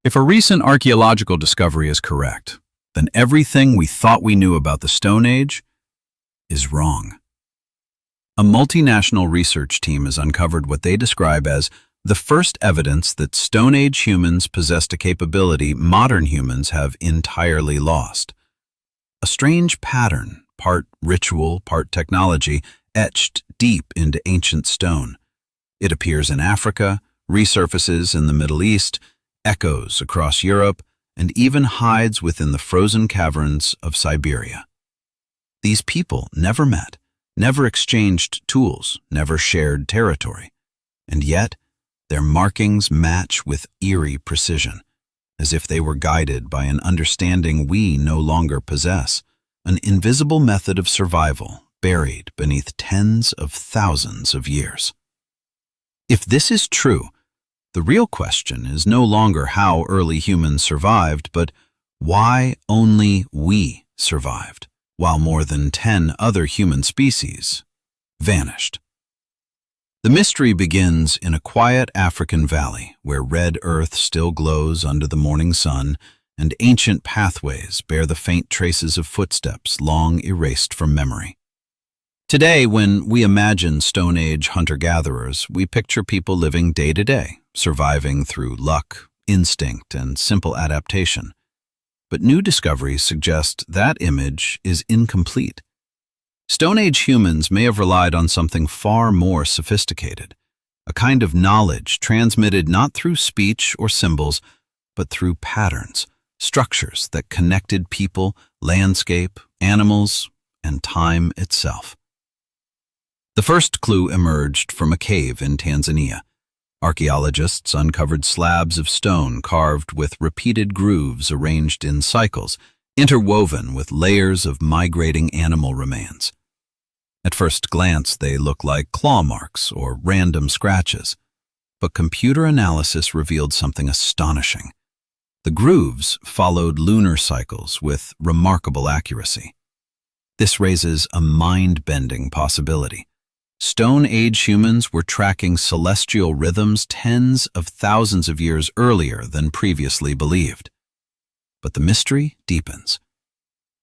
If a recent archaeological discovery is correct, then everything we thought we knew about the Stone Age is wrong. A multinational research team has uncovered what they describe as the first evidence that Stone Age humans possessed a capability modern humans have entirely lost. A strange pattern, part ritual, part technology, etched deep into ancient stone. It appears in Africa, resurfaces in the Middle East, echoes across Europe, and even hides within the frozen caverns of Siberia. These people never met, never exchanged tools, never shared territory, and yet their markings match with eerie precision, as if they were guided by an understanding we no longer possess, an invisible method of survival buried beneath tens of thousands of years. If this is true, the real question is no longer how early humans survived, but why only we survived, while more than 10 other human species vanished. The mystery begins in a quiet African valley where red earth still glows under the morning sun and ancient pathways bear the faint traces of footsteps long erased from memory. Today, when we imagine Stone Age hunter-gatherers, we picture people living day to day, surviving through luck, instinct, and simple adaptation. But new discoveries suggest that image is incomplete. Stone Age humans may have relied on something far more sophisticated, a kind of knowledge transmitted not through speech or symbols, but through patterns, structures that connected people, landscape, animals, and time itself. The first clue emerged from a cave in Tanzania. Archaeologists uncovered slabs of stone carved with repeated grooves arranged in cycles, interwoven with layers of migrating animal remains. At first glance, they look like claw marks or random scratches, but computer analysis revealed something astonishing. The grooves followed lunar cycles with remarkable accuracy. This raises a mind-bending possibility. Stone Age humans were tracking celestial rhythms tens of thousands of years earlier than previously believed. But the mystery deepens.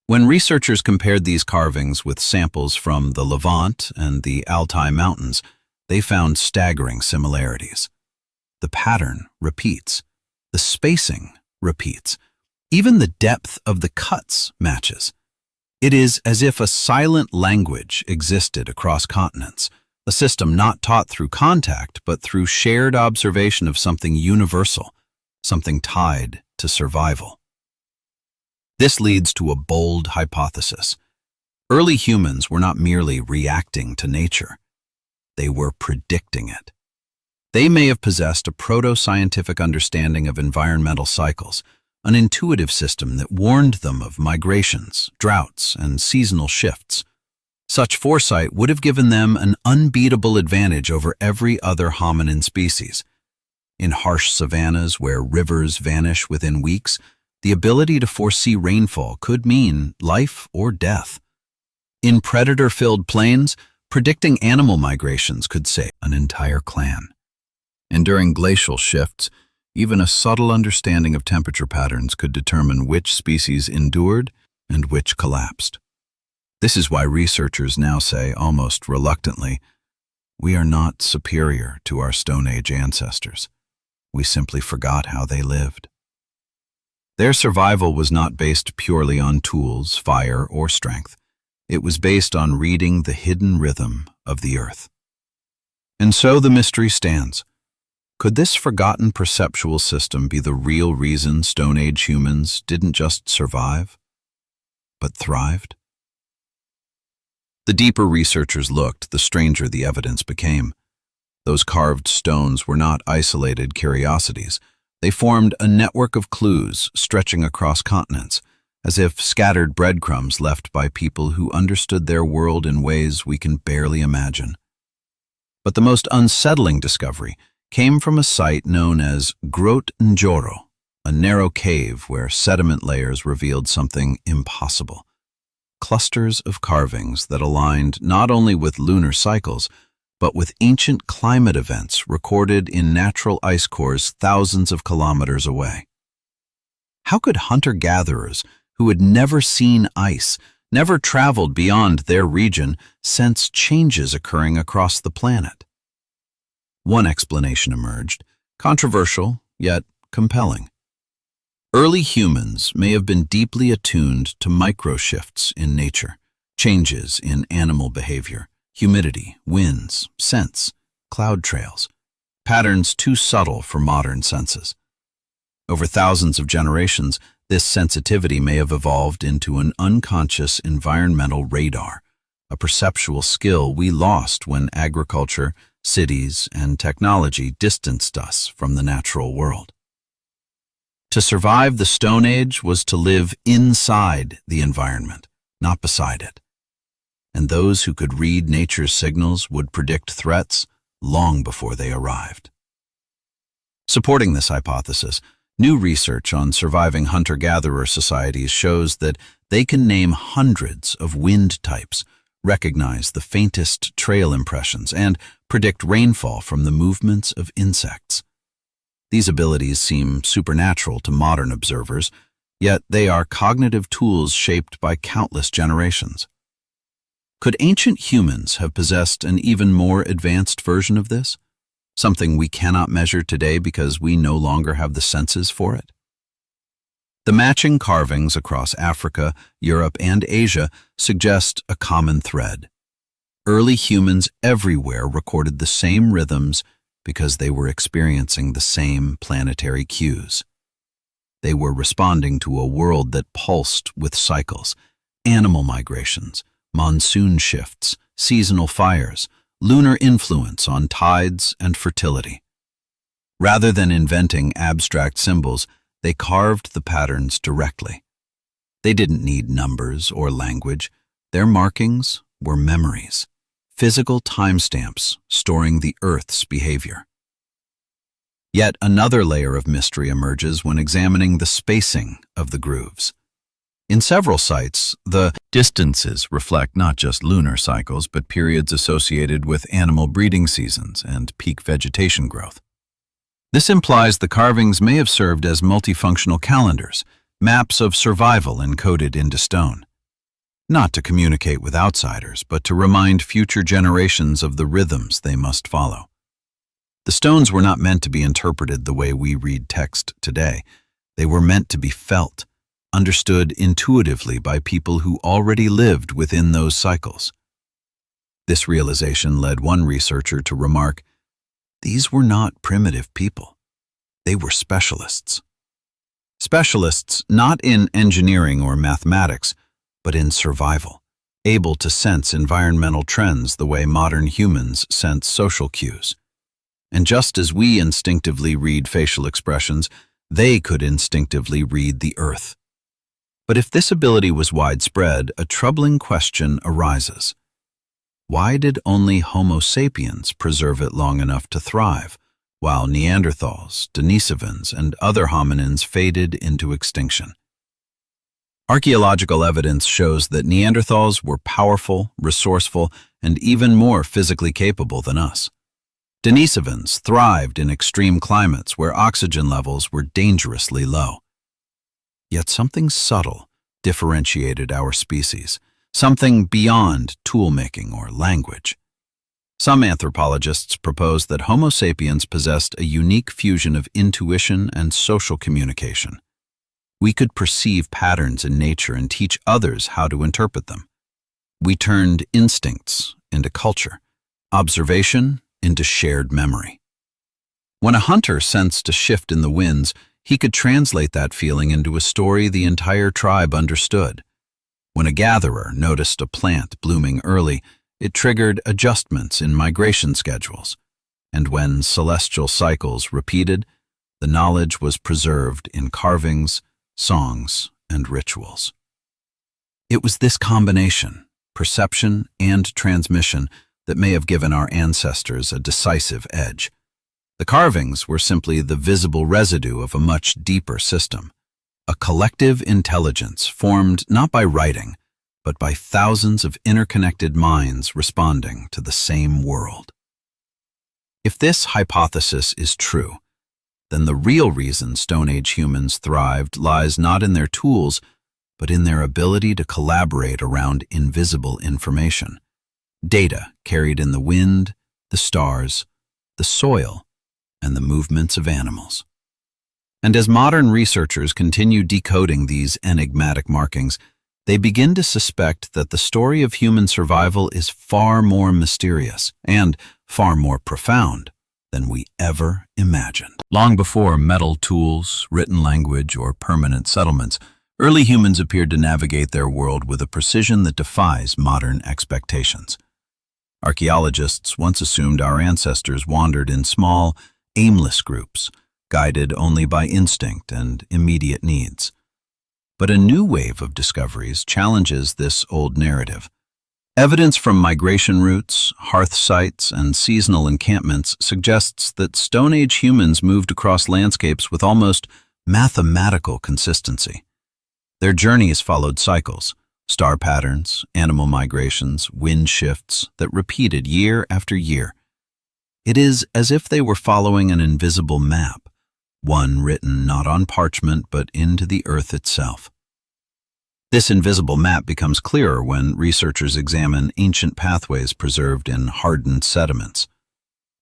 When researchers compared these carvings with samples from the Levant and the Altai Mountains, they found staggering similarities. The pattern repeats. The spacing repeats. Even the depth of the cuts matches. It is as if a silent language existed across continents, a system not taught through contact, but through shared observation of something universal, something tied to survival. This leads to a bold hypothesis. Early humans were not merely reacting to nature. They were predicting it. They may have possessed a proto-scientific understanding of environmental cycles, an intuitive system that warned them of migrations, droughts, and seasonal shifts. Such foresight would have given them an unbeatable advantage over every other hominin species. In harsh savannas where rivers vanish within weeks, the ability to foresee rainfall could mean life or death. In predator-filled plains, predicting animal migrations could save an entire clan. And during glacial shifts, even a subtle understanding of temperature patterns could determine which species endured and which collapsed. This is why researchers now say, almost reluctantly, we are not superior to our Stone Age ancestors. We simply forgot how they lived. Their survival was not based purely on tools, fire, or strength. It was based on reading the hidden rhythm of the earth. And so the mystery stands. Could this forgotten perceptual system be the real reason Stone Age humans didn't just survive, but thrived? The deeper researchers looked, the stranger the evidence became. Those carved stones were not isolated curiosities. They formed a network of clues stretching across continents, as if scattered breadcrumbs left by people who understood their world in ways we can barely imagine. But the most unsettling discovery came from a site known as Grotte Njoro, a narrow cave where sediment layers revealed something impossible. Clusters of carvings that aligned not only with lunar cycles, but with ancient climate events recorded in natural ice cores thousands of kilometers away. How could hunter-gatherers who had never seen ice, never traveled beyond their region, sense changes occurring across the planet? One explanation emerged, controversial yet compelling. Early humans may have been deeply attuned to micro-shifts in nature, changes in animal behavior, humidity, winds, scents, cloud trails, patterns too subtle for modern senses. Over thousands of generations, this sensitivity may have evolved into an unconscious environmental radar, a perceptual skill we lost when agriculture, cities, and technology distanced us from the natural world. To survive the Stone Age was to live inside the environment, not beside it. And those who could read nature's signals would predict threats long before they arrived. Supporting this hypothesis, new research on surviving hunter-gatherer societies shows that they can name hundreds of wind types, recognize the faintest trail impressions, and predict rainfall from the movements of insects. These abilities seem supernatural to modern observers, yet they are cognitive tools shaped by countless generations. Could ancient humans have possessed an even more advanced version of this? Something we cannot measure today because we no longer have the senses for it? The matching carvings across Africa, Europe, and Asia suggest a common thread. Early humans everywhere recorded the same rhythms because they were experiencing the same planetary cues. They were responding to a world that pulsed with cycles, animal migrations, monsoon shifts, seasonal fires, lunar influence on tides and fertility. Rather than inventing abstract symbols, they carved the patterns directly. They didn't need numbers or language. Their markings were memories, physical timestamps storing the Earth's behavior. Yet another layer of mystery emerges when examining the spacing of the grooves. In several sites, the distances reflect not just lunar cycles, but periods associated with animal breeding seasons and peak vegetation growth. This implies the carvings may have served as multifunctional calendars, maps of survival encoded into stone. Not to communicate with outsiders, but to remind future generations of the rhythms they must follow. The stones were not meant to be interpreted the way we read text today. They were meant to be felt, understood intuitively by people who already lived within those cycles. This realization led one researcher to remark, "These were not primitive people. They were specialists." Specialists not in engineering or mathematics, but in survival, able to sense environmental trends the way modern humans sense social cues. And just as we instinctively read facial expressions, they could instinctively read the earth. But if this ability was widespread, a troubling question arises. Why did only Homo sapiens preserve it long enough to thrive, while Neanderthals, Denisovans, and other hominins faded into extinction? Archaeological evidence shows that Neanderthals were powerful, resourceful, and even more physically capable than us. Denisovans thrived in extreme climates where oxygen levels were dangerously low. Yet something subtle differentiated our species, something beyond tool-making or language. Some anthropologists propose that Homo sapiens possessed a unique fusion of intuition and social communication. We could perceive patterns in nature and teach others how to interpret them. We turned instincts into culture, observation into shared memory. When a hunter sensed a shift in the winds, he could translate that feeling into a story the entire tribe understood. When a gatherer noticed a plant blooming early, it triggered adjustments in migration schedules. And when celestial cycles repeated, the knowledge was preserved in carvings, songs, and rituals. It was this combination, perception and transmission, that may have given our ancestors a decisive edge. The carvings were simply the visible residue of a much deeper system, a collective intelligence formed not by writing, but by thousands of interconnected minds responding to the same world. If this hypothesis is true, then the real reason Stone Age humans thrived lies not in their tools, but in their ability to collaborate around invisible information. Data carried in the wind, the stars, the soil, and the movements of animals. And as modern researchers continue decoding these enigmatic markings, they begin to suspect that the story of human survival is far more mysterious and far more profound than we ever imagined. Long before metal tools, written language, or permanent settlements, early humans appeared to navigate their world with a precision that defies modern expectations. Archaeologists once assumed our ancestors wandered in small, aimless groups, guided only by instinct and immediate needs. But a new wave of discoveries challenges this old narrative. Evidence from migration routes, hearth sites, and seasonal encampments suggests that Stone Age humans moved across landscapes with almost mathematical consistency. Their journeys followed cycles, star patterns, animal migrations, wind shifts that repeated year after year. It is as if they were following an invisible map, one written not on parchment but into the earth itself. This invisible map becomes clearer when researchers examine ancient pathways preserved in hardened sediments.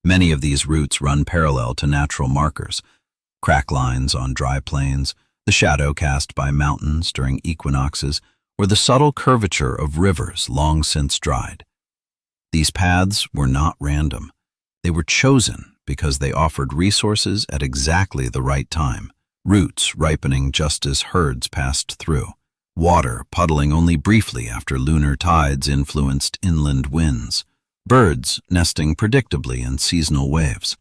Many of these routes run parallel to natural markers, crack lines on dry plains, the shadow cast by mountains during equinoxes, or the subtle curvature of rivers long since dried. These paths were not random. They were chosen because they offered resources at exactly the right time, roots ripening just as herds passed through, water puddling only briefly after lunar tides influenced inland winds, birds nesting predictably in seasonal waves.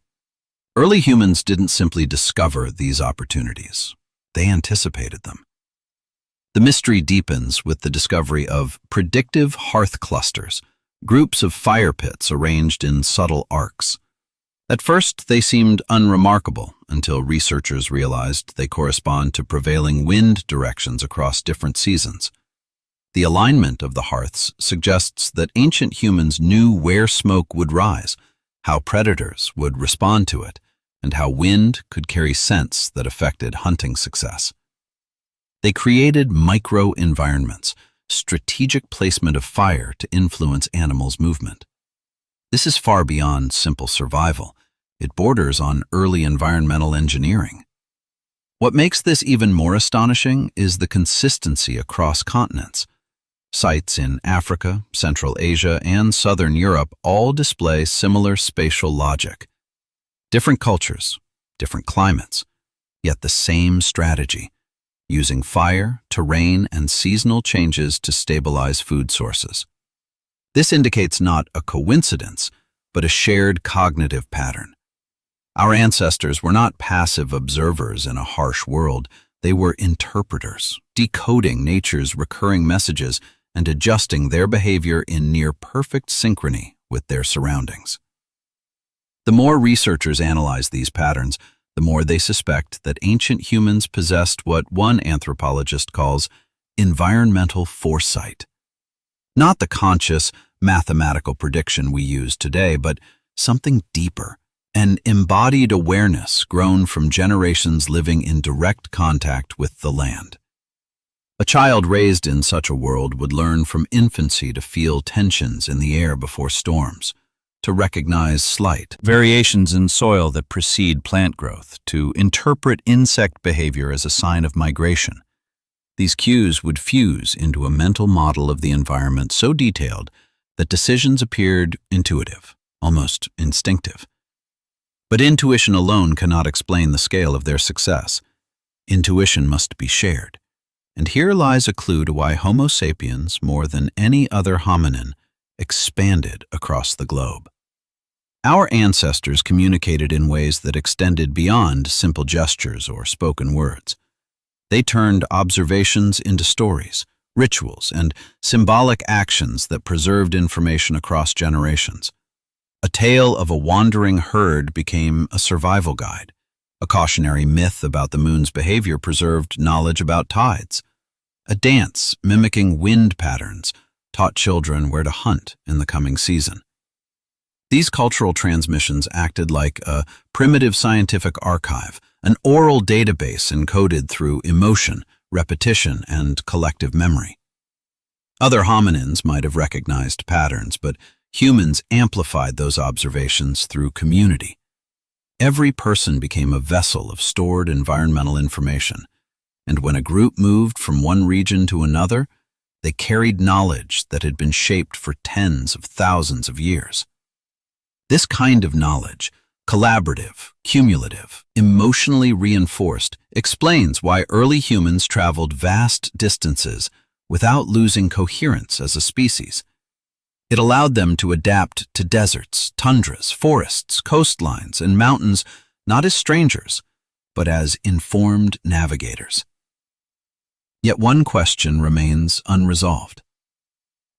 Early humans didn't simply discover these opportunities. They anticipated them. The mystery deepens with the discovery of predictive hearth clusters, groups of fire pits arranged in subtle arcs. At first, they seemed unremarkable until researchers realized they correspond to prevailing wind directions across different seasons. The alignment of the hearths suggests that ancient humans knew where smoke would rise, how predators would respond to it, and how wind could carry scents that affected hunting success. They created micro-environments, strategic placement of fire to influence animals' movement. This is far beyond simple survival. It borders on early environmental engineering. What makes this even more astonishing is the consistency across continents. Sites in Africa, Central Asia, and Southern Europe all display similar spatial logic. Different cultures, different climates, yet the same strategy, using fire, terrain, and seasonal changes to stabilize food sources. This indicates not a coincidence, but a shared cognitive pattern. Our ancestors were not passive observers in a harsh world. They were interpreters, decoding nature's recurring messages and adjusting their behavior in near-perfect synchrony with their surroundings. The more researchers analyze these patterns, the more they suspect that ancient humans possessed what one anthropologist calls environmental foresight. Not the conscious, mathematical prediction we use today, but something deeper, an embodied awareness grown from generations living in direct contact with the land. A child raised in such a world would learn from infancy to feel tensions in the air before storms, to recognize slight variations in soil that precede plant growth, to interpret insect behavior as a sign of migration. These cues would fuse into a mental model of the environment so detailed that decisions appeared intuitive, almost instinctive. But intuition alone cannot explain the scale of their success. Intuition must be shared. And here lies a clue to why Homo sapiens, more than any other hominin, expanded across the globe. Our ancestors communicated in ways that extended beyond simple gestures or spoken words. They turned observations into stories, rituals, and symbolic actions that preserved information across generations. A tale of a wandering herd became a survival guide. A cautionary myth about the moon's behavior preserved knowledge about tides. A dance mimicking wind patterns taught children where to hunt in the coming season. These cultural transmissions acted like a primitive scientific archive, an oral database encoded through emotion, repetition, and collective memory. Other hominins might have recognized patterns, but humans amplified those observations through community. Every person became a vessel of stored environmental information, and when a group moved from one region to another, they carried knowledge that had been shaped for tens of thousands of years. This kind of knowledge, collaborative, cumulative, emotionally reinforced, explains why early humans traveled vast distances without losing coherence as a species. It allowed them to adapt to deserts, tundras, forests, coastlines, and mountains not as strangers, but as informed navigators. Yet one question remains unresolved.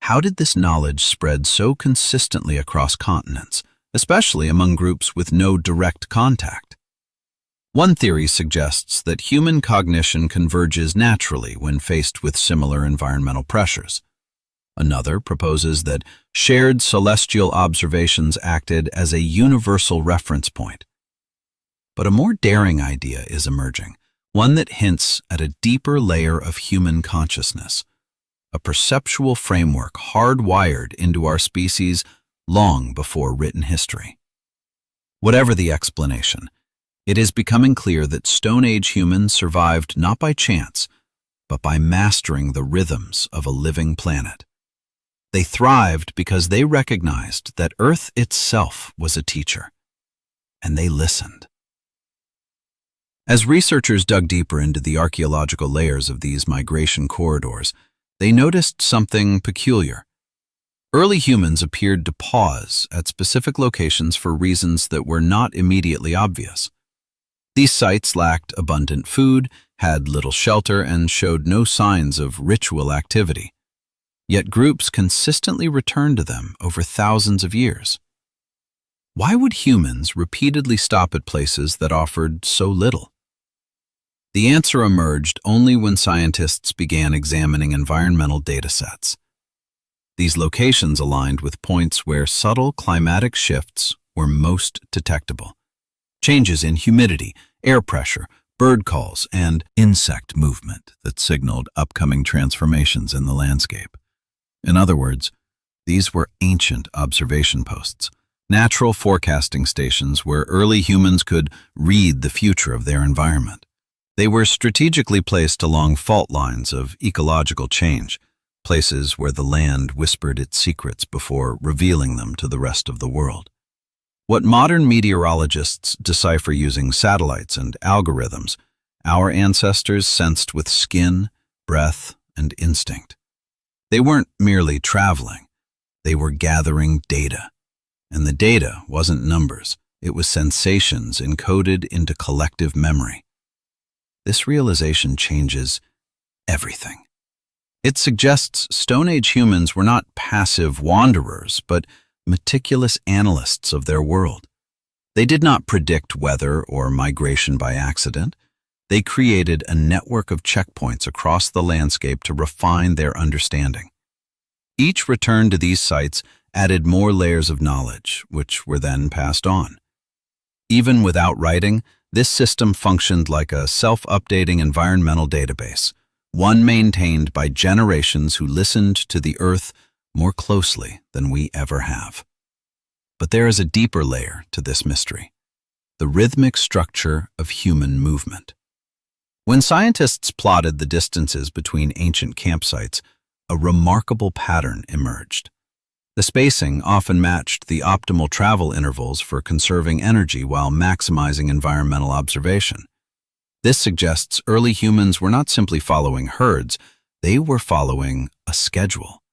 How did this knowledge spread so consistently across continents, especially among groups with no direct contact? One theory suggests that human cognition converges naturally when faced with similar environmental pressures. Another proposes that shared celestial observations acted as a universal reference point. But a more daring idea is emerging, one that hints at a deeper layer of human consciousness, a perceptual framework hardwired into our species long before written history. Whatever the explanation, it is becoming clear that Stone Age humans survived not by chance, but by mastering the rhythms of a living planet. They thrived because they recognized that Earth itself was a teacher, and they listened. As researchers dug deeper into the archaeological layers of these migration corridors, they noticed something peculiar. Early humans appeared to pause at specific locations for reasons that were not immediately obvious. These sites lacked abundant food, had little shelter, and showed no signs of ritual activity. Yet groups consistently returned to them over thousands of years. Why would humans repeatedly stop at places that offered so little? The answer emerged only when scientists began examining environmental data sets. These locations aligned with points where subtle climatic shifts were most detectable. Changes in humidity, air pressure, bird calls, and insect movement that signaled upcoming transformations in the landscape. In other words, these were ancient observation posts, natural forecasting stations where early humans could read the future of their environment. They were strategically placed along fault lines of ecological change, places where the land whispered its secrets before revealing them to the rest of the world. What modern meteorologists decipher using satellites and algorithms, our ancestors sensed with skin, breath, and instinct. They weren't merely traveling, they were gathering data. And the data wasn't numbers, it was sensations encoded into collective memory. This realization changes everything. It suggests Stone Age humans were not passive wanderers, but meticulous analysts of their world. They did not predict weather or migration by accident. They created a network of checkpoints across the landscape to refine their understanding. Each return to these sites added more layers of knowledge, which were then passed on. Even without writing, this system functioned like a self-updating environmental database, one maintained by generations who listened to the Earth more closely than we ever have. But there is a deeper layer to this mystery, the rhythmic structure of human movement. When scientists plotted the distances between ancient campsites, a remarkable pattern emerged. The spacing often matched the optimal travel intervals for conserving energy while maximizing environmental observation. This suggests early humans were not simply following herds, they were following a schedule,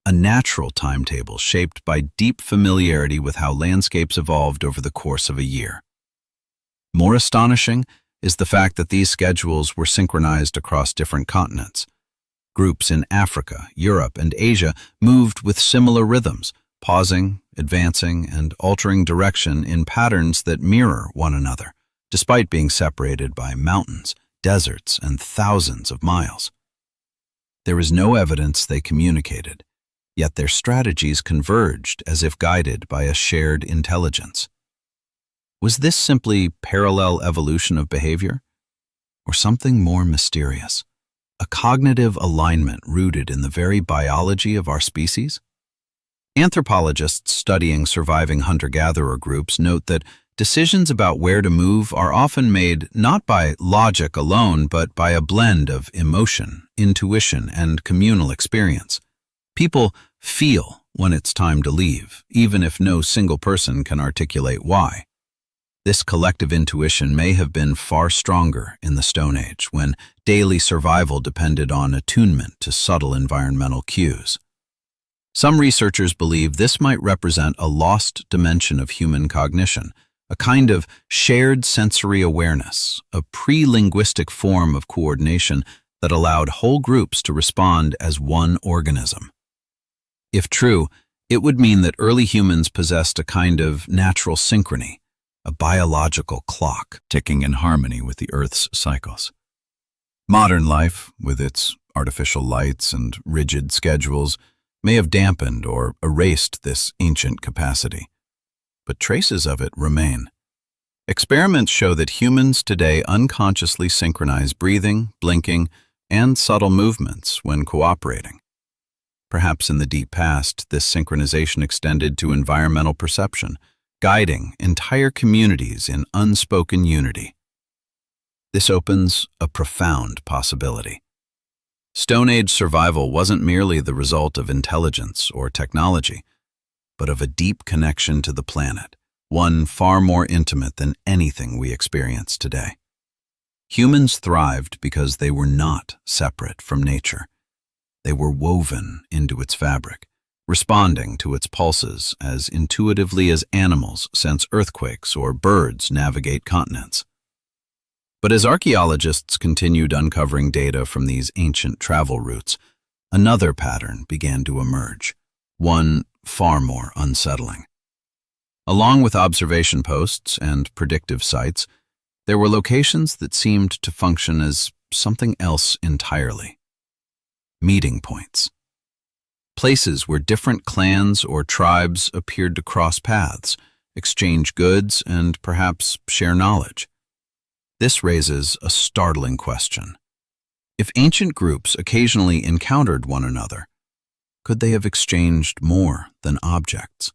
a natural timetable shaped by deep familiarity with how landscapes evolved over the course of a year. More astonishing is the fact that these schedules were synchronized across different continents. Groups in Africa, Europe, and Asia moved with similar rhythms, pausing, advancing, and altering direction in patterns that mirror one another, despite being separated by mountains, deserts, and thousands of miles. There is no evidence they communicated, yet their strategies converged as if guided by a shared intelligence. Was this simply parallel evolution of behavior? Or something more mysterious? A cognitive alignment rooted in the very biology of our species? Anthropologists studying surviving hunter-gatherer groups note that decisions about where to move are often made not by logic alone, but by a blend of emotion, intuition, and communal experience. People feel when it's time to leave, even if no single person can articulate why. This collective intuition may have been far stronger in the Stone Age, when daily survival depended on attunement to subtle environmental cues. Some researchers believe this might represent a lost dimension of human cognition, a kind of shared sensory awareness, a pre-linguistic form of coordination that allowed whole groups to respond as one organism. If true, it would mean that early humans possessed a kind of natural synchrony, a biological clock ticking in harmony with the Earth's cycles. Modern life, with its artificial lights and rigid schedules, may have dampened or erased this ancient capacity, but traces of it remain. Experiments show that humans today unconsciously synchronize breathing, blinking, and subtle movements when cooperating. Perhaps in the deep past, this synchronization extended to environmental perception, guiding entire communities in unspoken unity. This opens a profound possibility. Stone Age survival wasn't merely the result of intelligence or technology, but of a deep connection to the planet, one far more intimate than anything we experience today. Humans thrived because they were not separate from nature. They were woven into its fabric, responding to its pulses as intuitively as animals sense earthquakes or birds navigate continents. But as archaeologists continued uncovering data from these ancient travel routes, another pattern began to emerge, one far more unsettling. Along with observation posts and predictive sites, there were locations that seemed to function as something else entirely. Meeting points. Places where different clans or tribes appeared to cross paths, exchange goods, and perhaps share knowledge. This raises a startling question. If ancient groups occasionally encountered one another, could they have exchanged more than objects?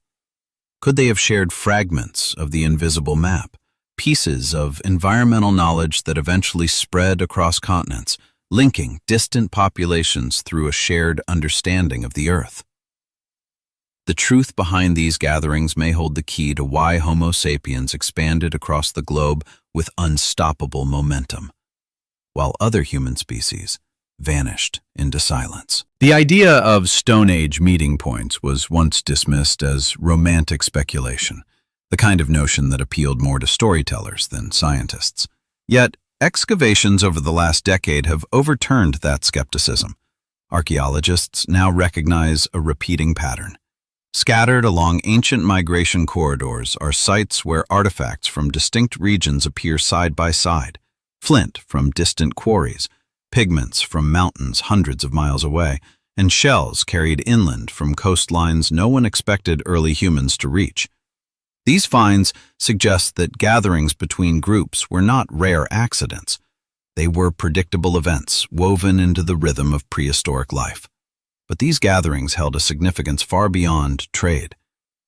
Could they have shared fragments of the invisible map, pieces of environmental knowledge that eventually spread across continents, linking distant populations through a shared understanding of the Earth? The truth behind these gatherings may hold the key to why Homo sapiens expanded across the globe with unstoppable momentum, while other human species vanished into silence. The idea of Stone Age meeting points was once dismissed as romantic speculation, the kind of notion that appealed more to storytellers than scientists. Yet, excavations over the last decade have overturned that skepticism. Archaeologists now recognize a repeating pattern. Scattered along ancient migration corridors are sites where artifacts from distinct regions appear side by side: flint from distant quarries, pigments from mountains hundreds of miles away, and shells carried inland from coastlines no one expected early humans to reach. These finds suggest that gatherings between groups were not rare accidents. They were predictable events woven into the rhythm of prehistoric life. But these gatherings held a significance far beyond trade.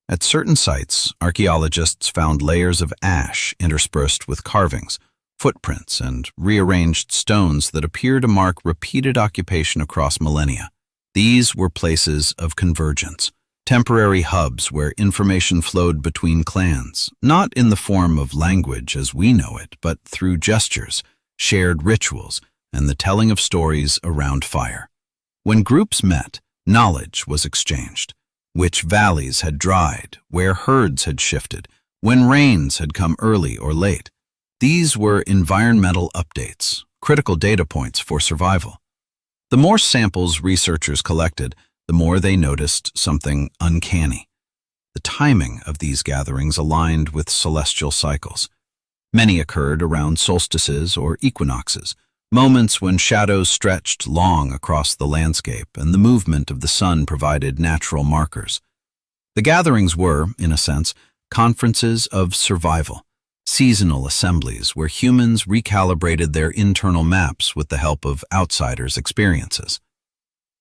At certain sites, archaeologists found layers of ash interspersed with carvings, footprints, and rearranged stones that appear to mark repeated occupation across millennia. These were places of convergence, temporary hubs where information flowed between clans, not in the form of language as we know it, but through gestures, shared rituals, and the telling of stories around fire. When groups met, knowledge was exchanged. Which valleys had dried, where herds had shifted, when rains had come early or late. These were environmental updates, critical data points for survival. The more samples researchers collected, the more they noticed something uncanny. The timing of these gatherings aligned with celestial cycles. Many occurred around solstices or equinoxes, moments when shadows stretched long across the landscape and the movement of the sun provided natural markers. The gatherings were, in a sense, conferences of survival, seasonal assemblies where humans recalibrated their internal maps with the help of outsiders' experiences.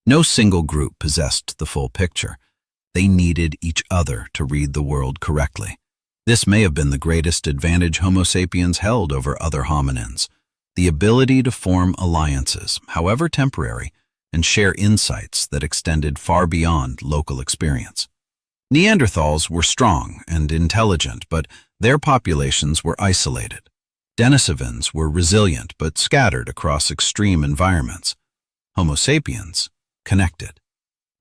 No single group possessed the full picture. They needed each other to read the world correctly. This may have been the greatest advantage Homo sapiens held over other hominins, the ability to form alliances, however temporary, and share insights that extended far beyond local experience. Neanderthals were strong and intelligent, but their populations were isolated. Denisovans were resilient but scattered across extreme environments. Homo sapiens connected.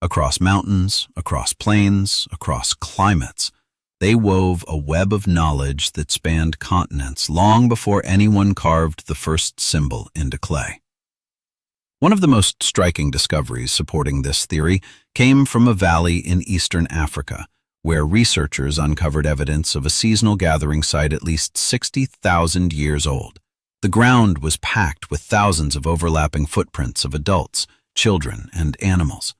Across mountains, across plains, across climates, they wove a web of knowledge that spanned continents long before anyone carved the first symbol into clay. One of the most striking discoveries supporting this theory came from a valley in eastern Africa, where researchers uncovered evidence of a seasonal gathering site at least 60,000 years old. The ground was packed with thousands of overlapping footprints of adults, children, and animals.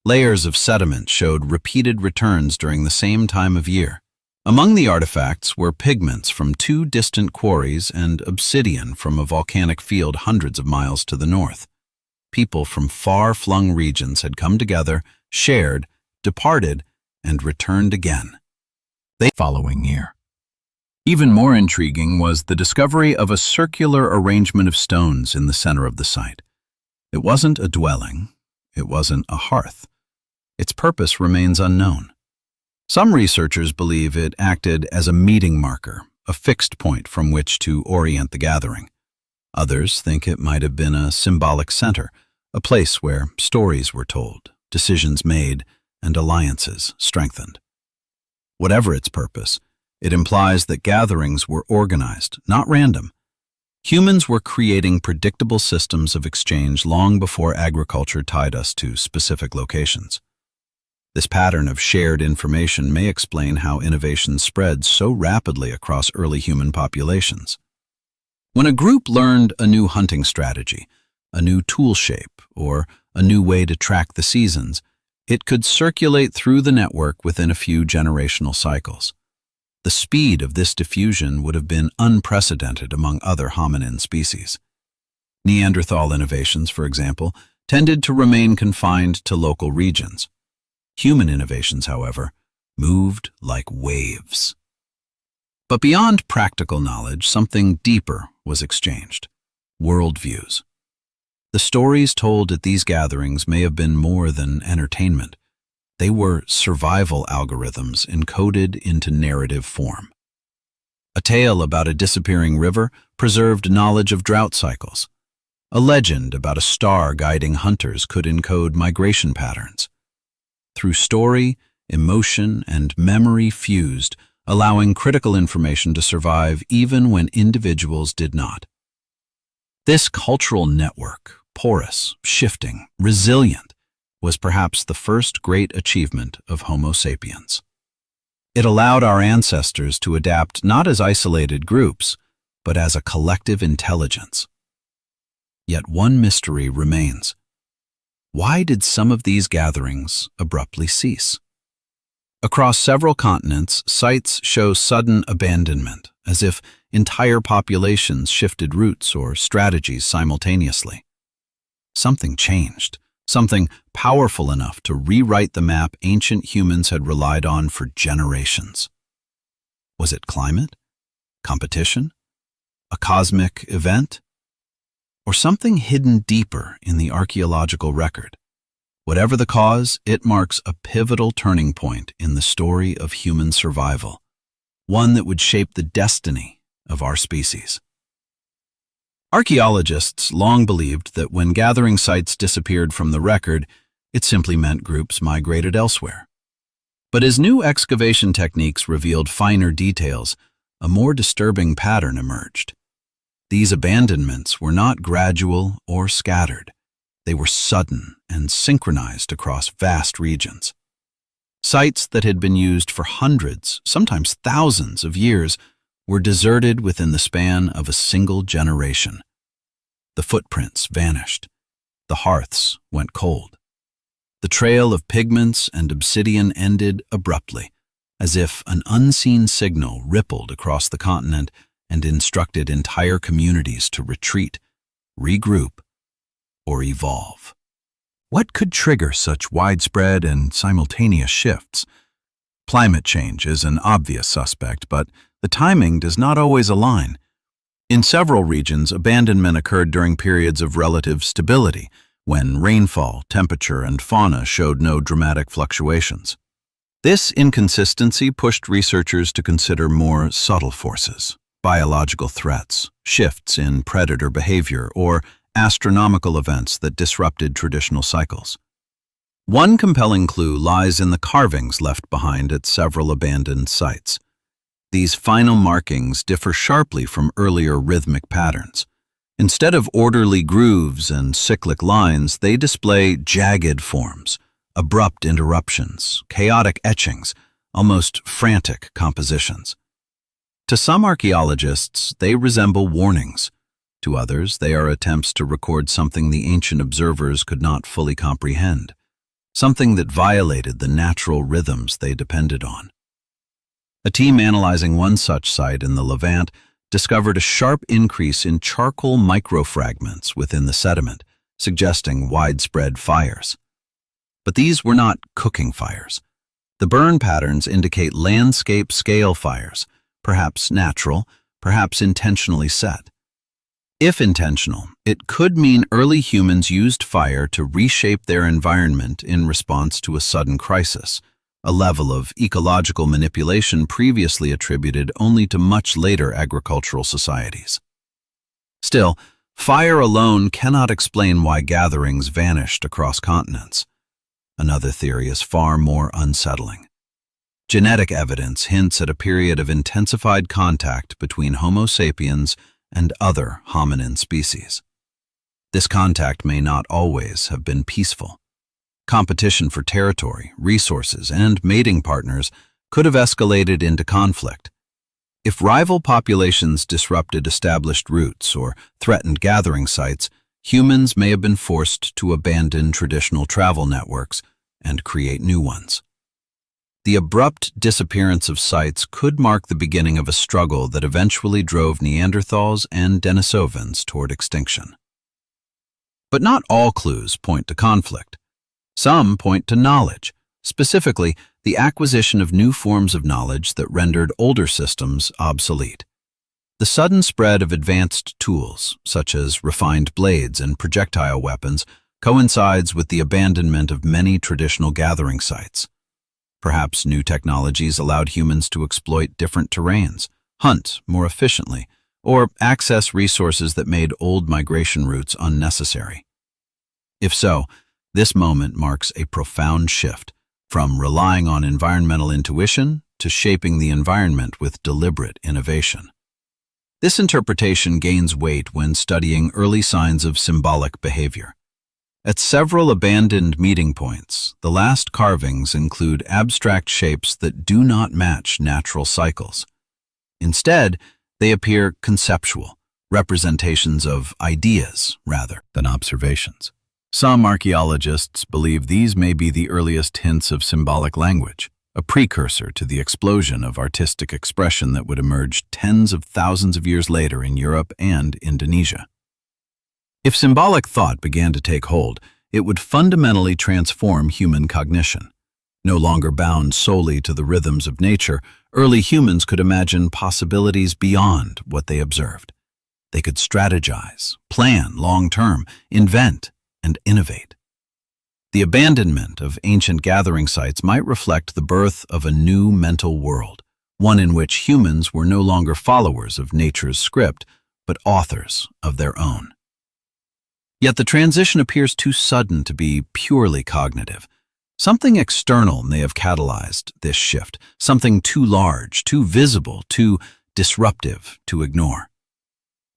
Layers of sediment showed repeated returns during the same time of year. Among the artifacts were pigments from 2 distant quarries and obsidian from a volcanic field hundreds of miles to the north. People from far-flung regions had come together, shared, departed, and returned again. The following year. Even more intriguing was the discovery of a circular arrangement of stones in the center of the site. It wasn't a dwelling. It wasn't a hearth. Its purpose remains unknown. Some researchers believe it acted as a meeting marker, a fixed point from which to orient the gathering. Others think it might have been a symbolic center, a place where stories were told, decisions made, and alliances strengthened. Whatever its purpose, it implies that gatherings were organized, not random. Humans were creating predictable systems of exchange long before agriculture tied us to specific locations. This pattern of shared information may explain how innovation spread so rapidly across early human populations. When a group learned a new hunting strategy, a new tool shape, or a new way to track the seasons, it could circulate through the network within a few generational cycles. The speed of this diffusion would have been unprecedented among other hominin species. Neanderthal innovations, for example, tended to remain confined to local regions. Human innovations, however, moved like waves. But beyond practical knowledge, something deeper was exchanged: worldviews. The stories told at these gatherings may have been more than entertainment. They were survival algorithms encoded into narrative form. A tale about a disappearing river preserved knowledge of drought cycles. A legend about a star guiding hunters could encode migration patterns. Through story, emotion, and memory fused, allowing critical information to survive even when individuals did not. This cultural network, porous, shifting, resilient, was perhaps the first great achievement of Homo sapiens. It allowed our ancestors to adapt not as isolated groups, but as a collective intelligence. Yet one mystery remains. Why did some of these gatherings abruptly cease? Across several continents, sites show sudden abandonment, as if entire populations shifted routes or strategies simultaneously. Something changed, something powerful enough to rewrite the map ancient humans had relied on for generations. Was it climate? Competition? A cosmic event? Or something hidden deeper in the archaeological record? Whatever the cause, it marks a pivotal turning point in the story of human survival, one that would shape the destiny of our species. Archaeologists long believed that when gathering sites disappeared from the record, it simply meant groups migrated elsewhere. But as new excavation techniques revealed finer details, a more disturbing pattern emerged. These abandonments were not gradual or scattered. They were sudden and synchronized across vast regions. Sites that had been used for hundreds, sometimes thousands of years, were deserted within the span of a single generation. The footprints vanished. The hearths went cold. The trail of pigments and obsidian ended abruptly, as if an unseen signal rippled across the continent and instructed entire communities to retreat, regroup, or evolve. What could trigger such widespread and simultaneous shifts? Climate change is an obvious suspect, but the timing does not always align. In several regions, abandonment occurred during periods of relative stability, when rainfall, temperature, and fauna showed no dramatic fluctuations. This inconsistency pushed researchers to consider more subtle forces, biological threats, shifts in predator behavior, or astronomical events that disrupted traditional cycles. One compelling clue lies in the carvings left behind at several abandoned sites. These final markings differ sharply from earlier rhythmic patterns. Instead of orderly grooves and cyclic lines, they display jagged forms, abrupt interruptions, chaotic etchings, almost frantic compositions. To some archaeologists, they resemble warnings. To others, they are attempts to record something the ancient observers could not fully comprehend, something that violated the natural rhythms they depended on. A team analyzing one such site in the Levant discovered a sharp increase in charcoal microfragments within the sediment, suggesting widespread fires. But these were not cooking fires. The burn patterns indicate landscape-scale fires, perhaps natural, perhaps intentionally set. If intentional, it could mean early humans used fire to reshape their environment in response to a sudden crisis, a level of ecological manipulation previously attributed only to much later agricultural societies. Still, fire alone cannot explain why gatherings vanished across continents. Another theory is far more unsettling. Genetic evidence hints at a period of intensified contact between Homo sapiens and other hominin species. This contact may not always have been peaceful. Competition for territory, resources, and mating partners could have escalated into conflict. If rival populations disrupted established routes or threatened gathering sites, humans may have been forced to abandon traditional travel networks and create new ones. The abrupt disappearance of sites could mark the beginning of a struggle that eventually drove Neanderthals and Denisovans toward extinction. But not all clues point to conflict. Some point to knowledge, specifically the acquisition of new forms of knowledge that rendered older systems obsolete. The sudden spread of advanced tools, such as refined blades and projectile weapons, coincides with the abandonment of many traditional gathering sites. Perhaps new technologies allowed humans to exploit different terrains, hunt more efficiently, or access resources that made old migration routes unnecessary. If so, this moment marks a profound shift from relying on environmental intuition to shaping the environment with deliberate innovation. This interpretation gains weight when studying early signs of symbolic behavior. At several abandoned meeting points, the last carvings include abstract shapes that do not match natural cycles. Instead, they appear conceptual, representations of ideas rather than observations. Some archaeologists believe these may be the earliest hints of symbolic language, a precursor to the explosion of artistic expression that would emerge tens of thousands of years later in Europe and Indonesia. If symbolic thought began to take hold, it would fundamentally transform human cognition. No longer bound solely to the rhythms of nature, early humans could imagine possibilities beyond what they observed. They could strategize, plan long-term, invent, and innovate. The abandonment of ancient gathering sites might reflect the birth of a new mental world, one in which humans were no longer followers of nature's script, but authors of their own. Yet the transition appears too sudden to be purely cognitive. Something external may have catalyzed this shift, something too large, too visible, too disruptive to ignore.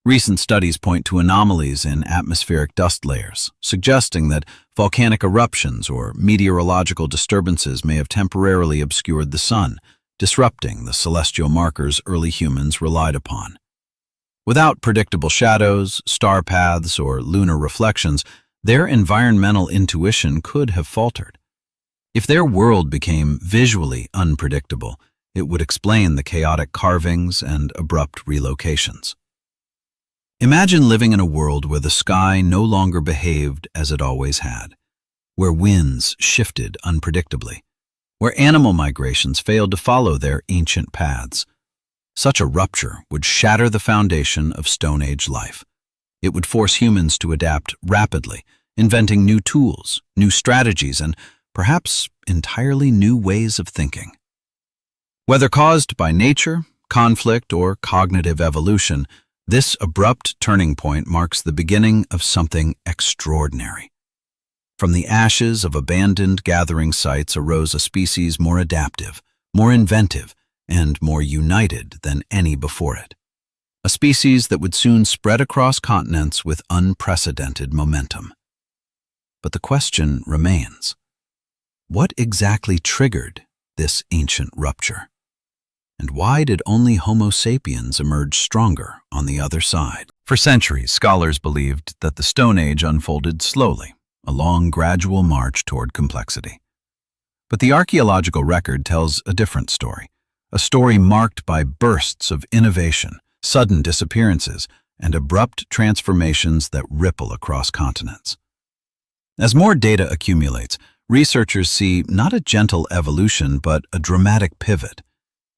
Recent studies point to anomalies in atmospheric dust layers, suggesting that volcanic eruptions or meteorological disturbances may have temporarily obscured the sun, disrupting the celestial markers early humans relied upon. Without predictable shadows, star paths, or lunar reflections, their environmental intuition could have faltered. If their world became visually unpredictable, It would explain the chaotic carvings and abrupt relocations. Imagine living in a world where the sky no longer behaved as it always had, where winds shifted unpredictably, where animal migrations failed to follow their ancient paths. Such a rupture would shatter the foundation of Stone Age life. It would force humans to adapt rapidly, inventing new tools, new strategies, and perhaps entirely new ways of thinking. Whether caused by nature, conflict, or cognitive evolution, this abrupt turning point marks the beginning of something extraordinary. From the ashes of abandoned gathering sites arose a species more adaptive, more inventive, and more united than any before it. A species that would soon spread across continents with unprecedented momentum. But the question remains: what exactly triggered this ancient rupture? And why did only Homo sapiens emerge stronger on the other side? For centuries, scholars believed that the Stone Age unfolded slowly, a long, gradual march toward complexity. But the archaeological record tells a different story, a story marked by bursts of innovation, sudden disappearances, and abrupt transformations that ripple across continents. As more data accumulates, researchers see not a gentle evolution but a dramatic pivot,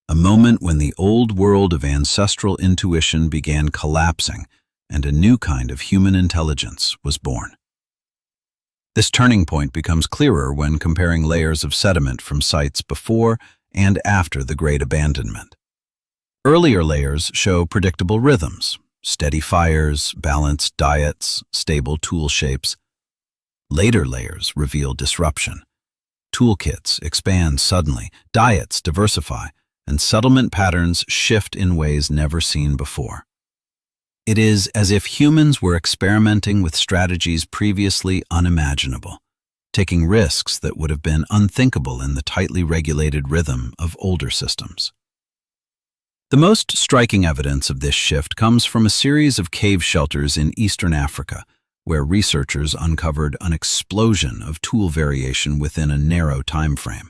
a moment when the old world of ancestral intuition began collapsing and a new kind of human intelligence was born. This turning point becomes clearer when comparing layers of sediment from sites before and after the Great Abandonment. Earlier layers show predictable rhythms, steady fires, balanced diets, stable tool shapes. Later layers reveal disruption. Toolkits expand suddenly, diets diversify, and settlement patterns shift in ways never seen before. It is as if humans were experimenting with strategies previously unimaginable, taking risks that would have been unthinkable in the tightly regulated rhythm of older systems. The most striking evidence of this shift comes from a series of cave shelters in eastern Africa, where researchers uncovered an explosion of tool variation within a narrow time frame.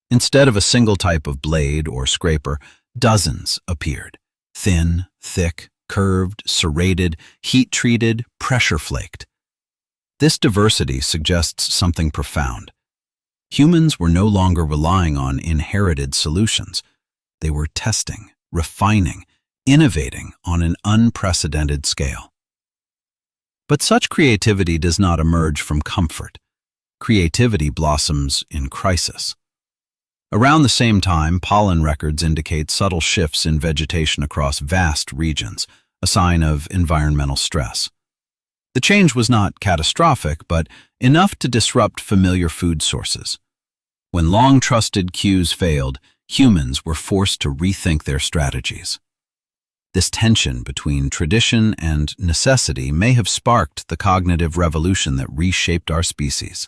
Instead of a single type of blade or scraper, dozens appeared, thin, thick, curved, serrated, heat-treated, pressure-flaked. This diversity suggests something profound. Humans were no longer relying on inherited solutions. They were testing, refining, innovating on an unprecedented scale. But such creativity does not emerge from comfort. Creativity blossoms in crisis. Around the same time, pollen records indicate subtle shifts in vegetation across vast regions, a sign of environmental stress. The change was not catastrophic, but enough to disrupt familiar food sources. When long-trusted cues failed, humans were forced to rethink their strategies. This tension between tradition and necessity may have sparked the cognitive revolution that reshaped our species.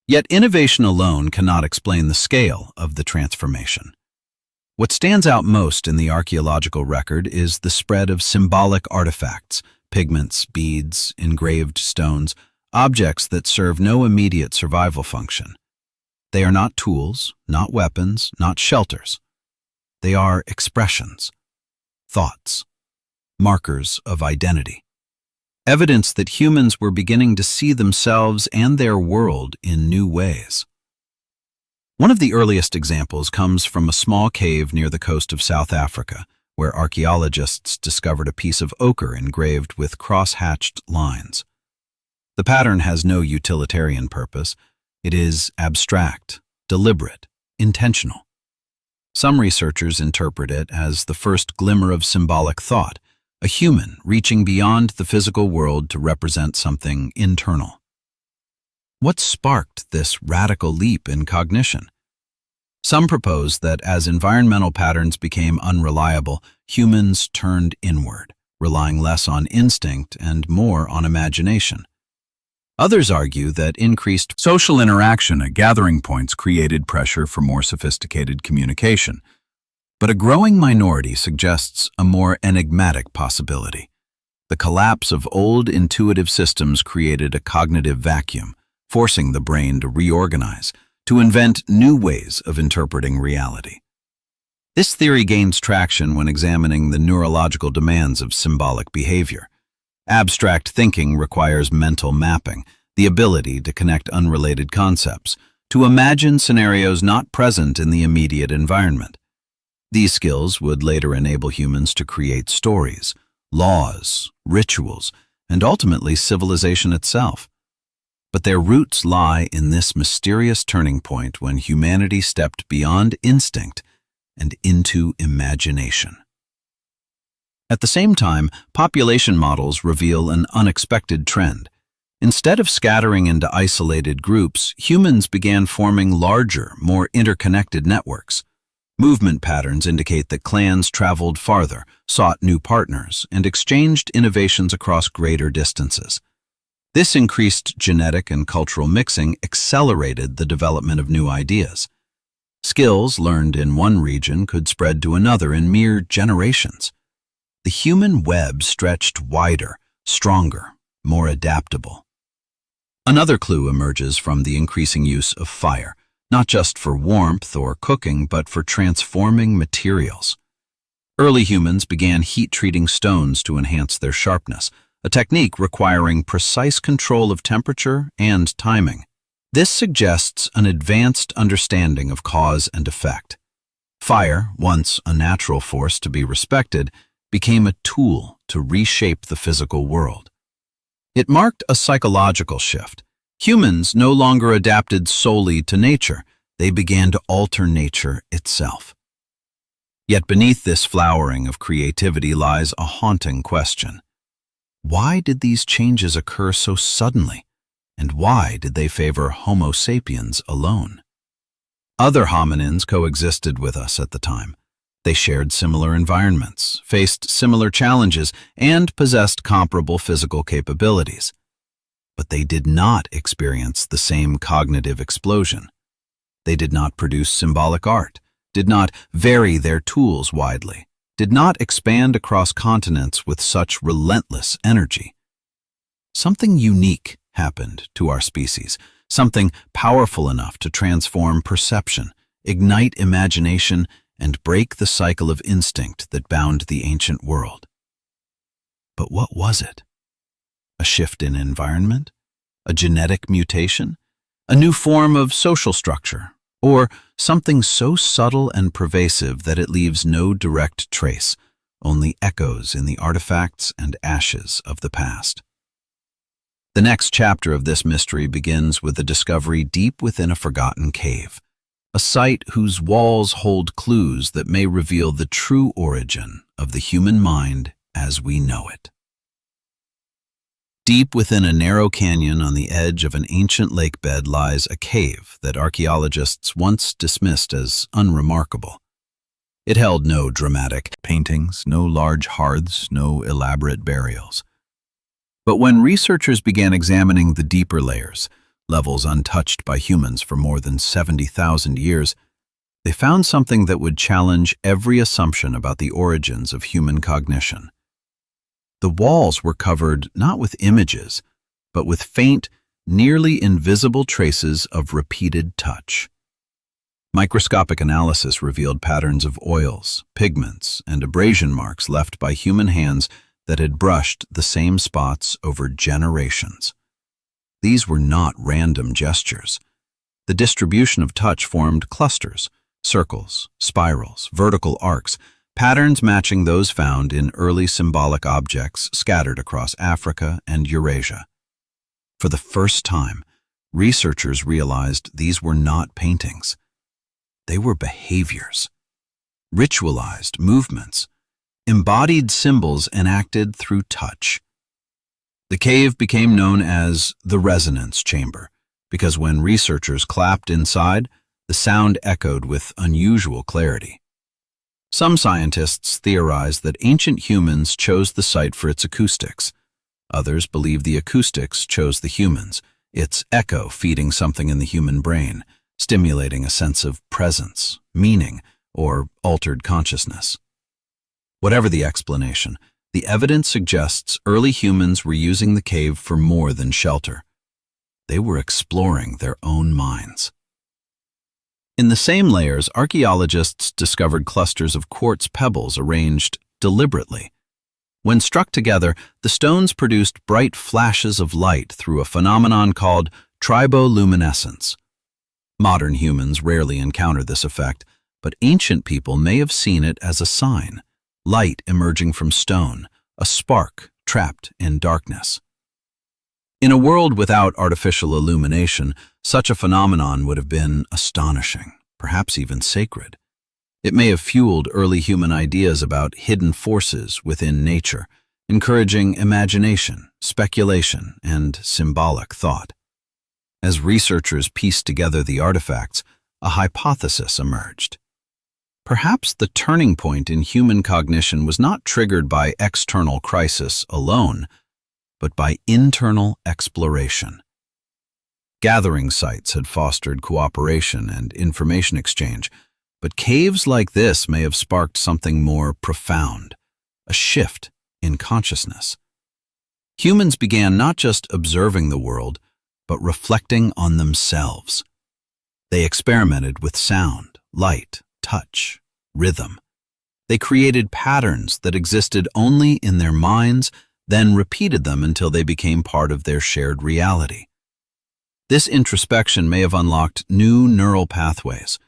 Yet innovation alone cannot explain the scale of the transformation. What stands out most in the archaeological record is the spread of symbolic artifacts, pigments, beads, engraved stones, objects that serve no immediate survival function. They are not tools, not weapons, not shelters. They are expressions, thoughts, markers of identity. Evidence that humans were beginning to see themselves and their world in new ways. One of the earliest examples comes from a small cave near the coast of South Africa, where archaeologists discovered a piece of ochre engraved with cross-hatched lines. The pattern has no utilitarian purpose. It is abstract, deliberate, intentional. Some researchers interpret it as the first glimmer of symbolic thought, a human reaching beyond the physical world to represent something internal. What sparked this radical leap in cognition? Some propose that as environmental patterns became unreliable, humans turned inward, relying less on instinct and more on imagination. Others argue that increased social interaction at gathering points created pressure for more sophisticated communication. But a growing minority suggests a more enigmatic possibility. The collapse of old intuitive systems created a cognitive vacuum, forcing the brain to reorganize, to invent new ways of interpreting reality. This theory gains traction when examining the neurological demands of symbolic behavior. Abstract thinking requires mental mapping, the ability to connect unrelated concepts, to imagine scenarios not present in the immediate environment. These skills would later enable humans to create stories, laws, rituals, and ultimately civilization itself. But their roots lie in this mysterious turning point when humanity stepped beyond instinct and into imagination. At the same time, population models reveal an unexpected trend. Instead of scattering into isolated groups, humans began forming larger, more interconnected networks. Movement patterns indicate that clans traveled farther, sought new partners, and exchanged innovations across greater distances. This increased genetic and cultural mixing accelerated the development of new ideas. Skills learned in one region could spread to another in mere generations. The human web stretched wider, stronger, more adaptable. Another clue emerges from the increasing use of fire, not just for warmth or cooking, but for transforming materials. Early humans began heat-treating stones to enhance their sharpness, a technique requiring precise control of temperature and timing. This suggests an advanced understanding of cause and effect. Fire, once a natural force to be respected, became a tool to reshape the physical world. It marked a psychological shift. Humans no longer adapted solely to nature, they began to alter nature itself. Yet beneath this flowering of creativity lies a haunting question. Why did these changes occur so suddenly, and why did they favor Homo sapiens alone? Other hominins coexisted with us at the time. They shared similar environments, faced similar challenges, and possessed comparable physical capabilities. But they did not experience the same cognitive explosion. They did not produce symbolic art, did not vary their tools widely, did not expand across continents with such relentless energy. Something unique happened to our species, something powerful enough to transform perception, ignite imagination, and break the cycle of instinct that bound the ancient world. But what was it? A shift in environment? A genetic mutation? A new form of social structure? Or something so subtle and pervasive that it leaves no direct trace, only echoes in the artifacts and ashes of the past? The next chapter of this mystery begins with a discovery deep within a forgotten cave, a site whose walls hold clues that may reveal the true origin of the human mind as we know it. Deep within a narrow canyon on the edge of an ancient lake bed lies a cave that archaeologists once dismissed as unremarkable. It held no dramatic paintings, no large hearths, no elaborate burials. But when researchers began examining the deeper layers, levels untouched by humans for more than 70,000 years, they found something that would challenge every assumption about the origins of human cognition. The walls were covered not with images, but with faint, nearly invisible traces of repeated touch. Microscopic analysis revealed patterns of oils, pigments, and abrasion marks left by human hands that had brushed the same spots over generations. These were not random gestures. The distribution of touch formed clusters, circles, spirals, vertical arcs, patterns matching those found in early symbolic objects scattered across Africa and Eurasia. For the first time, researchers realized these were not paintings. They were behaviors, ritualized movements, embodied symbols enacted through touch. The cave became known as the resonance chamber because when researchers clapped inside, the sound echoed with unusual clarity. Some scientists theorize that ancient humans chose the site for its acoustics. Others believe the acoustics chose the humans, its echo feeding something in the human brain, stimulating a sense of presence, meaning, or altered consciousness. Whatever the explanation, the evidence suggests early humans were using the cave for more than shelter. They were exploring their own minds. In the same layers, archaeologists discovered clusters of quartz pebbles arranged deliberately. When struck together, the stones produced bright flashes of light through a phenomenon called triboluminescence. Modern humans rarely encounter this effect, but ancient people may have seen it as a sign, light emerging from stone, a spark trapped in darkness. In a world without artificial illumination, such a phenomenon would have been astonishing, perhaps even sacred. It may have fueled early human ideas about hidden forces within nature, encouraging imagination, speculation, and symbolic thought. As researchers pieced together the artifacts, a hypothesis emerged. Perhaps the turning point in human cognition was not triggered by external crisis alone, but by internal exploration. Gathering sites had fostered cooperation and information exchange, but caves like this may have sparked something more profound, a shift in consciousness. Humans began not just observing the world, but reflecting on themselves. They experimented with sound, light, touch, rhythm. They created patterns that existed only in their minds, then repeated them until they became part of their shared reality. This introspection may have unlocked new neural pathways.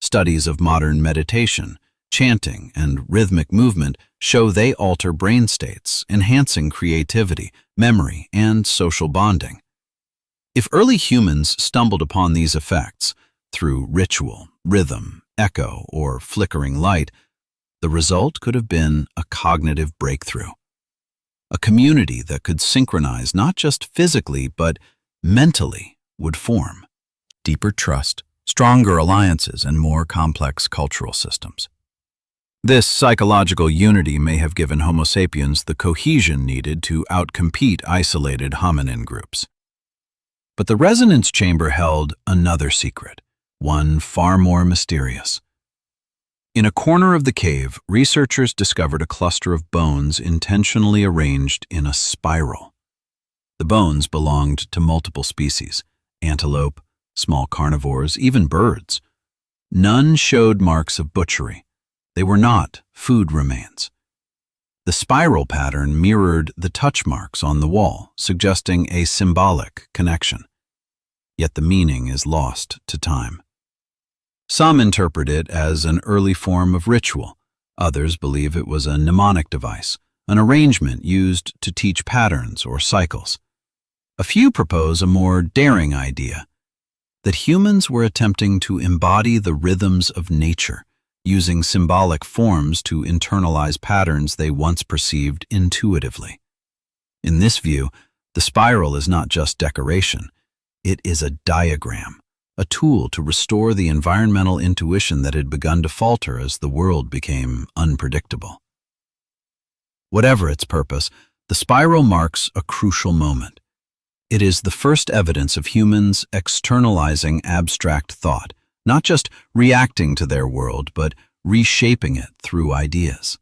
Studies of modern meditation, chanting, and rhythmic movement show they alter brain states, enhancing creativity, memory, and social bonding. If early humans stumbled upon these effects through ritual, rhythm, echo, or flickering light, the result could have been a cognitive breakthrough. A community that could synchronize not just physically but mentally would form. Deeper trust, stronger alliances, and more complex cultural systems. This psychological unity may have given Homo sapiens the cohesion needed to outcompete isolated hominin groups. But the resonance chamber held another secret, one far more mysterious. In a corner of the cave, researchers discovered a cluster of bones intentionally arranged in a spiral. The bones belonged to multiple species: antelope, small carnivores, even birds. None showed marks of butchery. They were not food remains. The spiral pattern mirrored the touch marks on the wall, suggesting a symbolic connection. Yet the meaning is lost to time. Some interpret it as an early form of ritual. Others believe it was a mnemonic device, an arrangement used to teach patterns or cycles. A few propose a more daring idea, that humans were attempting to embody the rhythms of nature, using symbolic forms to internalize patterns they once perceived intuitively. In this view, the spiral is not just decoration, it is a diagram, a tool to restore the environmental intuition that had begun to falter as the world became unpredictable. Whatever its purpose, the spiral marks a crucial moment. It is the first evidence of humans externalizing abstract thought, not just reacting to their world, but reshaping it through ideas.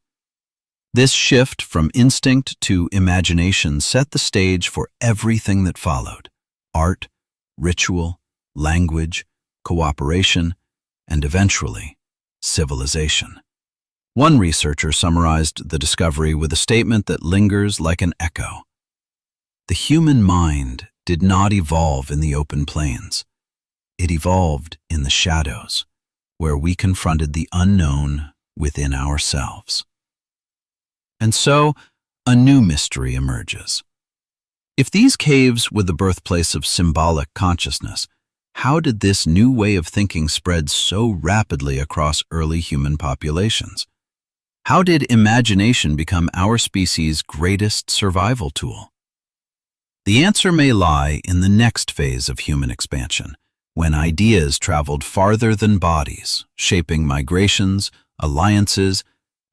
This shift from instinct to imagination set the stage for everything that followed: art, ritual, language, cooperation, and eventually, civilization. One researcher summarized the discovery with a statement that lingers like an echo. The human mind did not evolve in the open plains. It evolved in the shadows, where we confronted the unknown within ourselves. And so, a new mystery emerges. If these caves were the birthplace of symbolic consciousness, how did this new way of thinking spread so rapidly across early human populations? How did imagination become our species' greatest survival tool? The answer may lie in the next phase of human expansion, when ideas traveled farther than bodies, shaping migrations, alliances,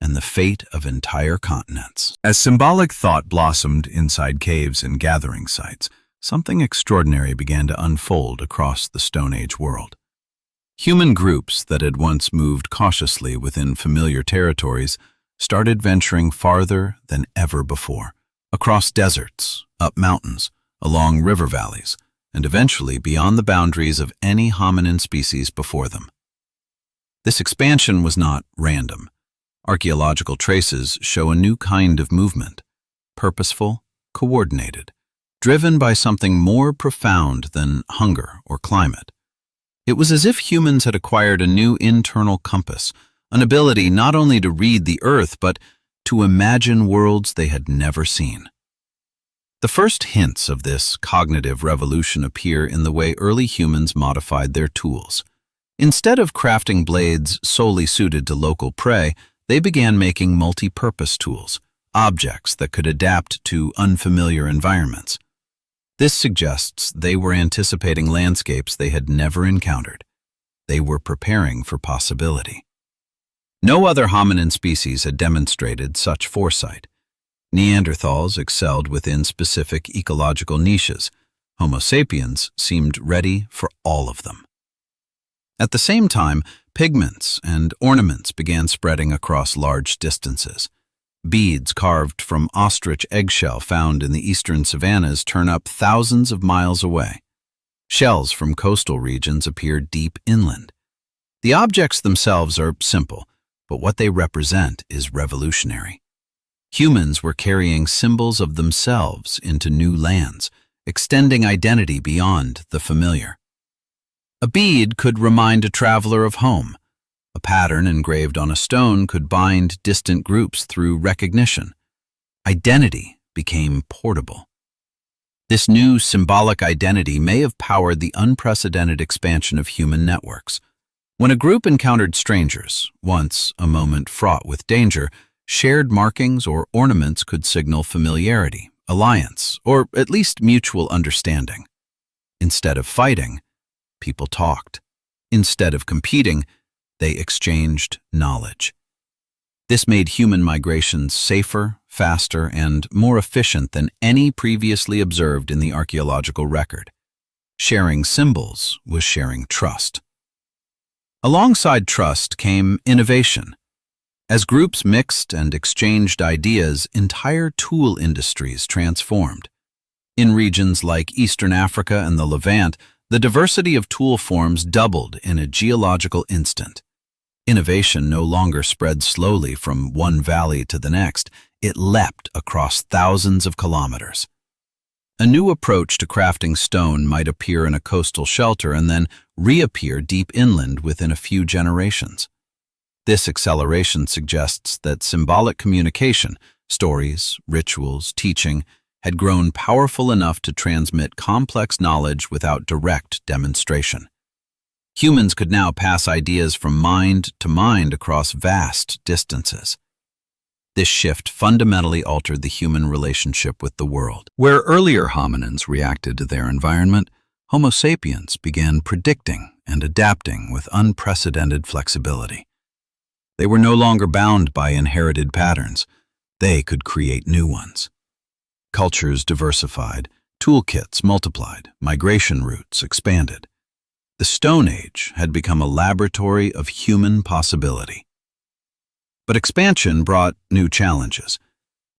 and the fate of entire continents. As symbolic thought blossomed inside caves and gathering sites, something extraordinary began to unfold across the Stone Age world. Human groups that had once moved cautiously within familiar territories started venturing farther than ever before, across deserts, up mountains, along river valleys, and eventually beyond the boundaries of any hominin species before them. This expansion was not random. Archaeological traces show a new kind of movement, purposeful, coordinated, driven by something more profound than hunger or climate. It was as if humans had acquired a new internal compass, an ability not only to read the earth, but to imagine worlds they had never seen. The first hints of this cognitive revolution appear in the way early humans modified their tools. Instead of crafting blades solely suited to local prey, they began making multi-purpose tools, objects that could adapt to unfamiliar environments. This suggests they were anticipating landscapes they had never encountered. They were preparing for possibility. No other hominin species had demonstrated such foresight. Neanderthals excelled within specific ecological niches. Homo sapiens seemed ready for all of them. At the same time, pigments and ornaments began spreading across large distances. Beads carved from ostrich eggshell found in the eastern savannas turn up thousands of miles away. Shells from coastal regions appear deep inland. The objects themselves are simple, but what they represent is revolutionary. Humans were carrying symbols of themselves into new lands, extending identity beyond the familiar. A bead could remind a traveler of home. A pattern engraved on a stone could bind distant groups through recognition. Identity became portable. This new symbolic identity may have powered the unprecedented expansion of human networks. When a group encountered strangers, once a moment fraught with danger, shared markings or ornaments could signal familiarity, alliance, or at least mutual understanding. Instead of fighting, people talked. Instead of competing, they exchanged knowledge. This made human migrations safer, faster, and more efficient than any previously observed in the archaeological record. Sharing symbols was sharing trust. Alongside trust came innovation. As groups mixed and exchanged ideas, entire tool industries transformed. In regions like Eastern Africa and the Levant, the diversity of tool forms doubled in a geological instant. Innovation no longer spread slowly from one valley to the next, it leapt across thousands of kilometers. A new approach to crafting stone might appear in a coastal shelter and then reappear deep inland within a few generations. This acceleration suggests that symbolic communication, stories, rituals, teaching, had grown powerful enough to transmit complex knowledge without direct demonstration. Humans could now pass ideas from mind to mind across vast distances. This shift fundamentally altered the human relationship with the world. Where earlier hominins reacted to their environment, Homo sapiens began predicting and adapting with unprecedented flexibility. They were no longer bound by inherited patterns. They could create new ones. Cultures diversified, toolkits multiplied, migration routes expanded. The Stone Age had become a laboratory of human possibility. But expansion brought new challenges.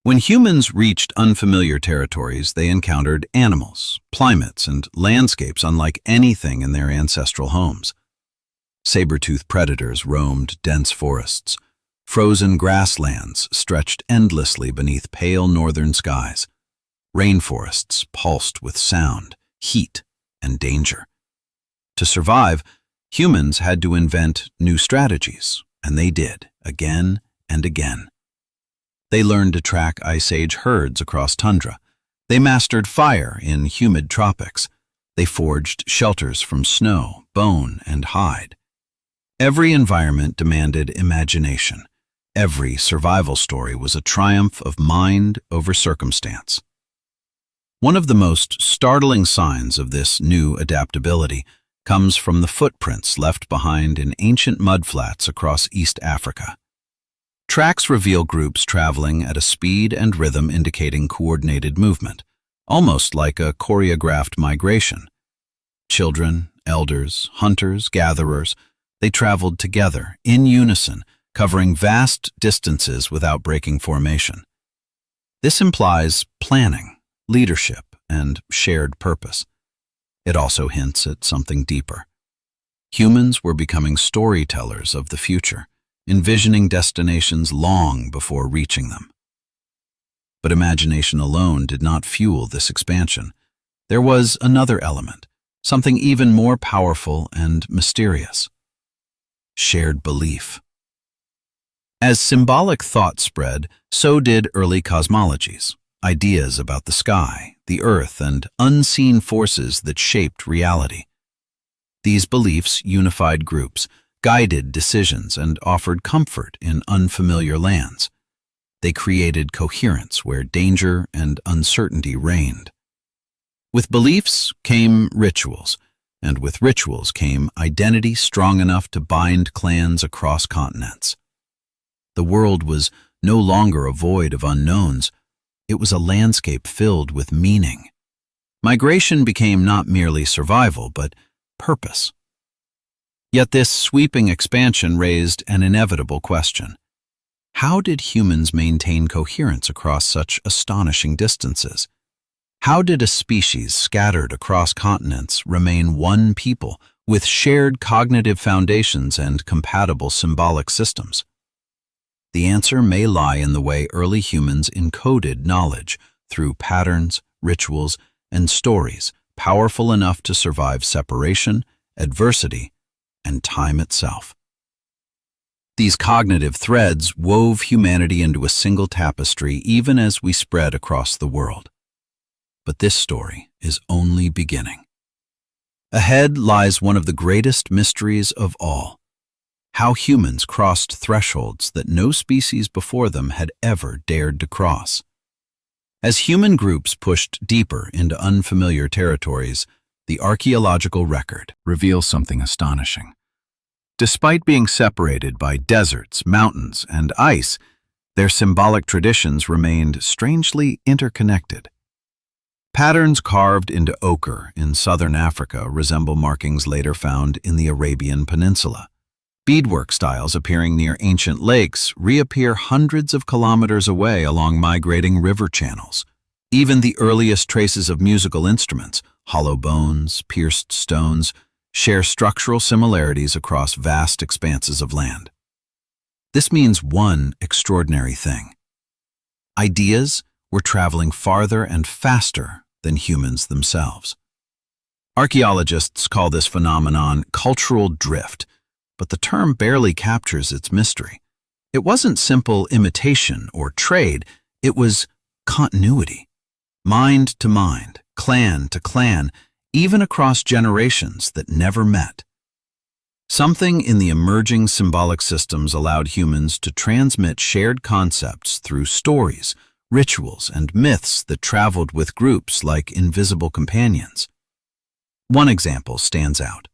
When humans reached unfamiliar territories, they encountered animals, climates, and landscapes unlike anything in their ancestral homes. Saber-toothed predators roamed dense forests. Frozen grasslands stretched endlessly beneath pale northern skies. Rainforests pulsed with sound, heat, and danger. To survive, humans had to invent new strategies, and they did, again and again. They learned to track Ice Age herds across tundra. They mastered fire in humid tropics. They forged shelters from snow, bone, and hide. Every environment demanded imagination. Every survival story was a triumph of mind over circumstance. One of the most startling signs of this new adaptability comes from the footprints left behind in ancient mudflats across East Africa. Tracks reveal groups traveling at a speed and rhythm indicating coordinated movement, almost like a choreographed migration. Children, elders, hunters, gatherers, they traveled together, in unison, covering vast distances without breaking formation. This implies planning, leadership, and shared purpose. It also hints at something deeper. Humans were becoming storytellers of the future, envisioning destinations long before reaching them. But imagination alone did not fuel this expansion. There was another element, something even more powerful and mysterious: shared belief. As symbolic thought spread, so did early cosmologies, ideas about the sky, the earth, and unseen forces that shaped reality. These beliefs unified groups, guided decisions, and offered comfort in unfamiliar lands. They created coherence where danger and uncertainty reigned. With beliefs came rituals, and with rituals came identity strong enough to bind clans across continents. The world was no longer a void of unknowns. It was a landscape filled with meaning. Migration became not merely survival, but purpose. Yet this sweeping expansion raised an inevitable question. How did humans maintain coherence across such astonishing distances? How did a species scattered across continents remain one people with shared cognitive foundations and compatible symbolic systems? The answer may lie in the way early humans encoded knowledge through patterns, rituals, and stories powerful enough to survive separation, adversity, and time itself. These cognitive threads wove humanity into a single tapestry even as we spread across the world. But this story is only beginning. Ahead lies one of the greatest mysteries of all: how humans crossed thresholds that no species before them had ever dared to cross. As human groups pushed deeper into unfamiliar territories, the archaeological record reveals something astonishing. Despite being separated by deserts, mountains, and ice, their symbolic traditions remained strangely interconnected. Patterns carved into ochre in southern Africa resemble markings later found in the Arabian Peninsula. Beadwork styles appearing near ancient lakes reappear hundreds of kilometers away along migrating river channels. Even the earliest traces of musical instruments, hollow bones, pierced stones, share structural similarities across vast expanses of land. This means one extraordinary thing. Ideas were traveling farther and faster than humans themselves. Archaeologists call this phenomenon cultural drift, but the term barely captures its mystery. It wasn't simple imitation or trade, it was continuity. Mind to mind, clan to clan, even across generations that never met. Something in the emerging symbolic systems allowed humans to transmit shared concepts through stories, rituals, and myths that traveled with groups like invisible companions. One example stands out.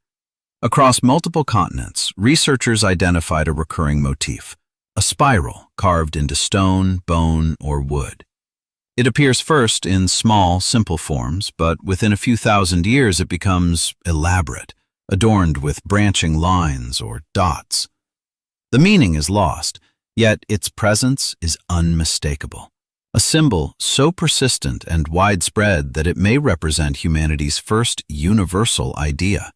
Across multiple continents, researchers identified a recurring motif: a spiral carved into stone, bone, or wood. It appears first in small, simple forms, but within a few thousand years it becomes elaborate, adorned with branching lines or dots. The meaning is lost, yet its presence is unmistakable. A symbol so persistent and widespread that it may represent humanity's first universal idea.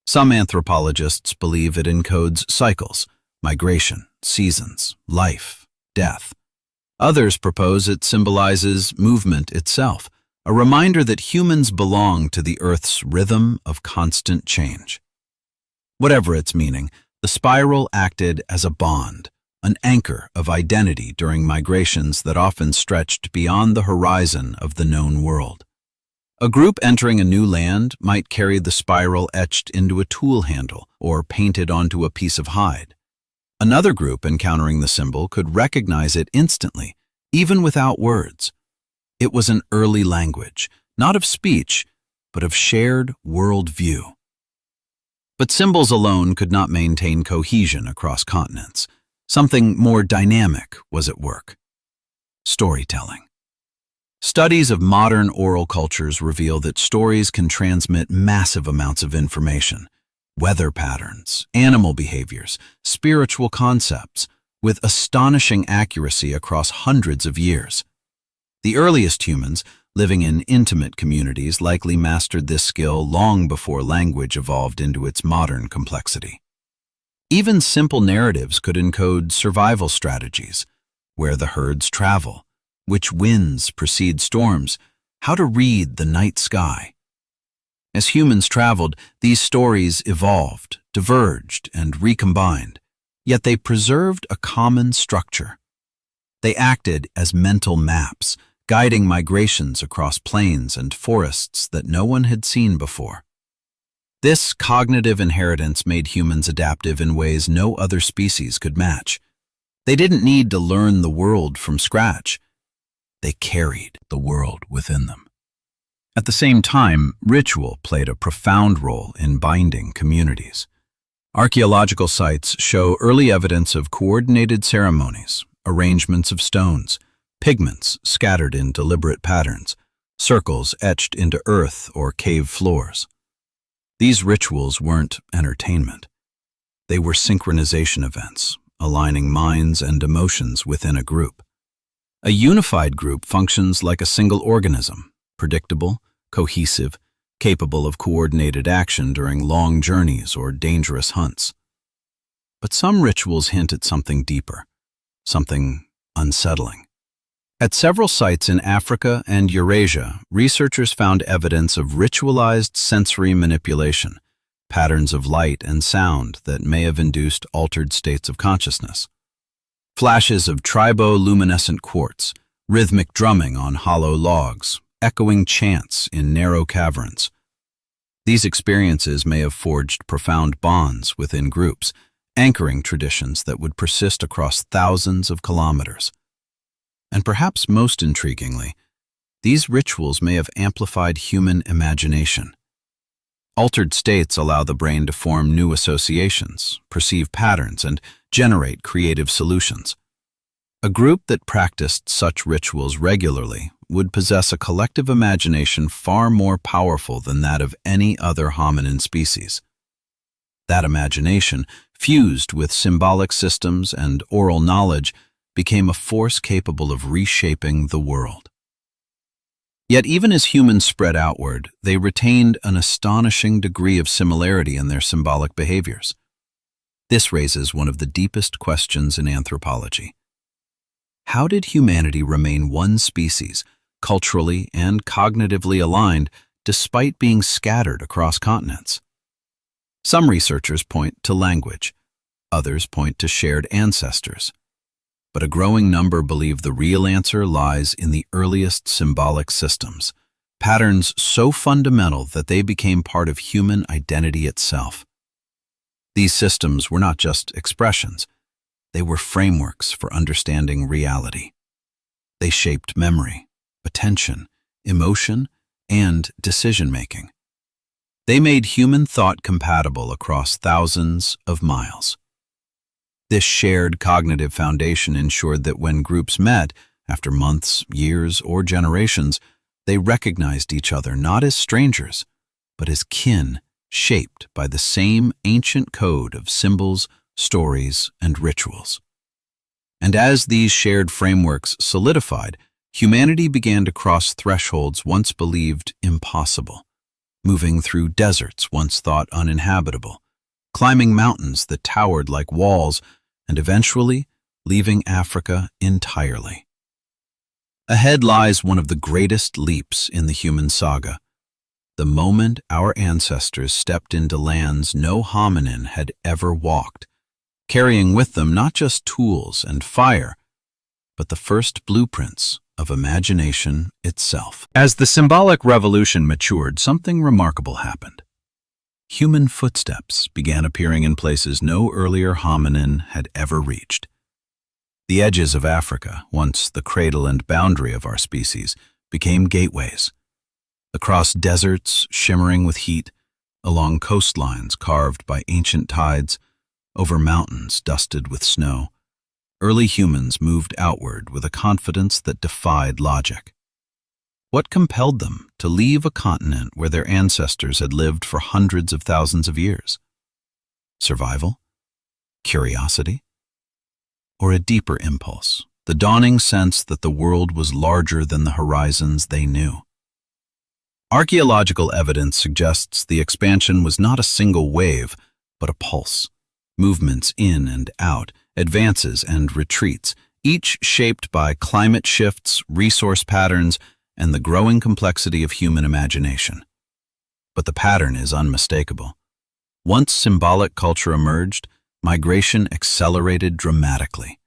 Some anthropologists believe it encodes cycles: migration, seasons, life, death. Others propose it symbolizes movement itself, a reminder that humans belong to the Earth's rhythm of constant change. Whatever its meaning, the spiral acted as a bond, an anchor of identity during migrations that often stretched beyond the horizon of the known world. A group entering a new land might carry the spiral etched into a tool handle or painted onto a piece of hide. Another group encountering the symbol could recognize it instantly, even without words. It was an early language, not of speech, but of shared worldview. But symbols alone could not maintain cohesion across continents. Something more dynamic was at work: storytelling. Studies of modern oral cultures reveal that stories can transmit massive amounts of information: weather patterns, animal behaviors, spiritual concepts, with astonishing accuracy across hundreds of years. The earliest humans, living in intimate communities, likely mastered this skill long before language evolved into its modern complexity. Even simple narratives could encode survival strategies, where the herds travel, which winds precede storms, how to read the night sky. As humans traveled, these stories evolved, diverged, and recombined, yet they preserved a common structure. They acted as mental maps, guiding migrations across plains and forests that no one had seen before. This cognitive inheritance made humans adaptive in ways no other species could match. They didn't need to learn the world from scratch. They carried the world within them. At the same time, ritual played a profound role in binding communities. Archaeological sites show early evidence of coordinated ceremonies, arrangements of stones, pigments scattered in deliberate patterns, circles etched into earth or cave floors. These rituals weren't entertainment. They were synchronization events, aligning minds and emotions within a group. A unified group functions like a single organism, predictable, cohesive, capable of coordinated action during long journeys or dangerous hunts. But some rituals hint at something deeper, something unsettling. At several sites in Africa and Eurasia, researchers found evidence of ritualized sensory manipulation, patterns of light and sound that may have induced altered states of consciousness. Flashes of triboluminescent quartz, rhythmic drumming on hollow logs, echoing chants in narrow caverns. These experiences may have forged profound bonds within groups, anchoring traditions that would persist across thousands of kilometers. And perhaps most intriguingly, these rituals may have amplified human imagination. Altered states allow the brain to form new associations, perceive patterns, and generate creative solutions. A group that practiced such rituals regularly would possess a collective imagination far more powerful than that of any other hominin species. That imagination, fused with symbolic systems and oral knowledge, became a force capable of reshaping the world. Yet even as humans spread outward, they retained an astonishing degree of similarity in their symbolic behaviors. This raises one of the deepest questions in anthropology. How did humanity remain one species, culturally and cognitively aligned, despite being scattered across continents? Some researchers point to language, others point to shared ancestors. But a growing number believe the real answer lies in the earliest symbolic systems, patterns so fundamental that they became part of human identity itself. These systems were not just expressions, they were frameworks for understanding reality. They shaped memory, attention, emotion, and decision-making. They made human thought compatible across thousands of miles. This shared cognitive foundation ensured that when groups met, after months, years, or generations, they recognized each other not as strangers, but as kin shaped by the same ancient code of symbols, stories, and rituals. And as these shared frameworks solidified, humanity began to cross thresholds once believed impossible, moving through deserts once thought uninhabitable, climbing mountains that towered like walls, and eventually leaving Africa entirely. Ahead lies one of the greatest leaps in the human saga, the moment our ancestors stepped into lands no hominin had ever walked, carrying with them not just tools and fire, but the first blueprints of imagination itself. As the symbolic revolution matured, something remarkable happened. Human footsteps began appearing in places no earlier hominin had ever reached. The edges of Africa, once the cradle and boundary of our species, became gateways. Across deserts shimmering with heat, along coastlines carved by ancient tides, over mountains dusted with snow, early humans moved outward with a confidence that defied logic. What compelled them to leave a continent where their ancestors had lived for hundreds of thousands of years? Survival? Curiosity? Or a deeper impulse, the dawning sense that the world was larger than the horizons they knew. Archaeological evidence suggests the expansion was not a single wave, but a pulse. Movements in and out, advances and retreats, each shaped by climate shifts, resource patterns, and the growing complexity of human imagination. But the pattern is unmistakable. Once symbolic culture emerged, migration accelerated dramatically.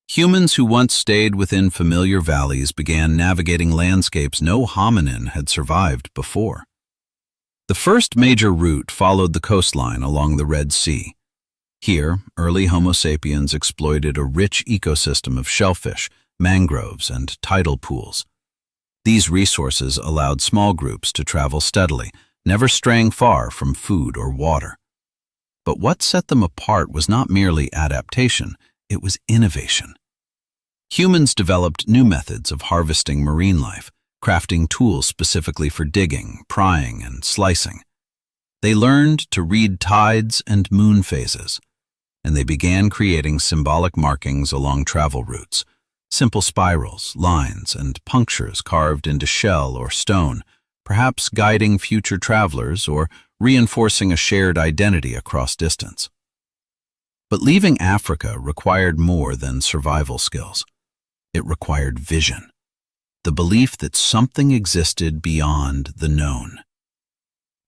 Humans who once stayed within familiar valleys began navigating landscapes no hominin had survived before. The first major route followed the coastline along the Red Sea. Here, early Homo sapiens exploited a rich ecosystem of shellfish, mangroves, and tidal pools. These resources allowed small groups to travel steadily, never straying far from food or water. But what set them apart was not merely adaptation, it was innovation. Humans developed new methods of harvesting marine life, crafting tools specifically for digging, prying, and slicing. They learned to read tides and moon phases, and they began creating symbolic markings along travel routes, simple spirals, lines, and punctures carved into shell or stone, perhaps guiding future travelers or reinforcing a shared identity across distance. But leaving Africa required more than survival skills. It required vision, the belief that something existed beyond the known.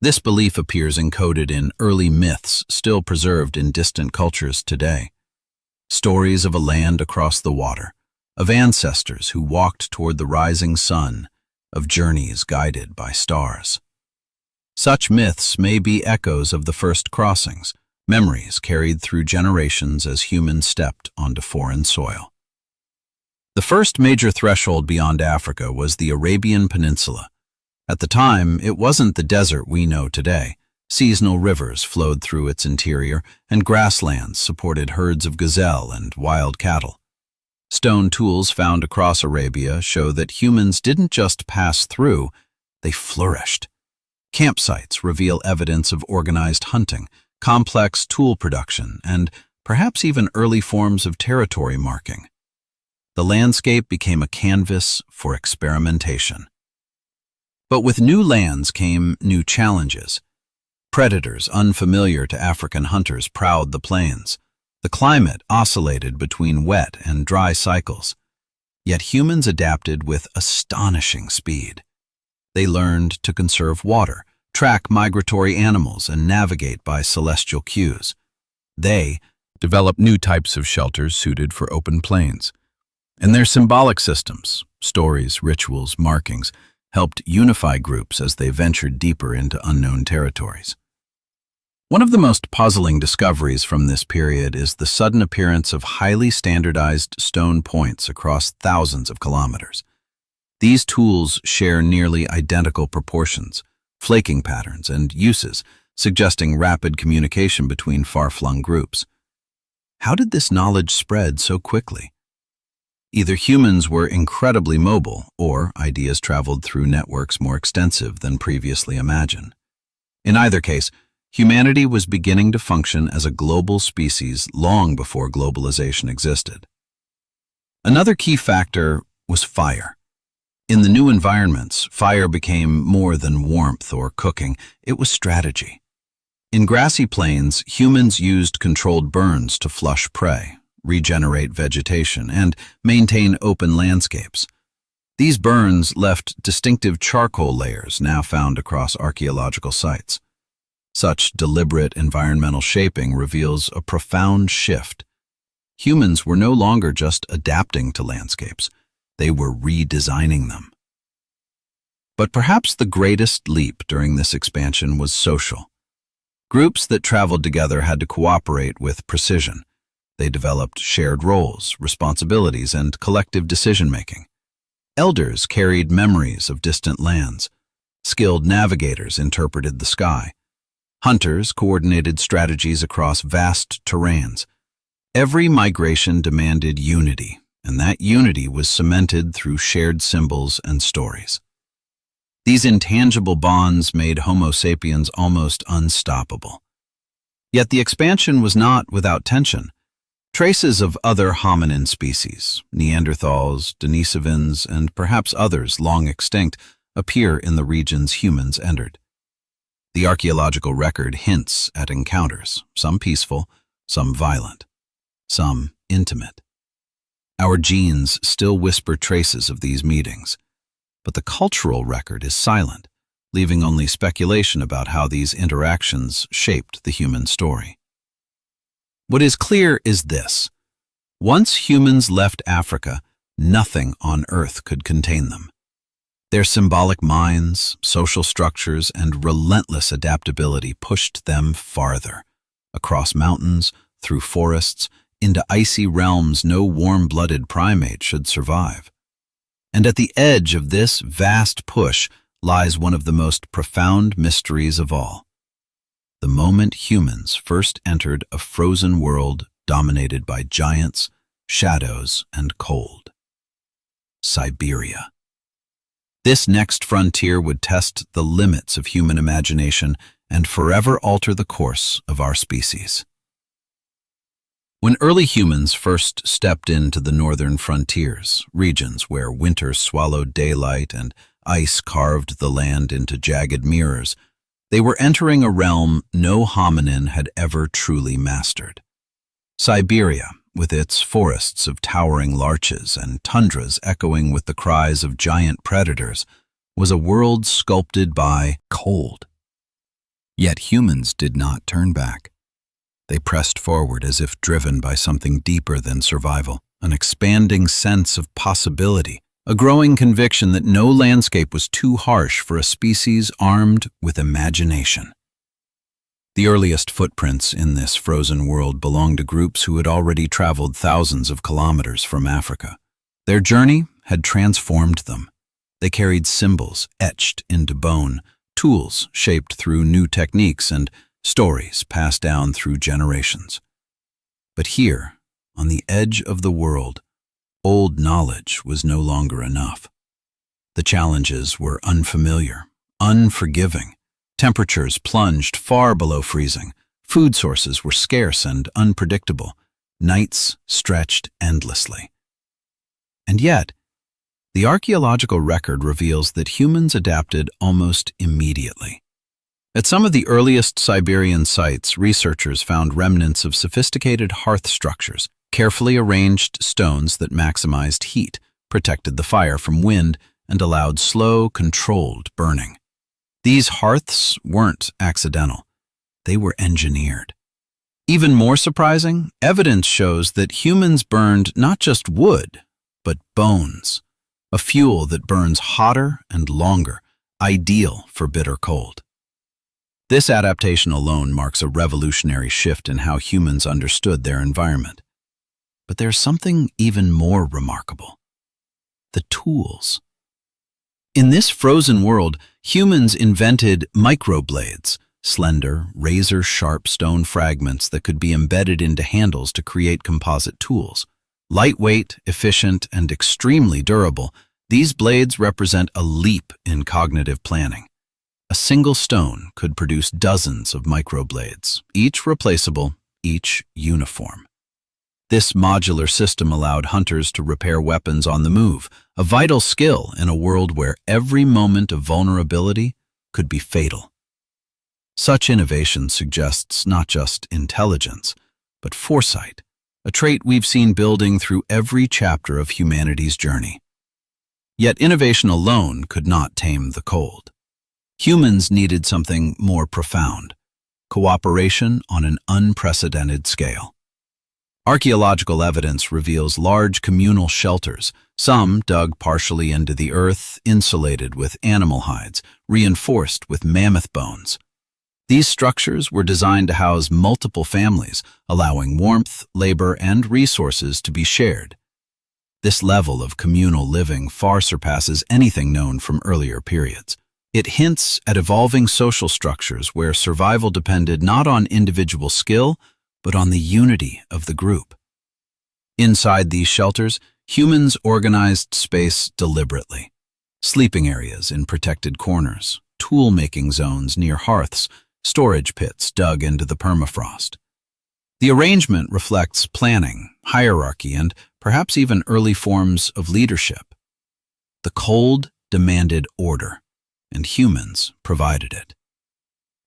This belief appears encoded in early myths still preserved in distant cultures today. Stories of a land across the water, of ancestors who walked toward the rising sun, of journeys guided by stars. Such myths may be echoes of the first crossings, memories carried through generations as humans stepped onto foreign soil. The first major threshold beyond Africa was the Arabian Peninsula. At the time, it wasn't the desert we know today. Seasonal rivers flowed through its interior, and grasslands supported herds of gazelle and wild cattle. Stone tools found across Arabia show that humans didn't just pass through, they flourished. Campsites reveal evidence of organized hunting, complex tool production, and perhaps even early forms of territory marking. The landscape became a canvas for experimentation. But with new lands came new challenges. Predators unfamiliar to African hunters prowled the plains. The climate oscillated between wet and dry cycles. Yet humans adapted with astonishing speed. They learned to conserve water, track migratory animals, and navigate by celestial cues. They developed new types of shelters suited for open plains. And their symbolic systems, stories, rituals, markings, helped unify groups as they ventured deeper into unknown territories. One of the most puzzling discoveries from this period is the sudden appearance of highly standardized stone points across thousands of kilometers. These tools share nearly identical proportions, flaking patterns, and uses, suggesting rapid communication between far-flung groups. How did this knowledge spread so quickly? Either humans were incredibly mobile, or ideas traveled through networks more extensive than previously imagined. In either case, humanity was beginning to function as a global species long before globalization existed. Another key factor was fire. In the new environments, fire became more than warmth or cooking, it was strategy. In grassy plains, humans used controlled burns to flush prey, regenerate vegetation, and maintain open landscapes. These burns left distinctive charcoal layers now found across archaeological sites. Such deliberate environmental shaping reveals a profound shift. Humans were no longer just adapting to landscapes, they were redesigning them. But perhaps the greatest leap during this expansion was social. Groups that traveled together had to cooperate with precision. They developed shared roles, responsibilities, and collective decision-making. Elders carried memories of distant lands. Skilled navigators interpreted the sky. Hunters coordinated strategies across vast terrains. Every migration demanded unity, and that unity was cemented through shared symbols and stories. These intangible bonds made Homo sapiens almost unstoppable. Yet the expansion was not without tension. Traces of other hominin species, Neanderthals, Denisovans, and perhaps others long extinct, appear in the regions humans entered. The archaeological record hints at encounters, some peaceful, some violent, some intimate. Our genes still whisper traces of these meetings, but the cultural record is silent, leaving only speculation about how these interactions shaped the human story. What is clear is this: once humans left Africa, nothing on Earth could contain them. Their symbolic minds, social structures, and relentless adaptability pushed them farther, across mountains, through forests, into icy realms no warm-blooded primate should survive. And at the edge of this vast push lies one of the most profound mysteries of all. The moment humans first entered a frozen world dominated by giants, shadows, and cold. Siberia. This next frontier would test the limits of human imagination and forever alter the course of our species. When early humans first stepped into the northern frontiers, regions where winter swallowed daylight and ice carved the land into jagged mirrors, they were entering a realm no hominin had ever truly mastered. Siberia, with its forests of towering larches and tundras echoing with the cries of giant predators, was a world sculpted by cold. Yet humans did not turn back. They pressed forward as if driven by something deeper than survival, an expanding sense of possibility, a growing conviction that no landscape was too harsh for a species armed with imagination. The earliest footprints in this frozen world belonged to groups who had already traveled thousands of kilometers from Africa. Their journey had transformed them. They carried symbols etched into bone, tools shaped through new techniques, and stories passed down through generations. But here, on the edge of the world, old knowledge was no longer enough. The challenges were unfamiliar, unforgiving. Temperatures plunged far below freezing. Food sources were scarce and unpredictable. Nights stretched endlessly. And yet, the archaeological record reveals that humans adapted almost immediately. At some of the earliest Siberian sites, researchers found remnants of sophisticated hearth structures, carefully arranged stones that maximized heat, protected the fire from wind, and allowed slow, controlled burning. These hearths weren't accidental. They were engineered. Even more surprising, evidence shows that humans burned not just wood, but bones, a fuel that burns hotter and longer, ideal for bitter cold. This adaptation alone marks a revolutionary shift in how humans understood their environment. But there's something even more remarkable: the tools. In this frozen world, humans invented microblades, slender, razor-sharp stone fragments that could be embedded into handles to create composite tools. Lightweight, efficient, and extremely durable, these blades represent a leap in cognitive planning. A single stone could produce dozens of microblades, each replaceable, each uniform. This modular system allowed hunters to repair weapons on the move, a vital skill in a world where every moment of vulnerability could be fatal. Such innovation suggests not just intelligence, but foresight, a trait we've seen building through every chapter of humanity's journey. Yet innovation alone could not tame the cold. Humans needed something more profound: cooperation on an unprecedented scale. Archaeological evidence reveals large communal shelters, some dug partially into the earth, insulated with animal hides, reinforced with mammoth bones. These structures were designed to house multiple families, allowing warmth, labor, and resources to be shared. This level of communal living far surpasses anything known from earlier periods. It hints at evolving social structures where survival depended not on individual skill, but on the unity of the group. Inside these shelters, humans organized space deliberately. Sleeping areas in protected corners, tool-making zones near hearths, storage pits dug into the permafrost. The arrangement reflects planning, hierarchy, and perhaps even early forms of leadership. The cold demanded order, and humans provided it.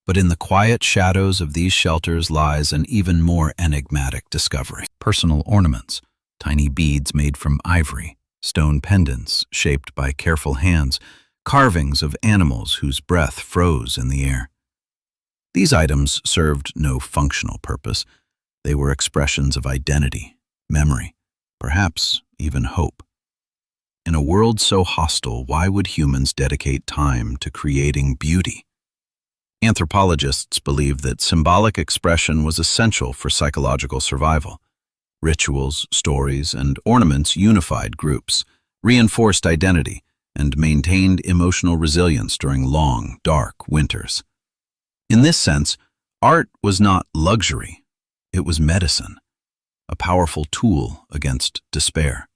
But in the quiet shadows of these shelters lies an even more enigmatic discovery. Personal ornaments, tiny beads made from ivory, stone pendants shaped by careful hands, carvings of animals whose breath froze in the air. These items served no functional purpose. They were expressions of identity, memory, perhaps even hope. In a world so hostile, why would humans dedicate time to creating beauty? Anthropologists believe that symbolic expression was essential for psychological survival. Rituals, stories, and ornaments unified groups, reinforced identity, and maintained emotional resilience during long, dark winters. In this sense, art was not luxury, it was medicine, a powerful tool against despair.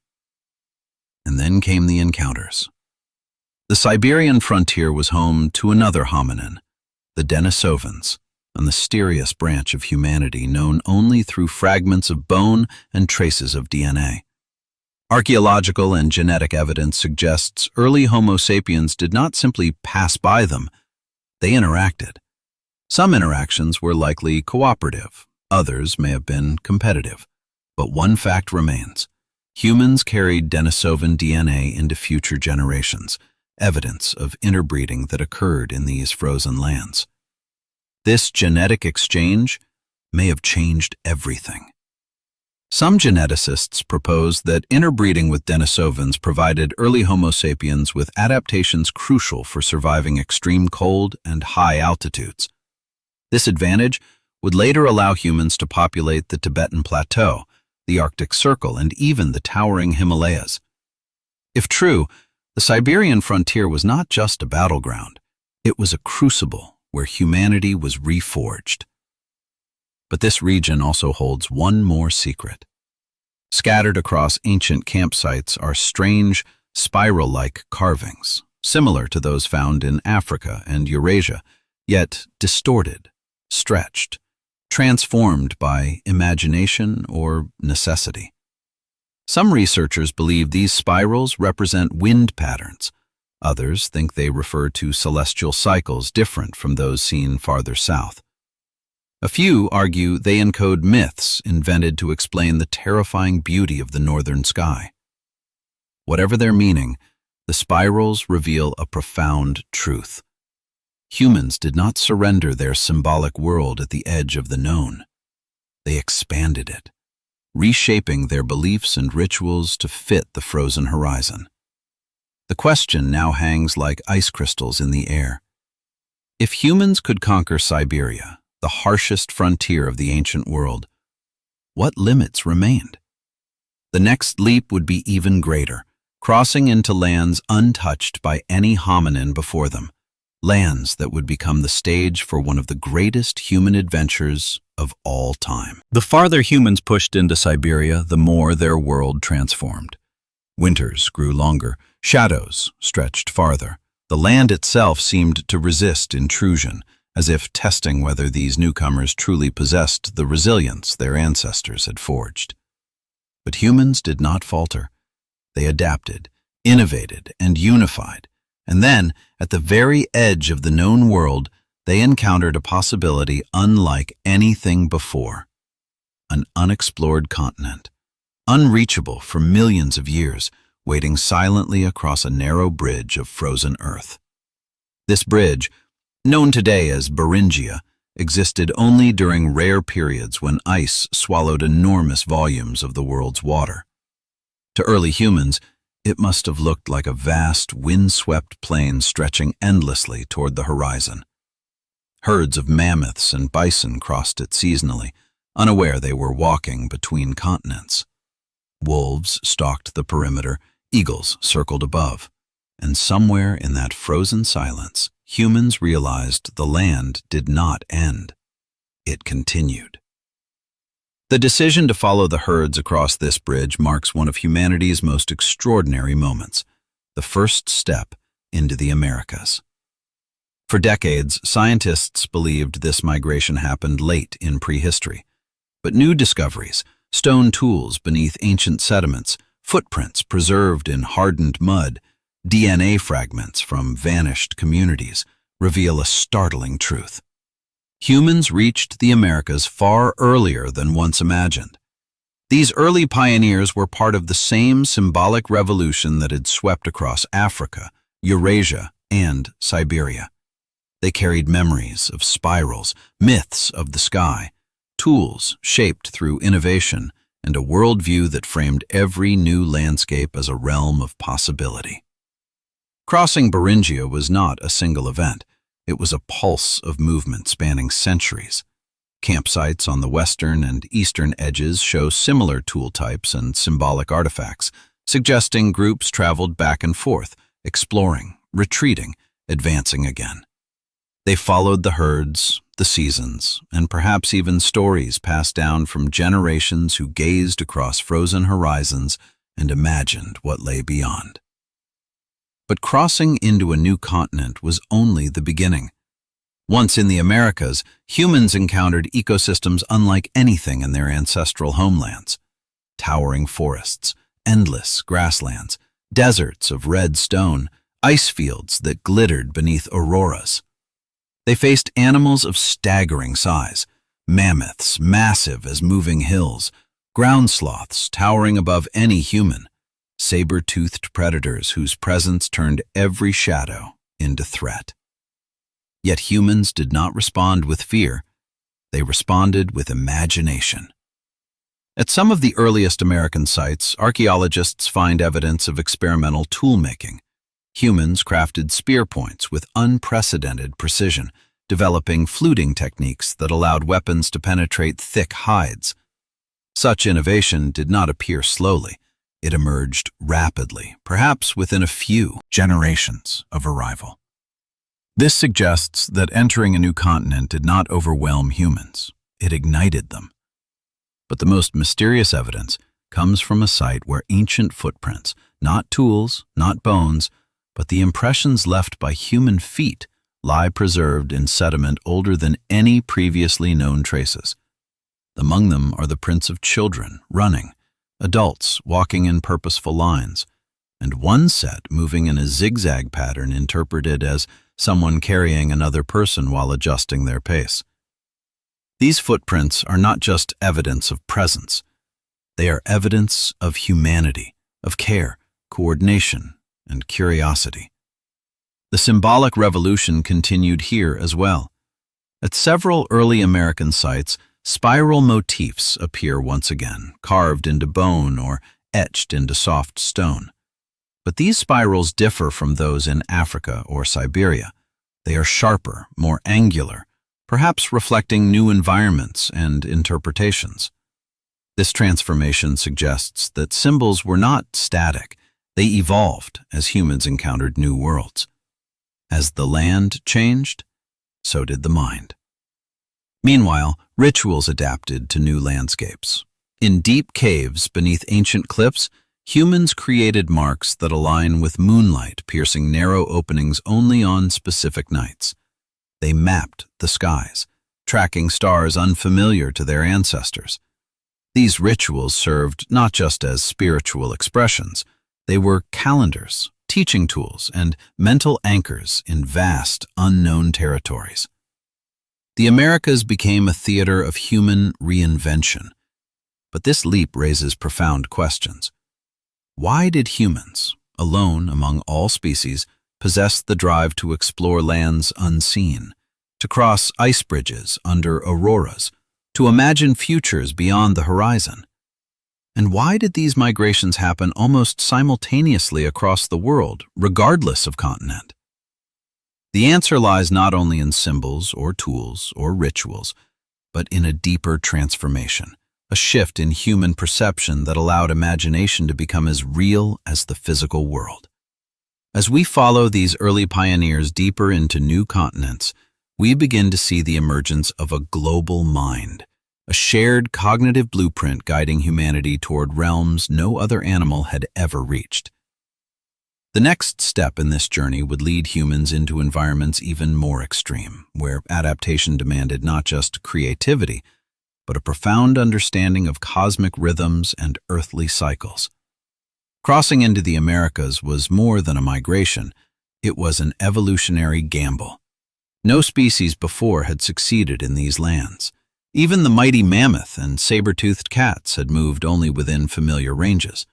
And then came the encounters. The Siberian frontier was home to another hominin, the Denisovans, a mysterious branch of humanity known only through fragments of bone and traces of DNA. Archaeological and genetic evidence suggests early Homo sapiens did not simply pass by them, they interacted. Some interactions were likely cooperative, others may have been competitive. But one fact remains. Humans carried Denisovan DNA into future generations, evidence of interbreeding that occurred in these frozen lands. This genetic exchange may have changed everything. Some geneticists propose that interbreeding with Denisovans provided early Homo sapiens with adaptations crucial for surviving extreme cold and high altitudes. This advantage would later allow humans to populate the Tibetan Plateau, the Arctic Circle, and even the towering Himalayas. If true, the Siberian frontier was not just a battleground, it was a crucible where humanity was reforged. But this region also holds one more secret. Scattered across ancient campsites are strange, spiral-like carvings, similar to those found in Africa and Eurasia, yet distorted, stretched, transformed by imagination or necessity. Some researchers believe these spirals represent wind patterns. Others think they refer to celestial cycles different from those seen farther south. A few argue they encode myths invented to explain the terrifying beauty of the northern sky. Whatever their meaning, the spirals reveal a profound truth. Humans did not surrender their symbolic world at the edge of the known. They expanded it, reshaping their beliefs and rituals to fit the frozen horizon. The question now hangs like ice crystals in the air. If humans could conquer Siberia, the harshest frontier of the ancient world, what limits remained? The next leap would be even greater, crossing into lands untouched by any hominin before them, lands that would become the stage for one of the greatest human adventures of all time. The farther humans pushed into Siberia, the more their world transformed. Winters grew longer, shadows stretched farther. The land itself seemed to resist intrusion, as if testing whether these newcomers truly possessed the resilience their ancestors had forged. But humans did not falter. They adapted, innovated, and unified. And then, at the very edge of the known world, they encountered a possibility unlike anything before. An unexplored continent, unreachable for millions of years, waiting silently across a narrow bridge of frozen earth. This bridge, known today as Beringia, existed only during rare periods when ice swallowed enormous volumes of the world's water. To early humans, it must have looked like a vast, wind-swept plain stretching endlessly toward the horizon. Herds of mammoths and bison crossed it seasonally, unaware they were walking between continents. Wolves stalked the perimeter, eagles circled above, and somewhere in that frozen silence, humans realized the land did not end. It continued. The decision to follow the herds across this bridge marks one of humanity's most extraordinary moments, the first step into the Americas. For decades, scientists believed this migration happened late in prehistory, But new discoveries, stone tools beneath ancient sediments, footprints preserved in hardened mud, DNA fragments from vanished communities, reveal a startling truth. Humans reached the Americas far earlier than once imagined. These early pioneers were part of the same symbolic revolution that had swept across Africa, Eurasia, and Siberia. They carried memories of spirals, myths of the sky, tools shaped through innovation, and a worldview that framed every new landscape as a realm of possibility. Crossing Beringia was not a single event. It was a pulse of movement spanning centuries. Campsites on the western and eastern edges show similar tool types and symbolic artifacts, suggesting groups traveled back and forth, exploring, retreating, advancing again. They followed the herds, the seasons, and perhaps even stories passed down from generations who gazed across frozen horizons and imagined what lay beyond. But crossing into a new continent was only the beginning. Once in the Americas, humans encountered ecosystems unlike anything in their ancestral homelands. Towering forests, endless grasslands, deserts of red stone, ice fields that glittered beneath auroras. They faced animals of staggering size, mammoths massive as moving hills, ground sloths towering above any human, saber-toothed predators whose presence turned every shadow into threat. Yet humans did not respond with fear. They responded with imagination. At some of the earliest American sites, archaeologists find evidence of experimental tool-making. Humans crafted spear points with unprecedented precision, developing fluting techniques that allowed weapons to penetrate thick hides. Such innovation did not appear slowly. It emerged rapidly, perhaps within a few generations of arrival. This suggests that entering a new continent did not overwhelm humans. It ignited them. But the most mysterious evidence comes from a site where ancient footprints, not tools, not bones, but the impressions left by human feet, lie preserved in sediment older than any previously known traces. Among them are the prints of children running, adults walking in purposeful lines, and one set moving in a zigzag pattern interpreted as someone carrying another person while adjusting their pace. These footprints are not just evidence of presence. They are evidence of humanity, of care, coordination, and curiosity. The symbolic revolution continued here as well. At several early American sites, spiral motifs appear once again, carved into bone or etched into soft stone. But these spirals differ from those in Africa or Siberia. They are sharper, more angular, perhaps reflecting new environments and interpretations. This transformation suggests that symbols were not static. They evolved as humans encountered new worlds. As the land changed, so did the mind. Meanwhile, rituals adapted to new landscapes. In deep caves beneath ancient cliffs, humans created marks that align with moonlight piercing narrow openings only on specific nights. They mapped the skies, tracking stars unfamiliar to their ancestors. These rituals served not just as spiritual expressions, they were calendars, teaching tools, and mental anchors in vast, unknown territories. The Americas became a theater of human reinvention. But this leap raises profound questions. Why did humans, alone among all species, possess the drive to explore lands unseen, to cross ice bridges under auroras, to imagine futures beyond the horizon? And why did these migrations happen almost simultaneously across the world, regardless of continent? The answer lies not only in symbols or tools or rituals, but in a deeper transformation, a shift in human perception that allowed imagination to become as real as the physical world. As we follow these early pioneers deeper into new continents, we begin to see the emergence of a global mind, a shared cognitive blueprint guiding humanity toward realms no other animal had ever reached. The next step in this journey would lead humans into environments even more extreme, where adaptation demanded not just creativity, but a profound understanding of cosmic rhythms and earthly cycles. Crossing into the Americas was more than a migration, it was an evolutionary gamble. No species before had succeeded in these lands. Even the mighty mammoth and saber-toothed cats had moved only within familiar ranges.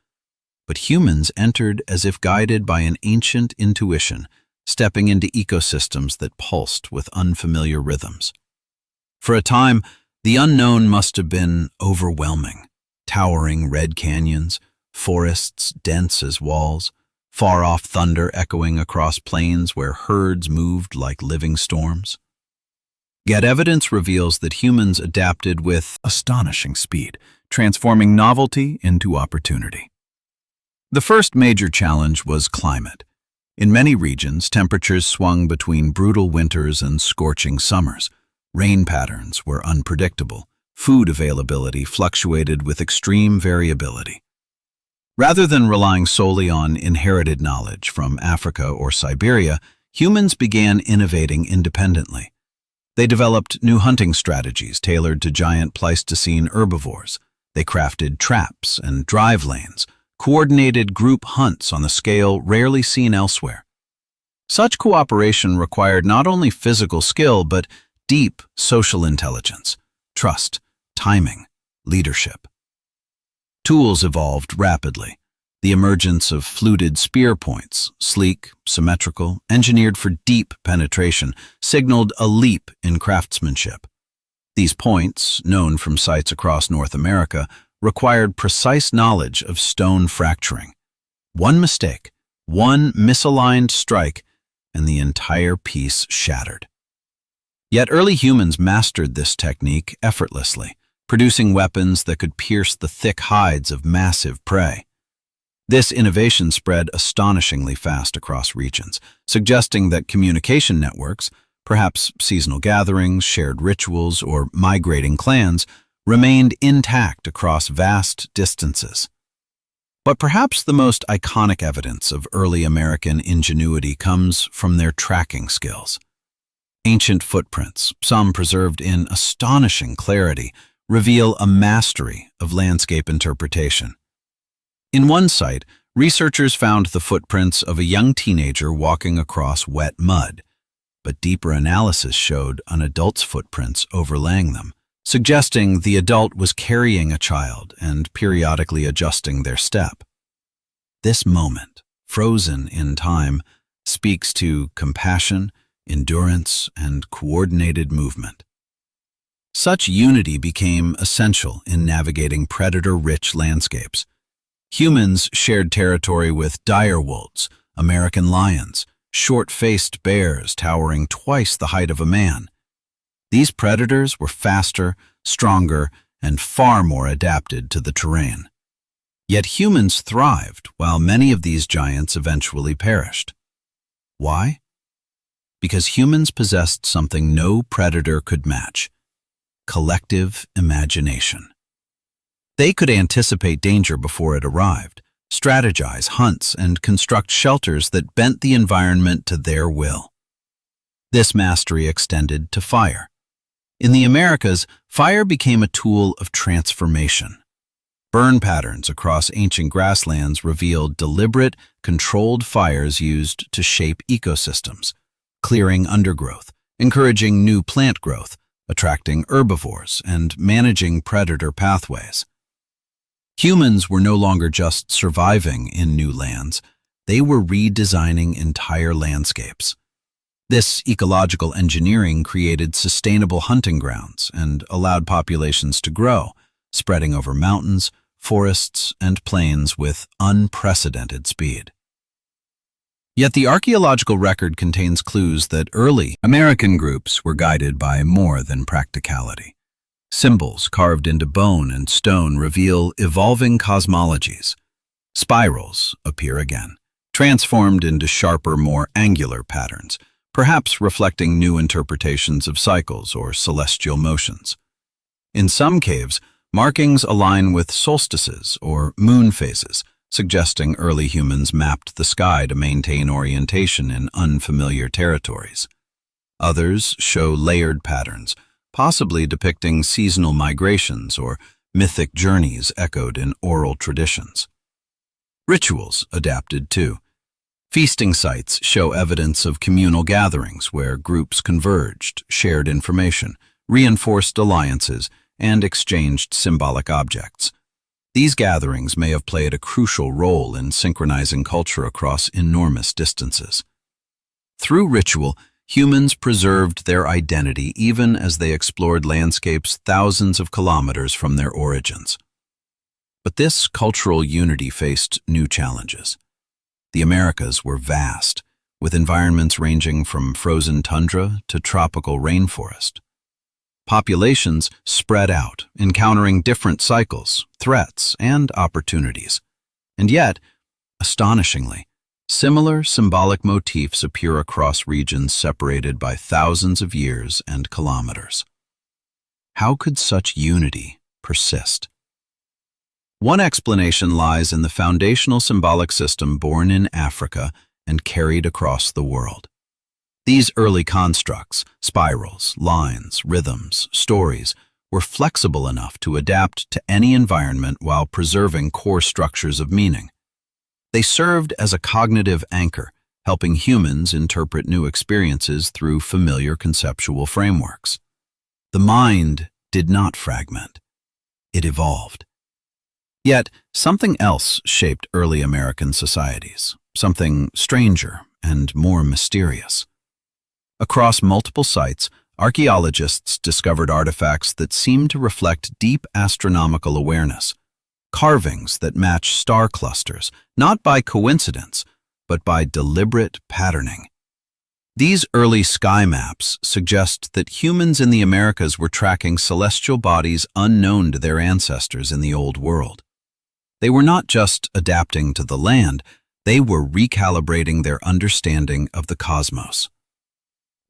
But humans entered as if guided by an ancient intuition, stepping into ecosystems that pulsed with unfamiliar rhythms. For a time, the unknown must have been overwhelming. Towering red canyons, forests dense as walls, far-off thunder echoing across plains where herds moved like living storms. Yet evidence reveals that humans adapted with astonishing speed, transforming novelty into opportunity. The first major challenge was climate. In many regions, temperatures swung between brutal winters and scorching summers. Rain patterns were unpredictable. Food availability fluctuated with extreme variability. Rather than relying solely on inherited knowledge from Africa or Siberia, humans began innovating independently. They developed new hunting strategies tailored to giant Pleistocene herbivores. They crafted traps and drive lanes, coordinated group hunts on a scale rarely seen elsewhere. Such cooperation required not only physical skill but deep social intelligence, trust, timing, leadership. Tools evolved rapidly. The emergence of fluted spear points, sleek, symmetrical, engineered for deep penetration, signaled a leap in craftsmanship. These points, known from sites across North America, required precise knowledge of stone fracturing. One mistake, one misaligned strike, and the entire piece shattered. Yet early humans mastered this technique effortlessly, producing weapons that could pierce the thick hides of massive prey. This innovation spread astonishingly fast across regions, suggesting that communication networks, perhaps seasonal gatherings, shared rituals, or migrating clans, remained intact across vast distances. But perhaps the most iconic evidence of early American ingenuity comes from their tracking skills. Ancient footprints, some preserved in astonishing clarity, reveal a mastery of landscape interpretation. In one site, researchers found the footprints of a young teenager walking across wet mud, but deeper analysis showed an adult's footprints overlaying them, suggesting the adult was carrying a child and periodically adjusting their step. This moment, frozen in time, speaks to compassion, endurance, and coordinated movement. Such unity became essential in navigating predator-rich landscapes. Humans shared territory with dire wolves, American lions, short-faced bears towering twice the height of a man. These predators were faster, stronger, and far more adapted to the terrain. Yet humans thrived, while many of these giants eventually perished. Why? Because humans possessed something no predator could match: collective imagination. They could anticipate danger before it arrived, strategize hunts, and construct shelters that bent the environment to their will. This mastery extended to fire. In the Americas, fire became a tool of transformation. Burn patterns across ancient grasslands revealed deliberate, controlled fires used to shape ecosystems, clearing undergrowth, encouraging new plant growth, attracting herbivores, and managing predator pathways. Humans were no longer just surviving in new lands, they were redesigning entire landscapes. This ecological engineering created sustainable hunting grounds and allowed populations to grow, spreading over mountains, forests, and plains with unprecedented speed. Yet the archaeological record contains clues that early American groups were guided by more than practicality. Symbols carved into bone and stone reveal evolving cosmologies. Spirals appear again, transformed into sharper, more angular patterns, perhaps reflecting new interpretations of cycles or celestial motions. In some caves, markings align with solstices or moon phases, suggesting early humans mapped the sky to maintain orientation in unfamiliar territories. Others show layered patterns, possibly depicting seasonal migrations or mythic journeys echoed in oral traditions. Rituals adapted too. Feasting sites show evidence of communal gatherings where groups converged, shared information, reinforced alliances, and exchanged symbolic objects. These gatherings may have played a crucial role in synchronizing culture across enormous distances. Through ritual, humans preserved their identity even as they explored landscapes thousands of kilometers from their origins. But this cultural unity faced new challenges. The Americas were vast, with environments ranging from frozen tundra to tropical rainforest. Populations spread out, encountering different cycles, threats, and opportunities. And yet, astonishingly, similar symbolic motifs appear across regions separated by thousands of years and kilometers. How could such unity persist? One explanation lies in the foundational symbolic system born in Africa and carried across the world. These early constructs, spirals, lines, rhythms, stories, were flexible enough to adapt to any environment while preserving core structures of meaning. They served as a cognitive anchor, helping humans interpret new experiences through familiar conceptual frameworks. The mind did not fragment. It evolved. Yet, something else shaped early American societies, something stranger and more mysterious. Across multiple sites, archaeologists discovered artifacts that seemed to reflect deep astronomical awareness, carvings that match star clusters, not by coincidence, but by deliberate patterning. These early sky maps suggest that humans in the Americas were tracking celestial bodies unknown to their ancestors in the Old World. They were not just adapting to the land, they were recalibrating their understanding of the cosmos.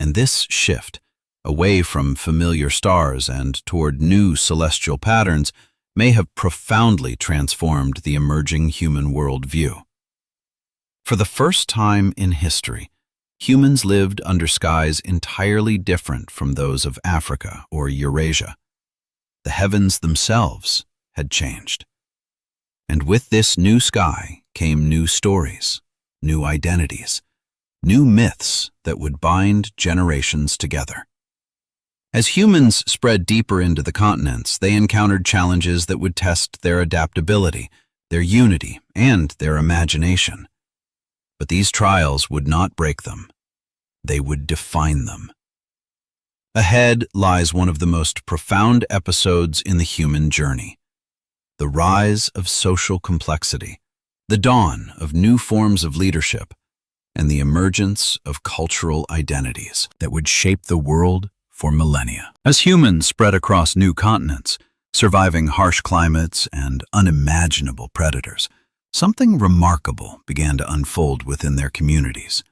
And this shift, away from familiar stars and toward new celestial patterns, may have profoundly transformed the emerging human worldview. For the first time in history, humans lived under skies entirely different from those of Africa or Eurasia. The heavens themselves had changed. And with this new sky came new stories, new identities, new myths that would bind generations together. As humans spread deeper into the continents, they encountered challenges that would test their adaptability, their unity, and their imagination. But these trials would not break them. They would define them. Ahead lies one of the most profound episodes in the human journey: the rise of social complexity, the dawn of new forms of leadership, and the emergence of cultural identities that would shape the world for millennia. As humans spread across new continents, surviving harsh climates and unimaginable predators, something remarkable began to unfold within their communities.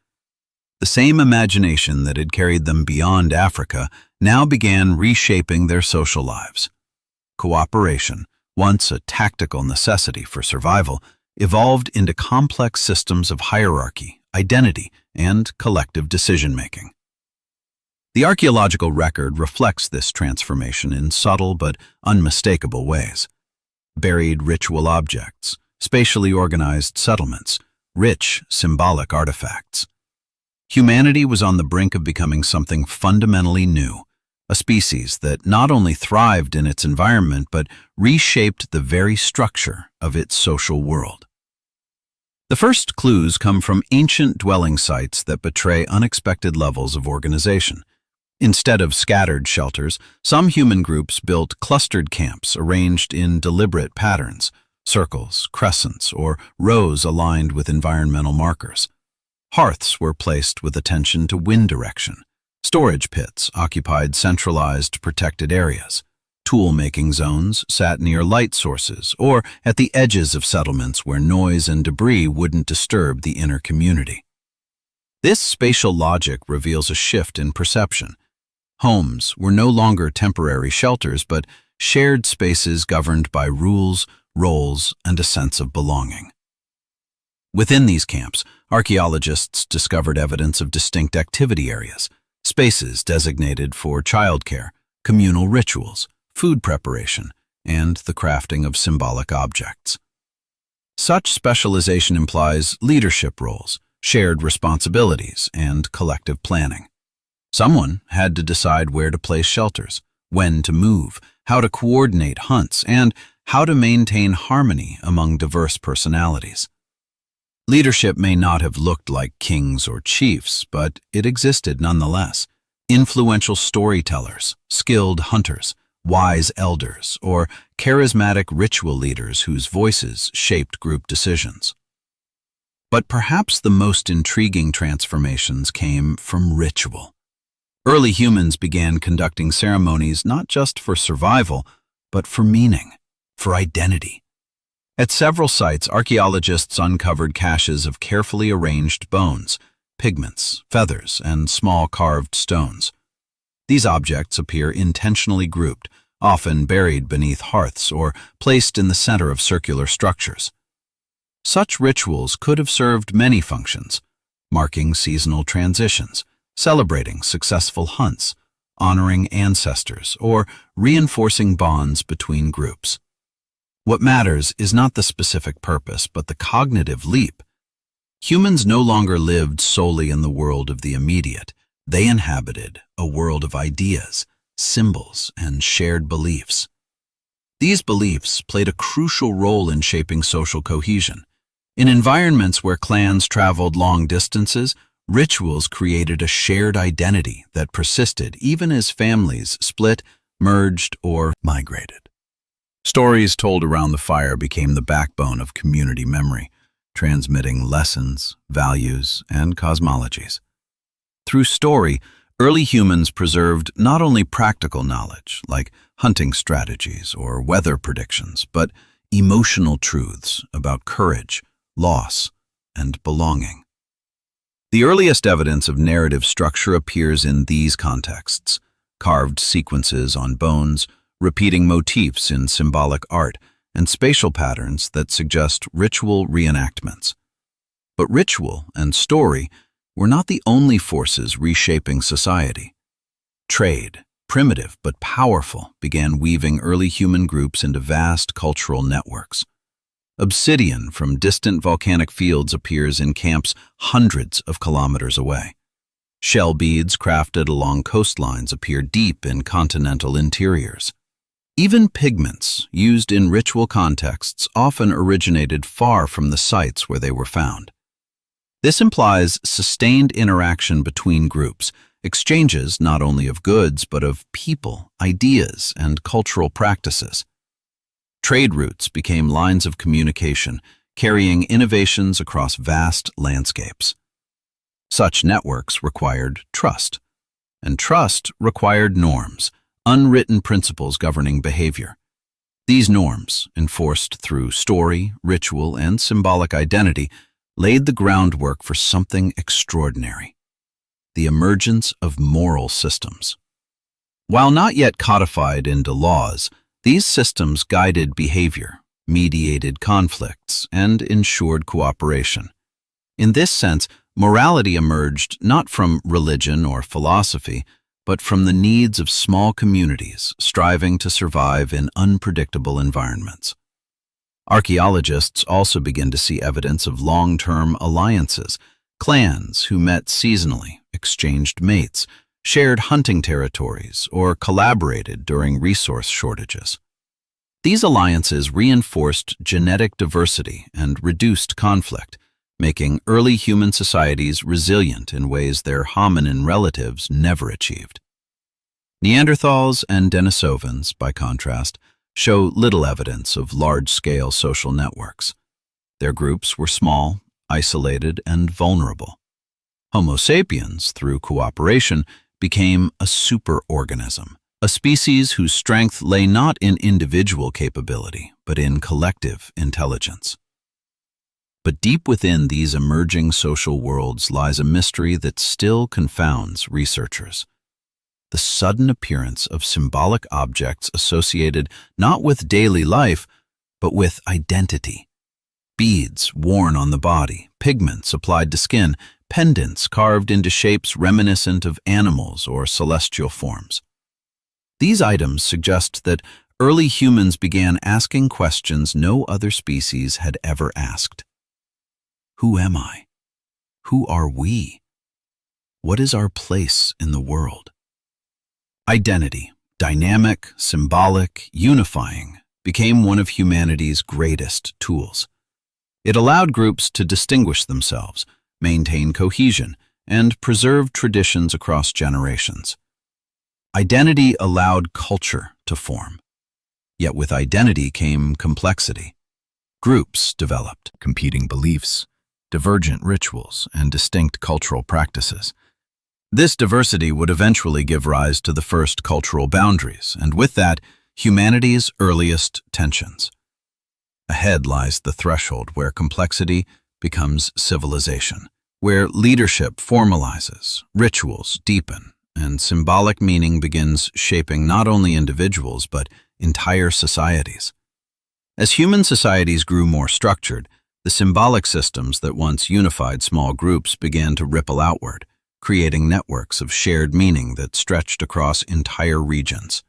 The same imagination that had carried them beyond Africa now began reshaping their social lives. Cooperation, once a tactical necessity for survival, evolved into complex systems of hierarchy, identity, and collective decision-making. The archaeological record reflects this transformation in subtle but unmistakable ways. Buried ritual objects, spatially organized settlements, rich symbolic artifacts. Humanity was on the brink of becoming something fundamentally new, a species that not only thrived in its environment but reshaped the very structure of its social world. The first clues come from ancient dwelling sites that betray unexpected levels of organization. Instead of scattered shelters, some human groups built clustered camps arranged in deliberate patterns, circles, crescents, or rows aligned with environmental markers. Hearths were placed with attention to wind direction. Storage pits occupied centralized protected areas. Tool-making zones sat near light sources or at the edges of settlements where noise and debris wouldn't disturb the inner community. This spatial logic reveals a shift in perception. Homes were no longer temporary shelters, but shared spaces governed by rules, roles, and a sense of belonging. Within these camps, archaeologists discovered evidence of distinct activity areas, spaces designated for childcare, communal rituals, food preparation, and the crafting of symbolic objects. Such specialization implies leadership roles, shared responsibilities, and collective planning. Someone had to decide where to place shelters, when to move, how to coordinate hunts, and how to maintain harmony among diverse personalities. Leadership may not have looked like kings or chiefs, but it existed nonetheless. Influential storytellers, skilled hunters, wise elders, or charismatic ritual leaders whose voices shaped group decisions. But perhaps the most intriguing transformations came from ritual. Early humans began conducting ceremonies not just for survival, but for meaning, for identity. At several sites, archaeologists uncovered caches of carefully arranged bones, pigments, feathers, and small carved stones. These objects appear intentionally grouped, often buried beneath hearths or placed in the center of circular structures. Such rituals could have served many functions, marking seasonal transitions, celebrating successful hunts, honoring ancestors, or reinforcing bonds between groups. What matters is not the specific purpose, but the cognitive leap. Humans no longer lived solely in the world of the immediate. They inhabited a world of ideas, symbols, and shared beliefs. These beliefs played a crucial role in shaping social cohesion. In environments where clans traveled long distances, rituals created a shared identity that persisted even as families split, merged, or migrated. Stories told around the fire became the backbone of community memory, transmitting lessons, values, and cosmologies. Through story, early humans preserved not only practical knowledge, like hunting strategies or weather predictions, but emotional truths about courage, loss, and belonging. The earliest evidence of narrative structure appears in these contexts: carved sequences on bones, repeating motifs in symbolic art, and spatial patterns that suggest ritual reenactments. But ritual and story were not the only forces reshaping society. Trade, primitive but powerful, began weaving early human groups into vast cultural networks. Obsidian from distant volcanic fields appears in camps hundreds of kilometers away. Shell beads crafted along coastlines appear deep in continental interiors. Even pigments, used in ritual contexts, often originated far from the sites where they were found. This implies sustained interaction between groups, exchanges not only of goods but of people, ideas, and cultural practices. Trade routes became lines of communication, carrying innovations across vast landscapes. Such networks required trust, and trust required norms, unwritten principles governing behavior. These norms, enforced through story, ritual, and symbolic identity, laid the groundwork for something extraordinary: the emergence of moral systems. While not yet codified into laws, these systems guided behavior, mediated conflicts, and ensured cooperation. In this sense, morality emerged not from religion or philosophy, but from the needs of small communities striving to survive in unpredictable environments. Archaeologists also begin to see evidence of long-term alliances, clans who met seasonally, exchanged mates, shared hunting territories, or collaborated during resource shortages. These alliances reinforced genetic diversity and reduced conflict, making early human societies resilient in ways their hominin relatives never achieved. Neanderthals and Denisovans, by contrast, show little evidence of large-scale social networks. Their groups were small, isolated, and vulnerable. Homo sapiens, through cooperation, became a superorganism, a species whose strength lay not in individual capability, but in collective intelligence. But deep within these emerging social worlds lies a mystery that still confounds researchers: the sudden appearance of symbolic objects associated not with daily life, but with identity. Beads worn on the body, pigments applied to skin, pendants carved into shapes reminiscent of animals or celestial forms. These items suggest that early humans began asking questions no other species had ever asked. Who am I? Who are we? What is our place in the world? Identity, dynamic, symbolic, unifying, became one of humanity's greatest tools. It allowed groups to distinguish themselves, maintain cohesion, and preserve traditions across generations. Identity allowed culture to form. Yet with identity came complexity. Groups developed competing beliefs, divergent rituals, and distinct cultural practices. This diversity would eventually give rise to the first cultural boundaries, and with that, humanity's earliest tensions. Ahead lies the threshold where complexity becomes civilization, where leadership formalizes, rituals deepen, and symbolic meaning begins shaping not only individuals but entire societies. As human societies grew more structured, the symbolic systems that once unified small groups began to ripple outward, creating networks of shared meaning that stretched across entire regions.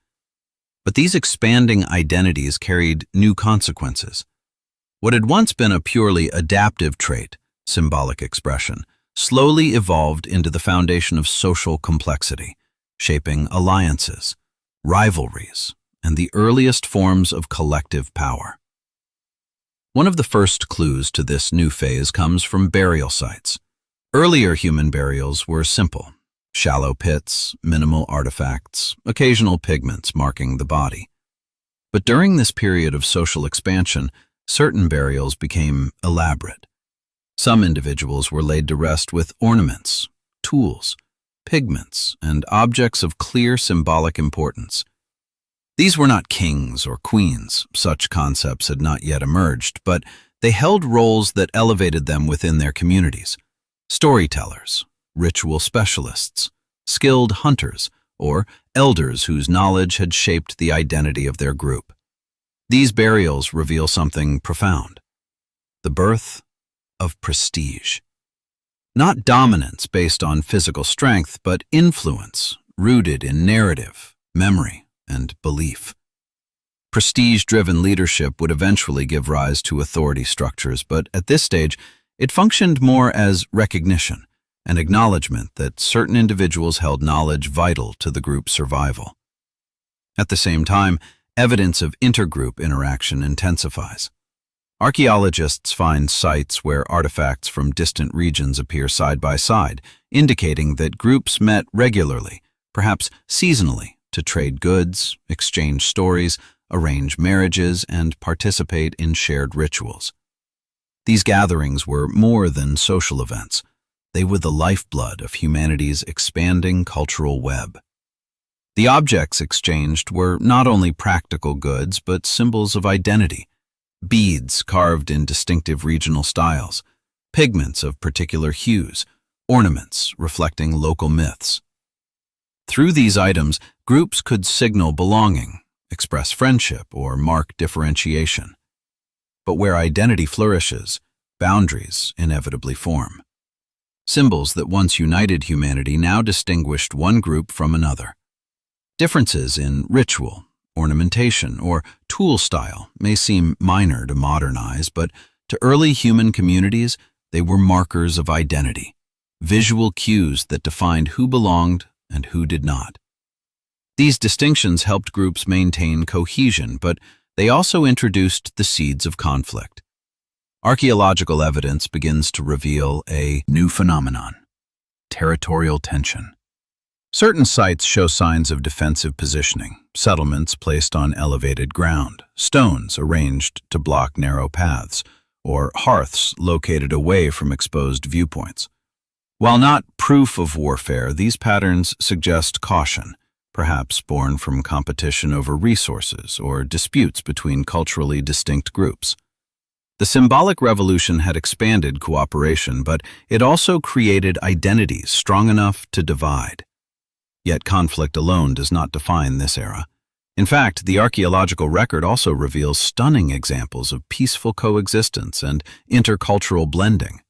But these expanding identities carried new consequences. What had once been a purely adaptive trait, symbolic expression, slowly evolved into the foundation of social complexity, shaping alliances, rivalries, and the earliest forms of collective power. One of the first clues to this new phase comes from burial sites. Earlier human burials were simple: shallow pits, minimal artifacts, occasional pigments marking the body. But during this period of social expansion, certain burials became elaborate. Some individuals were laid to rest with ornaments, tools, pigments, and objects of clear symbolic importance. These were not kings or queens, such concepts had not yet emerged, but they held roles that elevated them within their communities. Storytellers, ritual specialists, skilled hunters, or elders whose knowledge had shaped the identity of their group. These burials reveal something profound: the birth of prestige. Not dominance based on physical strength, but influence rooted in narrative, memory, and belief. Prestige-driven leadership would eventually give rise to authority structures, but at this stage, it functioned more as recognition, an acknowledgement that certain individuals held knowledge vital to the group's survival. At the same time, evidence of intergroup interaction intensifies. Archaeologists find sites where artifacts from distant regions appear side by side, indicating that groups met regularly, perhaps seasonally, to trade goods, exchange stories, arrange marriages, and participate in shared rituals. These gatherings were more than social events. They were the lifeblood of humanity's expanding cultural web. The objects exchanged were not only practical goods, but symbols of identity: beads carved in distinctive regional styles, pigments of particular hues, ornaments reflecting local myths. Through these items, groups could signal belonging, express friendship, or mark differentiation. But where identity flourishes, boundaries inevitably form. Symbols that once united humanity now distinguished one group from another. Differences in ritual, ornamentation, or tool style may seem minor to modern eyes, but to early human communities, they were markers of identity, visual cues that defined who belonged and who did not. These distinctions helped groups maintain cohesion, but they also introduced the seeds of conflict. Archaeological evidence begins to reveal a new phenomenon: territorial tension. Certain sites show signs of defensive positioning: settlements placed on elevated ground, stones arranged to block narrow paths, or hearths located away from exposed viewpoints. While not proof of warfare, these patterns suggest caution, perhaps born from competition over resources or disputes between culturally distinct groups. The symbolic revolution had expanded cooperation, but it also created identities strong enough to divide. Yet conflict alone does not define this era. In fact, the archaeological record also reveals stunning examples of peaceful coexistence and intercultural blending.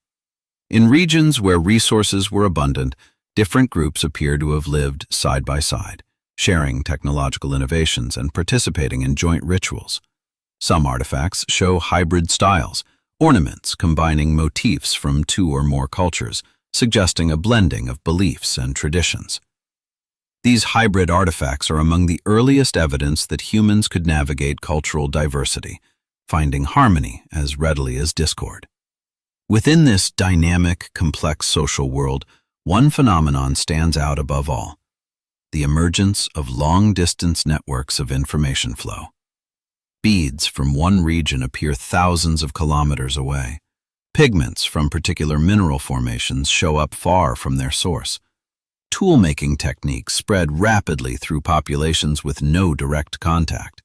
In regions where resources were abundant, different groups appear to have lived side by side, sharing technological innovations and participating in joint rituals. Some artifacts show hybrid styles, ornaments combining motifs from two or more cultures, suggesting a blending of beliefs and traditions. These hybrid artifacts are among the earliest evidence that humans could navigate cultural diversity, finding harmony as readily as discord. Within this dynamic, complex social world, one phenomenon stands out above all: the emergence of long-distance networks of information flow. Beads from one region appear thousands of kilometers away. Pigments from particular mineral formations show up far from their source. Tool-making techniques spread rapidly through populations with no direct contact.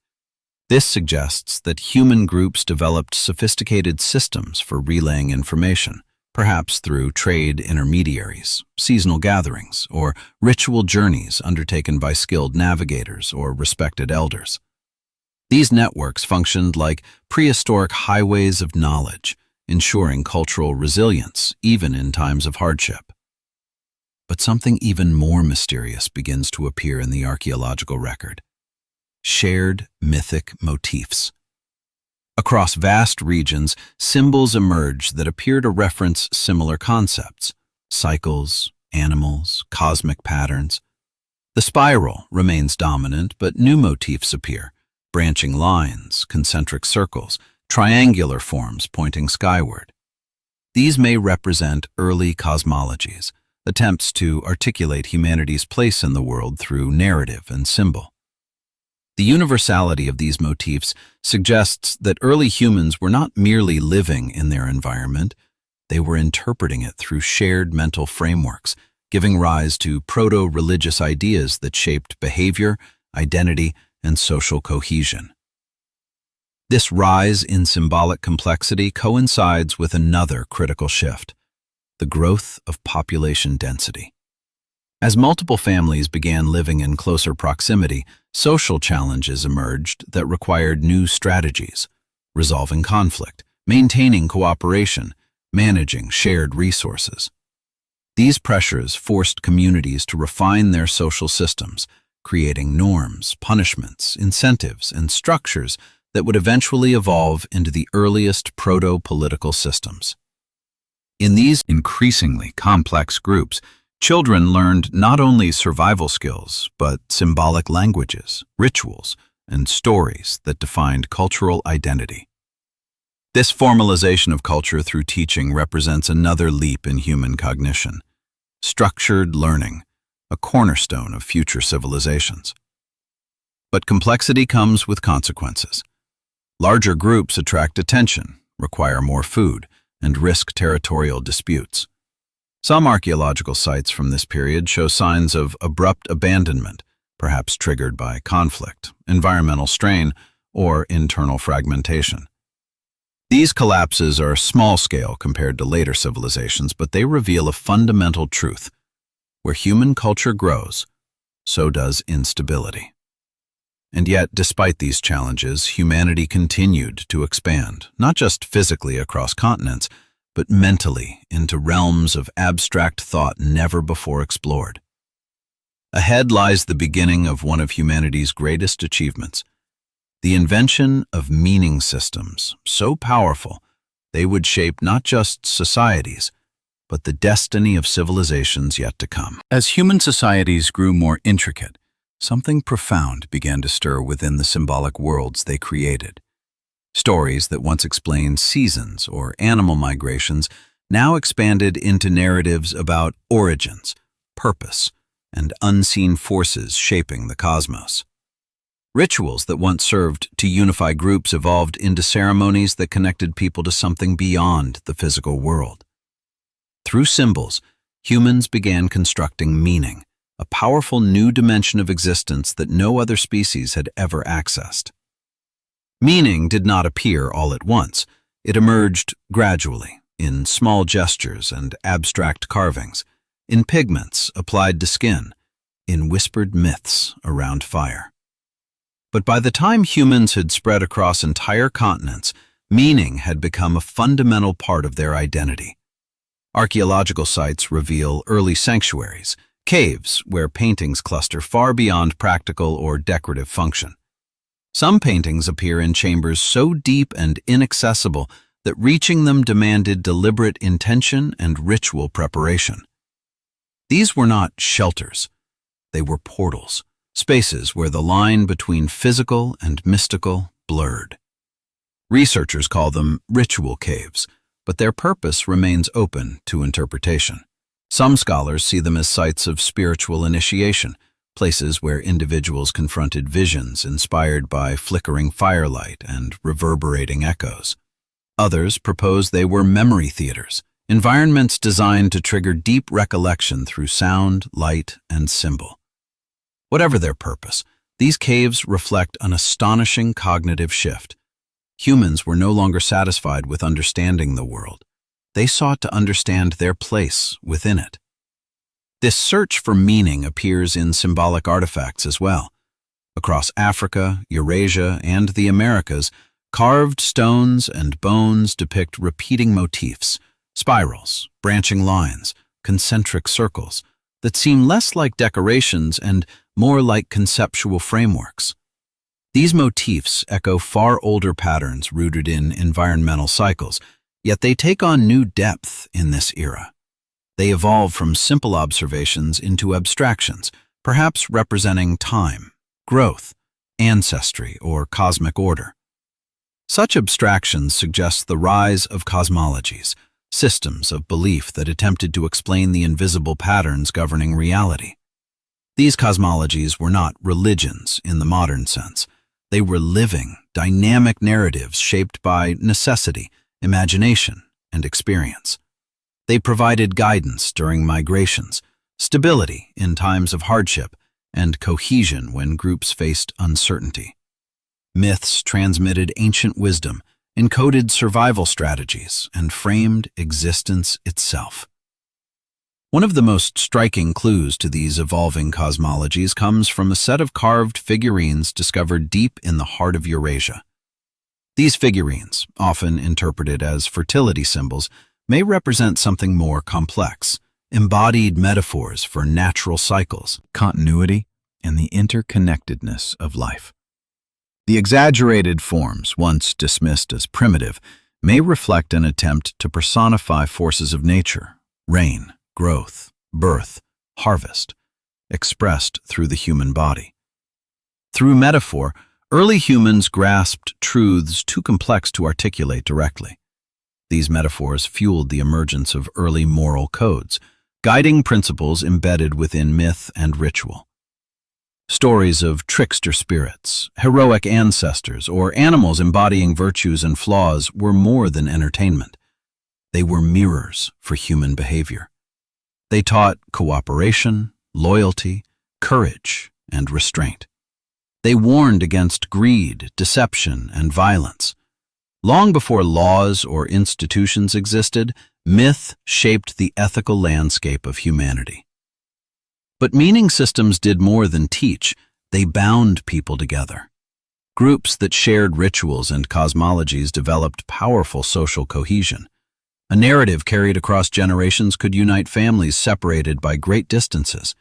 This suggests that human groups developed sophisticated systems for relaying information, perhaps through trade intermediaries, seasonal gatherings, or ritual journeys undertaken by skilled navigators or respected elders. These networks functioned like prehistoric highways of knowledge, ensuring cultural resilience even in times of hardship. But something even more mysterious begins to appear in the archaeological record: shared mythic motifs. Across vast regions, symbols emerge that appear to reference similar concepts: cycles, animals, cosmic patterns. The spiral remains dominant, but new motifs appear: branching lines, concentric circles, triangular forms pointing skyward. These may represent early cosmologies, attempts to articulate humanity's place in the world through narrative and symbol. The universality of these motifs suggests that early humans were not merely living in their environment, they were interpreting it through shared mental frameworks, giving rise to proto-religious ideas that shaped behavior, identity, and social cohesion. This rise in symbolic complexity coincides with another critical shift: the growth of population density. As multiple families began living in closer proximity, social challenges emerged that required new strategies: resolving conflict, maintaining cooperation, managing shared resources. These pressures forced communities to refine their social systems, creating norms, punishments, incentives, and structures that would eventually evolve into the earliest proto-political systems. In these increasingly complex groups, children learned not only survival skills, but symbolic languages, rituals, and stories that defined cultural identity. This formalization of culture through teaching represents another leap in human cognition: structured learning, a cornerstone of future civilizations. But complexity comes with consequences. Larger groups attract attention, require more food, and risk territorial disputes. Some archaeological sites from this period show signs of abrupt abandonment, perhaps triggered by conflict, environmental strain, or internal fragmentation. These collapses are small-scale compared to later civilizations, but they reveal a fundamental truth: where human culture grows, so does instability. And yet, despite these challenges, humanity continued to expand, not just physically across continents, but mentally into realms of abstract thought never before explored. Ahead lies the beginning of one of humanity's greatest achievements: the invention of meaning systems so powerful they would shape not just societies, but the destiny of civilizations yet to come. As human societies grew more intricate, something profound began to stir within the symbolic worlds they created. Stories that once explained seasons or animal migrations now expanded into narratives about origins, purpose, and unseen forces shaping the cosmos. Rituals that once served to unify groups evolved into ceremonies that connected people to something beyond the physical world. Through symbols, humans began constructing meaning, a powerful new dimension of existence that no other species had ever accessed. Meaning did not appear all at once. It emerged gradually, in small gestures and abstract carvings, in pigments applied to skin, in whispered myths around fire. But by the time humans had spread across entire continents, meaning had become a fundamental part of their identity. Archaeological sites reveal early sanctuaries, Caves, where paintings cluster far beyond practical or decorative function. Some paintings appear in chambers so deep and inaccessible that reaching them demanded deliberate intention and ritual preparation. These were not shelters. They were portals, spaces where the line between physical and mystical blurred. Researchers call them ritual caves, but their purpose remains open to interpretation. Some scholars see them as sites of spiritual initiation, places where individuals confronted visions inspired by flickering firelight and reverberating echoes. Others propose they were memory theaters, environments designed to trigger deep recollection through sound, light, and symbol. Whatever their purpose, these caves reflect an astonishing cognitive shift. Humans were no longer satisfied with understanding the world. They sought to understand their place within it. This search for meaning appears in symbolic artifacts as well. Across Africa, Eurasia, and the Americas, carved stones and bones depict repeating motifs, spirals, branching lines, concentric circles, that seem less like decorations and more like conceptual frameworks. These motifs echo far older patterns rooted in environmental cycles, yet they take on new depth in this era. They evolve from simple observations into abstractions, perhaps representing time, growth, ancestry, or cosmic order. Such abstractions suggest the rise of cosmologies, systems of belief that attempted to explain the invisible patterns governing reality. These cosmologies were not religions in the modern sense. They were living, dynamic narratives shaped by necessity, imagination, and experience. They provided guidance during migrations, stability in times of hardship, and cohesion when groups faced uncertainty. Myths transmitted ancient wisdom, encoded survival strategies, and framed existence itself. One of the most striking clues to these evolving cosmologies comes from a set of carved figurines discovered deep in the heart of Eurasia. These figurines, often interpreted as fertility symbols, may represent something more complex, embodied metaphors for natural cycles, continuity, and the interconnectedness of life. The exaggerated forms, once dismissed as primitive, may reflect an attempt to personify forces of nature, rain, growth, birth, harvest, expressed through the human body. Through metaphor, early humans grasped truths too complex to articulate directly. These metaphors fueled the emergence of early moral codes, guiding principles embedded within myth and ritual. Stories of trickster spirits, heroic ancestors, or animals embodying virtues and flaws were more than entertainment. They were mirrors for human behavior. They taught cooperation, loyalty, courage, and restraint. They warned against greed, deception, and violence. Long before laws or institutions existed, myth shaped the ethical landscape of humanity. But meaning systems did more than teach, they bound people together. Groups that shared rituals and cosmologies developed powerful social cohesion. A narrative carried across generations could unite families separated by great distances.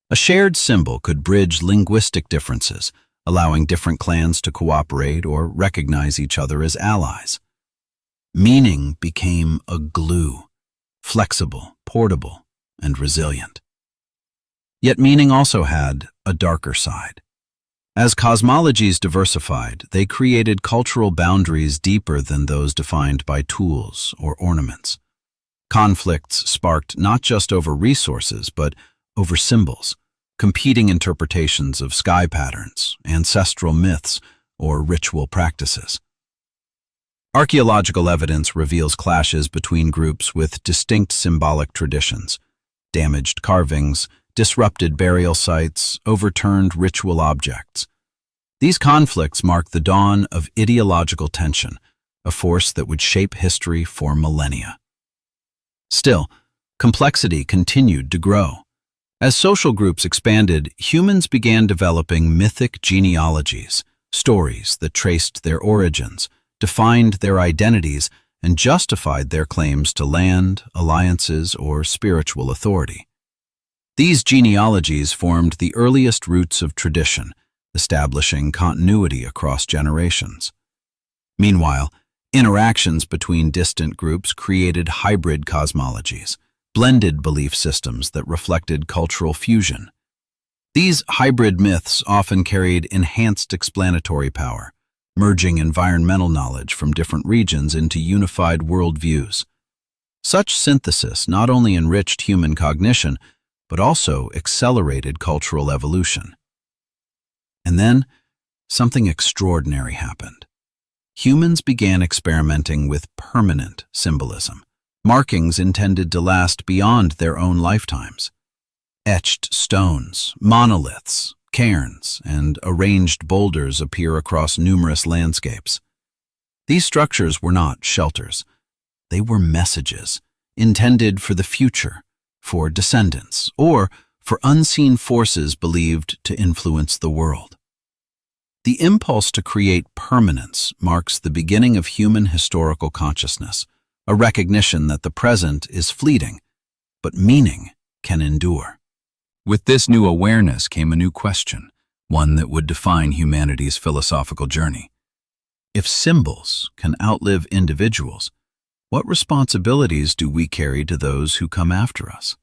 A shared symbol could bridge linguistic differences, allowing different clans to cooperate or recognize each other as allies. Meaning became a glue, flexible, portable, and resilient. Yet meaning also had a darker side. As cosmologies diversified, they created cultural boundaries deeper than those defined by tools or ornaments. Conflicts sparked not just over resources, but over symbols, competing interpretations of sky patterns, ancestral myths, or ritual practices. Archaeological evidence reveals clashes between groups with distinct symbolic traditions. Damaged carvings, disrupted burial sites, overturned ritual objects. These conflicts mark the dawn of ideological tension, a force that would shape history for millennia. Still, complexity continued to grow. As social groups expanded, humans began developing mythic genealogies, stories that traced their origins, defined their identities, and justified their claims to land, alliances, or spiritual authority. These genealogies formed the earliest roots of tradition, establishing continuity across generations. Meanwhile, interactions between distant groups created hybrid cosmologies, blended belief systems that reflected cultural fusion. These hybrid myths often carried enhanced explanatory power, merging environmental knowledge from different regions into unified worldviews. Such synthesis not only enriched human cognition, but also accelerated cultural evolution. And then, something extraordinary happened. Humans began experimenting with permanent symbolism, markings intended to last beyond their own lifetimes. Etched stones, monoliths, cairns, and arranged boulders appear across numerous landscapes. These structures were not shelters. They were messages, intended for the future, for descendants, or for unseen forces believed to influence the world. The impulse to create permanence marks the beginning of human historical consciousness, a recognition that the present is fleeting, but meaning can endure. With this new awareness came a new question, one that would define humanity's philosophical journey. If symbols can outlive individuals, what responsibilities do we carry to those who come after us?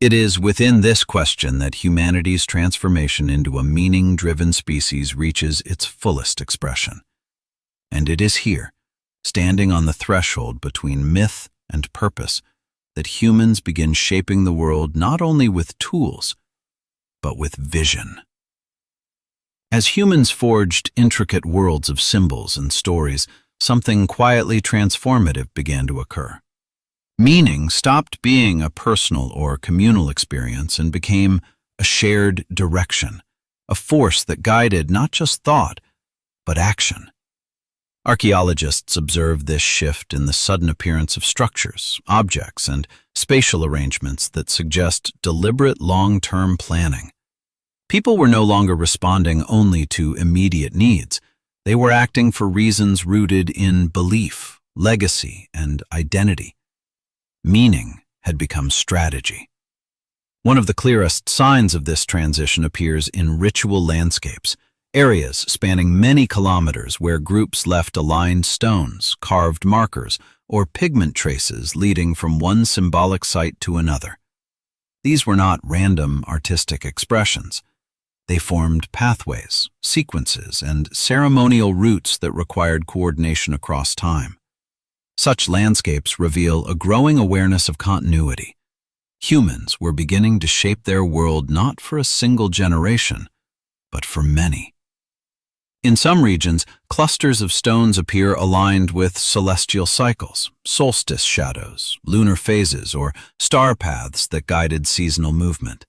It is within this question that humanity's transformation into a meaning-driven species reaches its fullest expression. And it is here, standing on the threshold between myth and purpose, that humans begin shaping the world not only with tools, but with vision. As humans forged intricate worlds of symbols and stories, something quietly transformative began to occur. Meaning stopped being a personal or communal experience and became a shared direction, a force that guided not just thought, but action. Archaeologists observe this shift in the sudden appearance of structures, objects, and spatial arrangements that suggest deliberate long-term planning. People were no longer responding only to immediate needs. They were acting for reasons rooted in belief, legacy, and identity. Meaning had become strategy. One of the clearest signs of this transition appears in ritual landscapes, areas spanning many kilometers where groups left aligned stones, carved markers, or pigment traces leading from one symbolic site to another. These were not random artistic expressions. They formed pathways, sequences, and ceremonial routes that required coordination across time. Such landscapes reveal a growing awareness of continuity. Humans were beginning to shape their world not for a single generation, but for many. In some regions, clusters of stones appear aligned with celestial cycles, solstice shadows, lunar phases, or star paths that guided seasonal movement.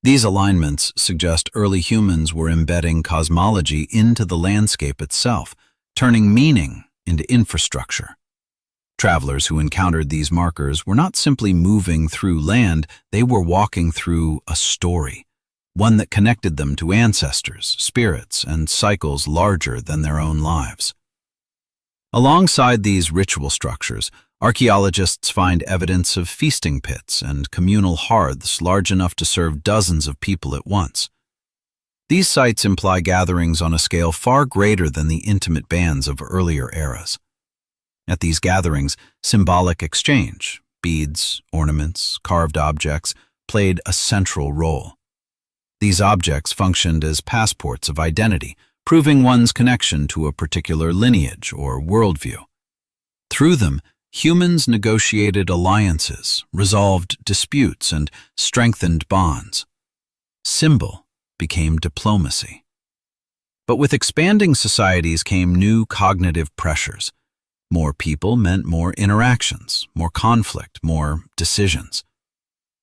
These alignments suggest early humans were embedding cosmology into the landscape itself, turning meaning into infrastructure. Travelers who encountered these markers were not simply moving through land, they were walking through a story, one that connected them to ancestors, spirits, and cycles larger than their own lives. Alongside these ritual structures, archaeologists find evidence of feasting pits and communal hearths large enough to serve dozens of people at once. These sites imply gatherings on a scale far greater than the intimate bands of earlier eras. At these gatherings, symbolic exchange, beads, ornaments, carved objects, played a central role. These objects functioned as passports of identity, proving one's connection to a particular lineage or worldview. Through them, humans negotiated alliances, resolved disputes, and strengthened bonds. Symbol became diplomacy. But with expanding societies came new cognitive pressures. More people meant more interactions, more conflict, more decisions.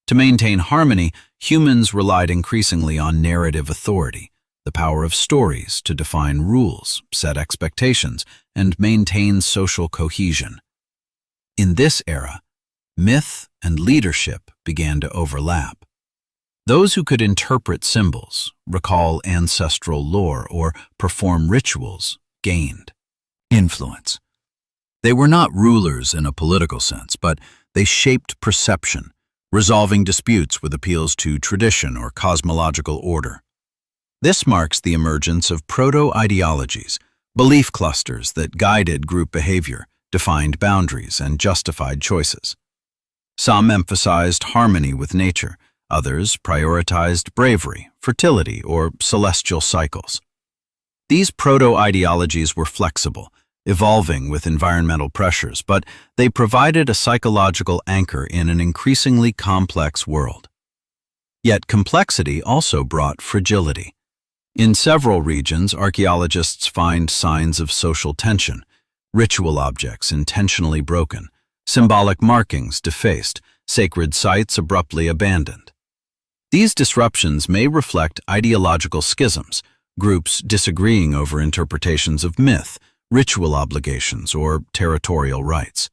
To maintain harmony, humans relied increasingly on narrative authority, the power of stories to define rules, set expectations, and maintain social cohesion. In this era, myth and leadership began to overlap. Those who could interpret symbols, recall ancestral lore, or perform rituals gained influence. They were not rulers in a political sense, but they shaped perception, resolving disputes with appeals to tradition or cosmological order. This marks the emergence of proto-ideologies, belief clusters that guided group behavior, defined boundaries, and justified choices. Some emphasized harmony with nature, others prioritized bravery, fertility, or celestial cycles. These proto-ideologies were flexible, evolving with environmental pressures, but they provided a psychological anchor in an increasingly complex world. Yet complexity also brought fragility. In several regions, archaeologists find signs of social tension, ritual objects intentionally broken, symbolic markings defaced, sacred sites abruptly abandoned. These disruptions may reflect ideological schisms, groups disagreeing over interpretations of myth, ritual obligations, or territorial rights.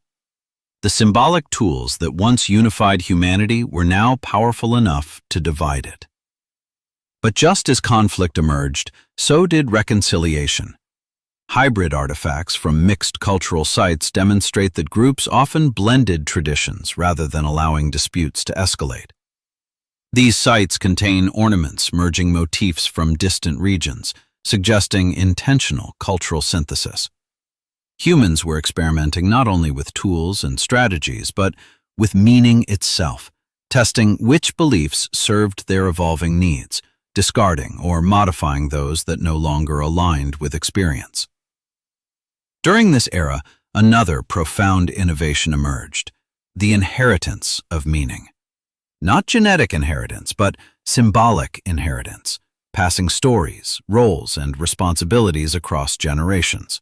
The symbolic tools that once unified humanity were now powerful enough to divide it. But just as conflict emerged, so did reconciliation. Hybrid artifacts from mixed cultural sites demonstrate that groups often blended traditions rather than allowing disputes to escalate. These sites contain ornaments merging motifs from distant regions, suggesting intentional cultural synthesis. Humans were experimenting not only with tools and strategies, but with meaning itself, testing which beliefs served their evolving needs, discarding or modifying those that no longer aligned with experience. During this era, another profound innovation emerged: the inheritance of meaning. Not genetic inheritance, but symbolic inheritance, passing stories, roles, and responsibilities across generations.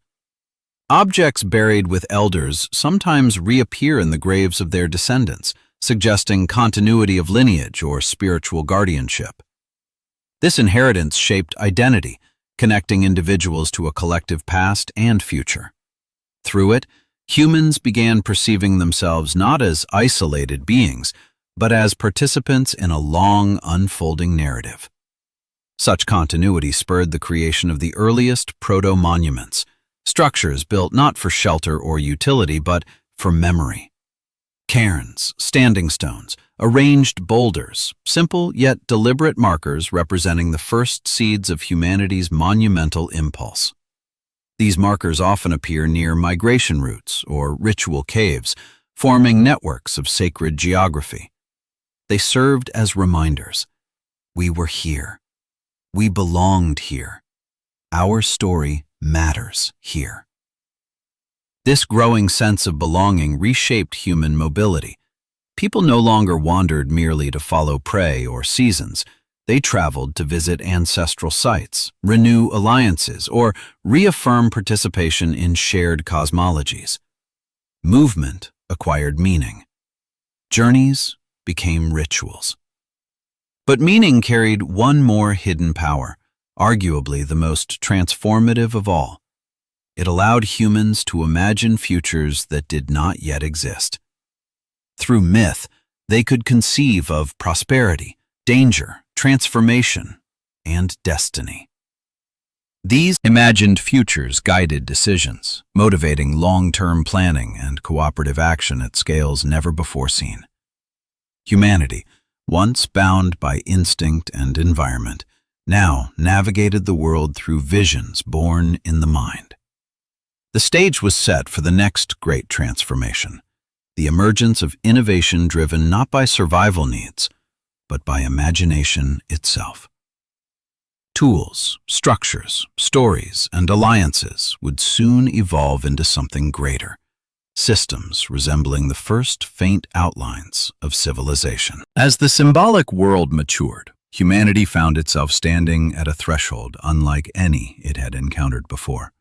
Objects buried with elders sometimes reappear in the graves of their descendants, suggesting continuity of lineage or spiritual guardianship. This inheritance shaped identity, connecting individuals to a collective past and future. Through it, humans began perceiving themselves not as isolated beings, but as participants in a long, unfolding narrative. Such continuity spurred the creation of the earliest proto-monuments, structures built not for shelter or utility, but for memory. Cairns, standing stones, arranged boulders, simple yet deliberate markers representing the first seeds of humanity's monumental impulse. These markers often appear near migration routes or ritual caves, forming networks of sacred geography. They served as reminders. We were here. We belonged here. Our story matters here. This growing sense of belonging reshaped human mobility. People no longer wandered merely to follow prey or seasons. They traveled to visit ancestral sites, renew alliances, or reaffirm participation in shared cosmologies. Movement acquired meaning. Journeys became rituals. But meaning carried one more hidden power, arguably the most transformative of all. It allowed humans to imagine futures that did not yet exist. Through myth, they could conceive of prosperity, danger, transformation, and destiny. These imagined futures guided decisions, motivating long-term planning and cooperative action at scales never before seen. Humanity, once bound by instinct and environment, now navigated the world through visions born in the mind. The stage was set for the next great transformation, the emergence of innovation driven not by survival needs, but by imagination itself. Tools, structures, stories, and alliances would soon evolve into something greater, systems resembling the first faint outlines of civilization. As the symbolic world matured, humanity found itself standing at a threshold unlike any it had encountered before.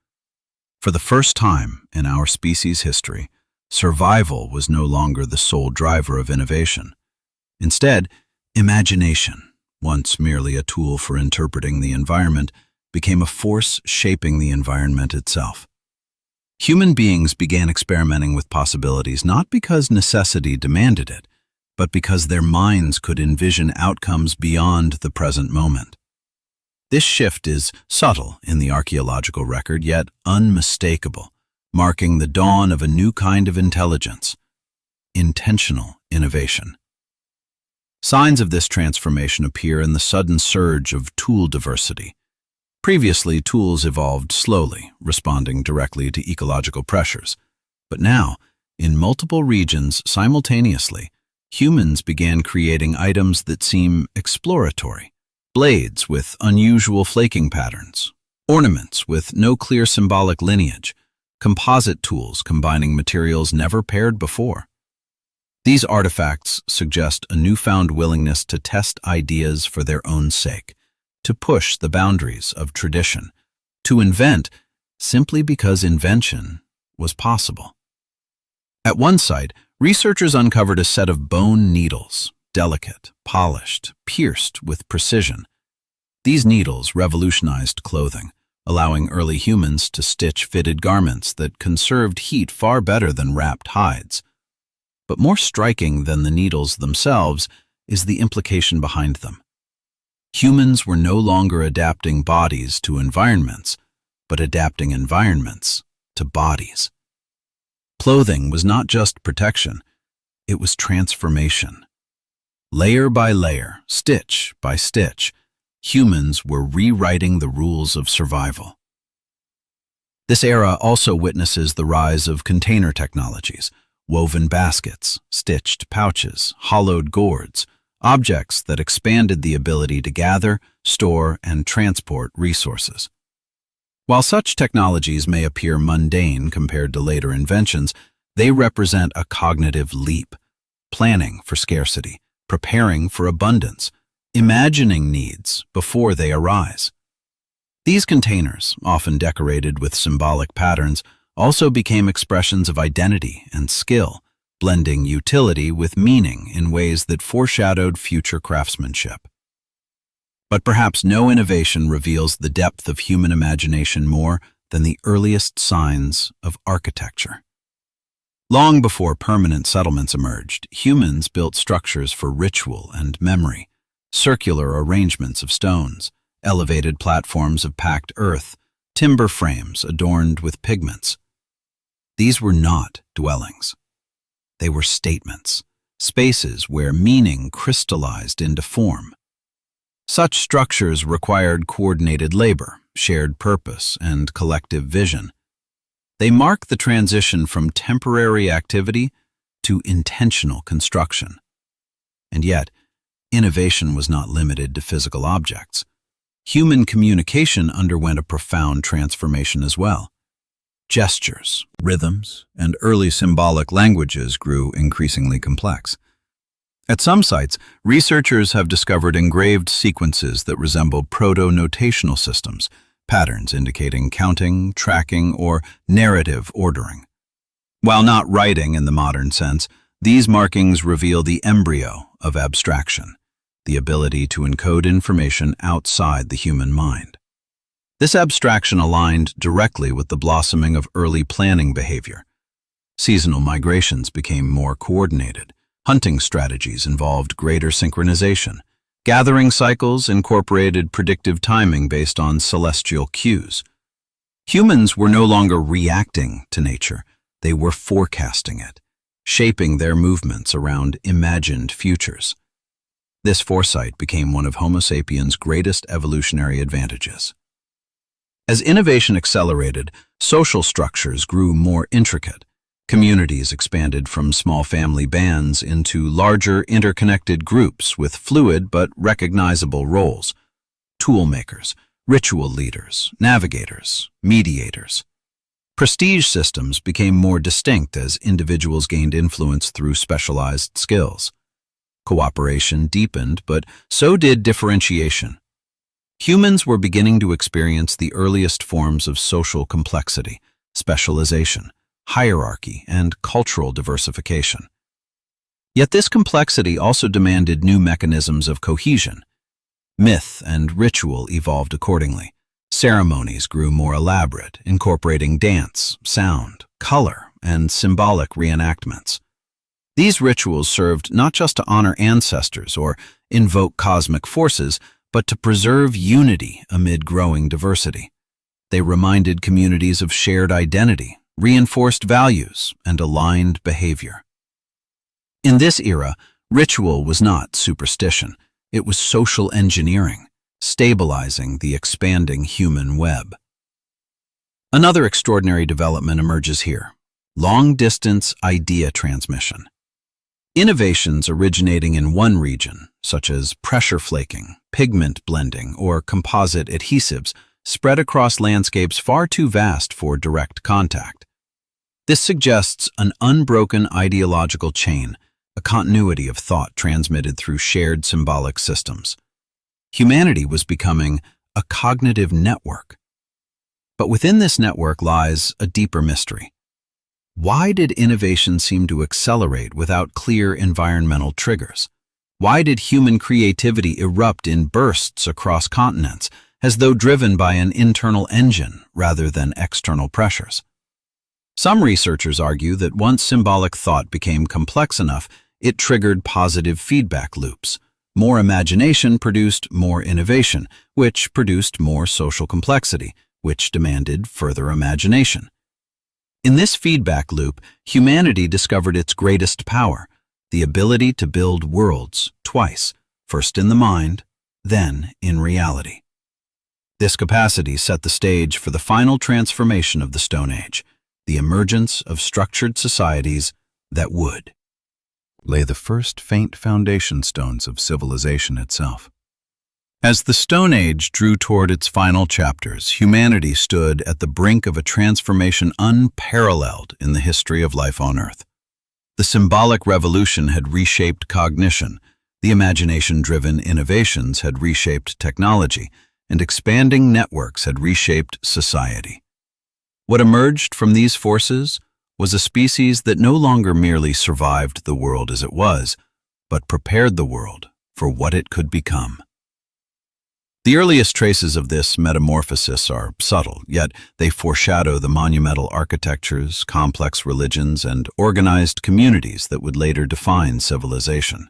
For the first time in our species' history, survival was no longer the sole driver of innovation. Instead, imagination, once merely a tool for interpreting the environment, became a force shaping the environment itself. Human beings began experimenting with possibilities not because necessity demanded it, but because their minds could envision outcomes beyond the present moment. This shift is subtle in the archaeological record, yet unmistakable, marking the dawn of a new kind of intelligence: intentional innovation. Signs of this transformation appear in the sudden surge of tool diversity. Previously, tools evolved slowly, responding directly to ecological pressures. But now, in multiple regions simultaneously, humans began creating items that seem exploratory. Blades with unusual flaking patterns, ornaments with no clear symbolic lineage, composite tools combining materials never paired before. These artifacts suggest a newfound willingness to test ideas for their own sake, to push the boundaries of tradition, to invent simply because invention was possible. At one site, researchers uncovered a set of bone needles, delicate, polished, pierced with precision. These needles revolutionized clothing, allowing early humans to stitch fitted garments that conserved heat far better than wrapped hides. But more striking than the needles themselves is the implication behind them. Humans were no longer adapting bodies to environments, but adapting environments to bodies. Clothing was not just protection, it was transformation. Layer by layer, stitch by stitch, humans were rewriting the rules of survival. This era also witnesses the rise of container technologies, woven baskets, stitched pouches, hollowed gourds, objects that expanded the ability to gather, store, and transport resources. While such technologies may appear mundane compared to later inventions, they represent a cognitive leap, planning for scarcity, preparing for abundance, imagining needs before they arise. These containers, often decorated with symbolic patterns, also became expressions of identity and skill, blending utility with meaning in ways that foreshadowed future craftsmanship. But perhaps no innovation reveals the depth of human imagination more than the earliest signs of architecture. Long before permanent settlements emerged, humans built structures for ritual and memory, circular arrangements of stones, elevated platforms of packed earth, timber frames adorned with pigments. These were not dwellings. They were statements, spaces where meaning crystallized into form. Such structures required coordinated labor, shared purpose, and collective vision. They mark the transition from temporary activity to intentional construction. And yet, innovation was not limited to physical objects. Human communication underwent a profound transformation as well. Gestures, rhythms, and early symbolic languages grew increasingly complex. At some sites, researchers have discovered engraved sequences that resemble proto-notational systems, patterns indicating counting, tracking, or narrative ordering. While not writing in the modern sense, these markings reveal the embryo of abstraction, the ability to encode information outside the human mind. This abstraction aligned directly with the blossoming of early planning behavior. Seasonal migrations became more coordinated. Hunting strategies involved greater synchronization. Gathering cycles incorporated predictive timing based on celestial cues. Humans were no longer reacting to nature, they were forecasting it, shaping their movements around imagined futures. This foresight became one of Homo sapiens' greatest evolutionary advantages. As innovation accelerated, social structures grew more intricate. Communities expanded from small family bands into larger interconnected groups with fluid but recognizable roles. Toolmakers, ritual leaders, navigators, mediators. Prestige systems became more distinct as individuals gained influence through specialized skills. Cooperation deepened, but so did differentiation. Humans were beginning to experience the earliest forms of social complexity, specialization, hierarchy, and cultural diversification. Yet this complexity also demanded new mechanisms of cohesion. Myth and ritual evolved accordingly. Ceremonies grew more elaborate, incorporating dance, sound, color, and symbolic reenactments. These rituals served not just to honor ancestors or invoke cosmic forces, but to preserve unity amid growing diversity. They reminded communities of shared identity, reinforced values, and aligned behavior. In this era, Ritual was not superstition. It was social engineering, stabilizing the expanding human web. Another extraordinary development emerges here: long-distance idea transmission. Innovations originating in one region, such as pressure flaking, pigment blending, or composite adhesives, spread across landscapes far too vast for direct contact. This suggests an unbroken ideological chain, a continuity of thought transmitted through shared symbolic systems. Humanity was becoming a cognitive network. But within this network lies a deeper mystery. Why did innovation seem to accelerate without clear environmental triggers? Why did human creativity erupt in bursts across continents, as though driven by an internal engine rather than external pressures? Some researchers argue that once symbolic thought became complex enough, it triggered positive feedback loops. More imagination produced more innovation, which produced more social complexity, which demanded further imagination. In this feedback loop, humanity discovered its greatest power, the ability to build worlds twice, first in the mind, then in reality. This capacity set the stage for the final transformation of the Stone Age, the emergence of structured societies that would lay the first faint foundation stones of civilization itself. As the Stone Age drew toward its final chapters, humanity stood at the brink of a transformation unparalleled in the history of life on Earth. The symbolic revolution had reshaped cognition, the imagination-driven innovations had reshaped technology, and expanding networks had reshaped society. What emerged from these forces was a species that no longer merely survived the world as it was, but prepared the world for what it could become. The earliest traces of this metamorphosis are subtle, yet they foreshadow the monumental architectures, complex religions, and organized communities that would later define civilization.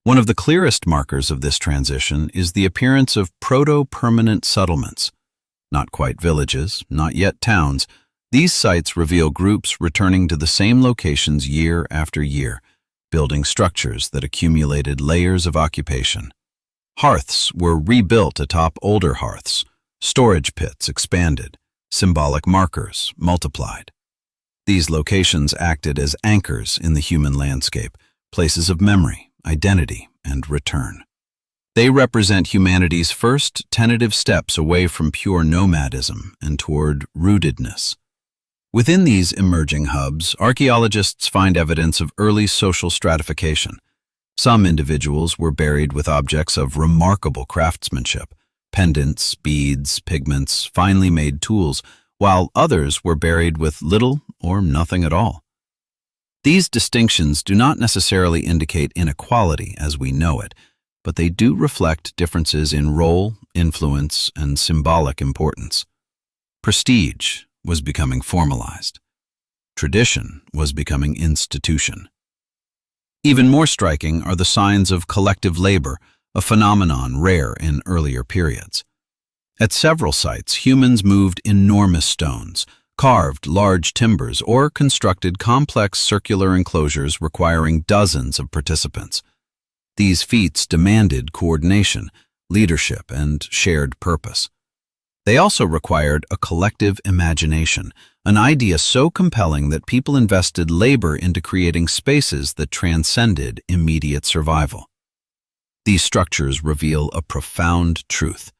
One of the clearest markers of this transition is the appearance of proto-permanent settlements. Not quite villages, not yet towns, these sites reveal groups returning to the same locations year after year, building structures that accumulated layers of occupation. Hearths were rebuilt atop older hearths, storage pits expanded, symbolic markers multiplied. These locations acted as anchors in the human landscape, places of memory, identity, and return. They represent humanity's first tentative steps away from pure nomadism and toward rootedness. Within these emerging hubs, archaeologists find evidence of early social stratification. Some individuals were buried with objects of remarkable craftsmanship, pendants, beads, pigments, finely made tools, while others were buried with little or nothing at all. These distinctions do not necessarily indicate inequality as we know it, but they do reflect differences in role, influence, and symbolic importance. Prestige was becoming formalized. Tradition was becoming institution. Even more striking are the signs of collective labor, a phenomenon rare in earlier periods. At several sites, humans moved enormous stones, carved large timbers, or constructed complex circular enclosures requiring dozens of participants. These feats demanded coordination, leadership, and shared purpose. They also required a collective imagination, an idea so compelling that people invested labor into creating spaces that transcended immediate survival. These structures reveal a profound truth.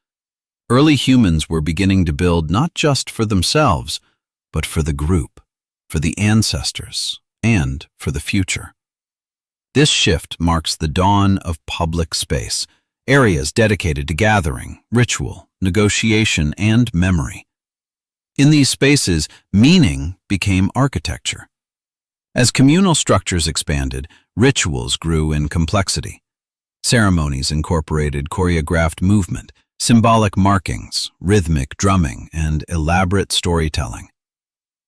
Early humans were beginning to build not just for themselves, but for the group, for the ancestors, and for the future. This shift marks the dawn of public space, areas dedicated to gathering, ritual, negotiation, and memory. In these spaces, meaning became architecture. As communal structures expanded, rituals grew in complexity. Ceremonies incorporated choreographed movement, symbolic markings, rhythmic drumming, and elaborate storytelling.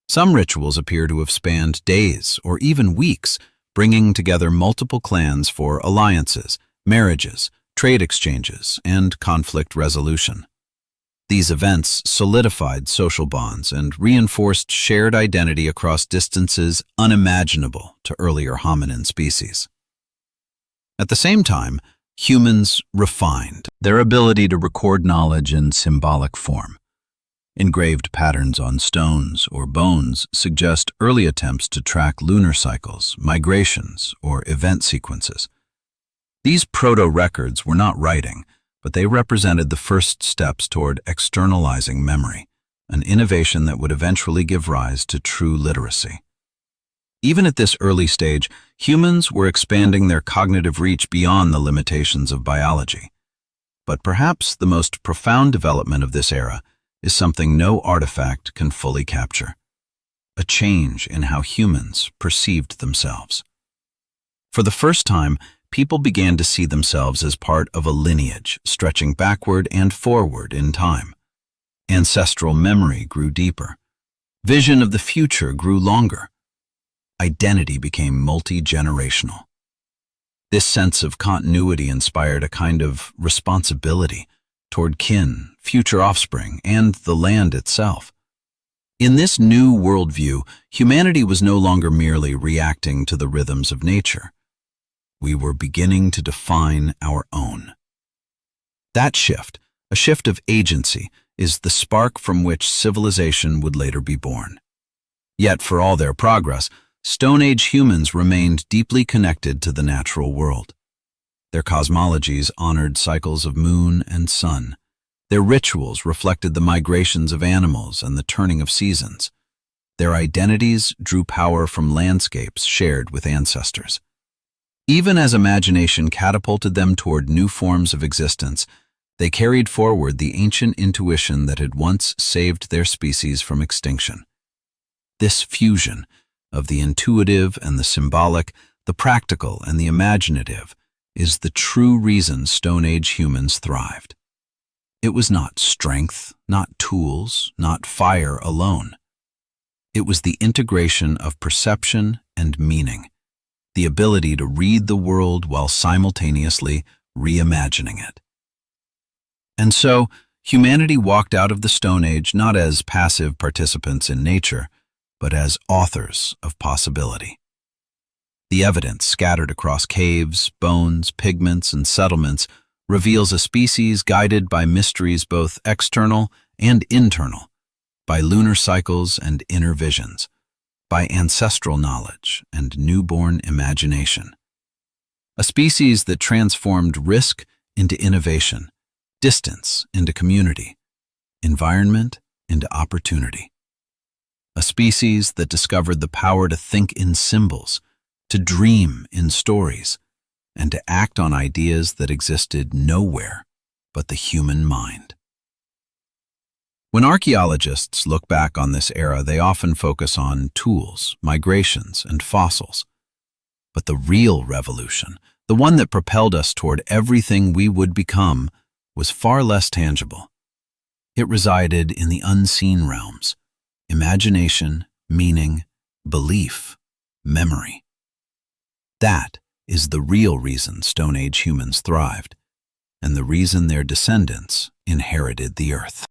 Some rituals appear to have spanned days or even weeks, bringing together multiple clans for alliances, marriages, trade exchanges, and conflict resolution. These events solidified social bonds and reinforced shared identity across distances unimaginable to earlier hominin species. At the same time, humans refined their ability to record knowledge in symbolic form. Engraved patterns on stones or bones suggest early attempts to track lunar cycles, migrations, or event sequences. These proto-records were not writing, but they represented the first steps toward externalizing memory, an innovation that would eventually give rise to true literacy. Even at this early stage, humans were expanding their cognitive reach beyond the limitations of biology. But perhaps the most profound development of this era is something no artifact can fully capture: a change in how humans perceived themselves. For the first time, people began to see themselves as part of a lineage stretching backward and forward in time. Ancestral memory grew deeper. Vision of the future grew longer. Identity became multi-generational. This sense of continuity inspired a kind of responsibility toward kin, future offspring, and the land itself. In this new worldview, humanity was no longer merely reacting to the rhythms of nature. We were beginning to define our own. That shift, a shift of agency, is the spark from which civilization would later be born. Yet, for all their progress, Stone Age humans remained deeply connected to the natural world. Their cosmologies honored cycles of moon and sun. Their rituals reflected the migrations of animals and the turning of seasons. Their identities drew power from landscapes shared with ancestors. Even as imagination catapulted them toward new forms of existence, they carried forward the ancient intuition that had once saved their species from extinction. This fusion of the intuitive and the symbolic, the practical and the imaginative, is the true reason Stone Age humans thrived. It was not strength, not tools, not fire alone. It was the integration of perception and meaning, the ability to read the world while simultaneously reimagining it. And so, humanity walked out of the Stone Age not as passive participants in nature, but as authors of possibility. The evidence scattered across caves, bones, pigments, and settlements reveals a species guided by mysteries both external and internal, by lunar cycles and inner visions, by ancestral knowledge and newborn imagination. A species that transformed risk into innovation, distance into community, environment into opportunity. A species that discovered the power to think in symbols, to dream in stories, and to act on ideas that existed nowhere but the human mind. When archaeologists look back on this era, they often focus on tools, migrations, and fossils. But the real revolution, the one that propelled us toward everything we would become, was far less tangible. It resided in the unseen realms: imagination, meaning, belief, memory. That is the real reason Stone Age humans thrived, and the reason their descendants inherited the earth.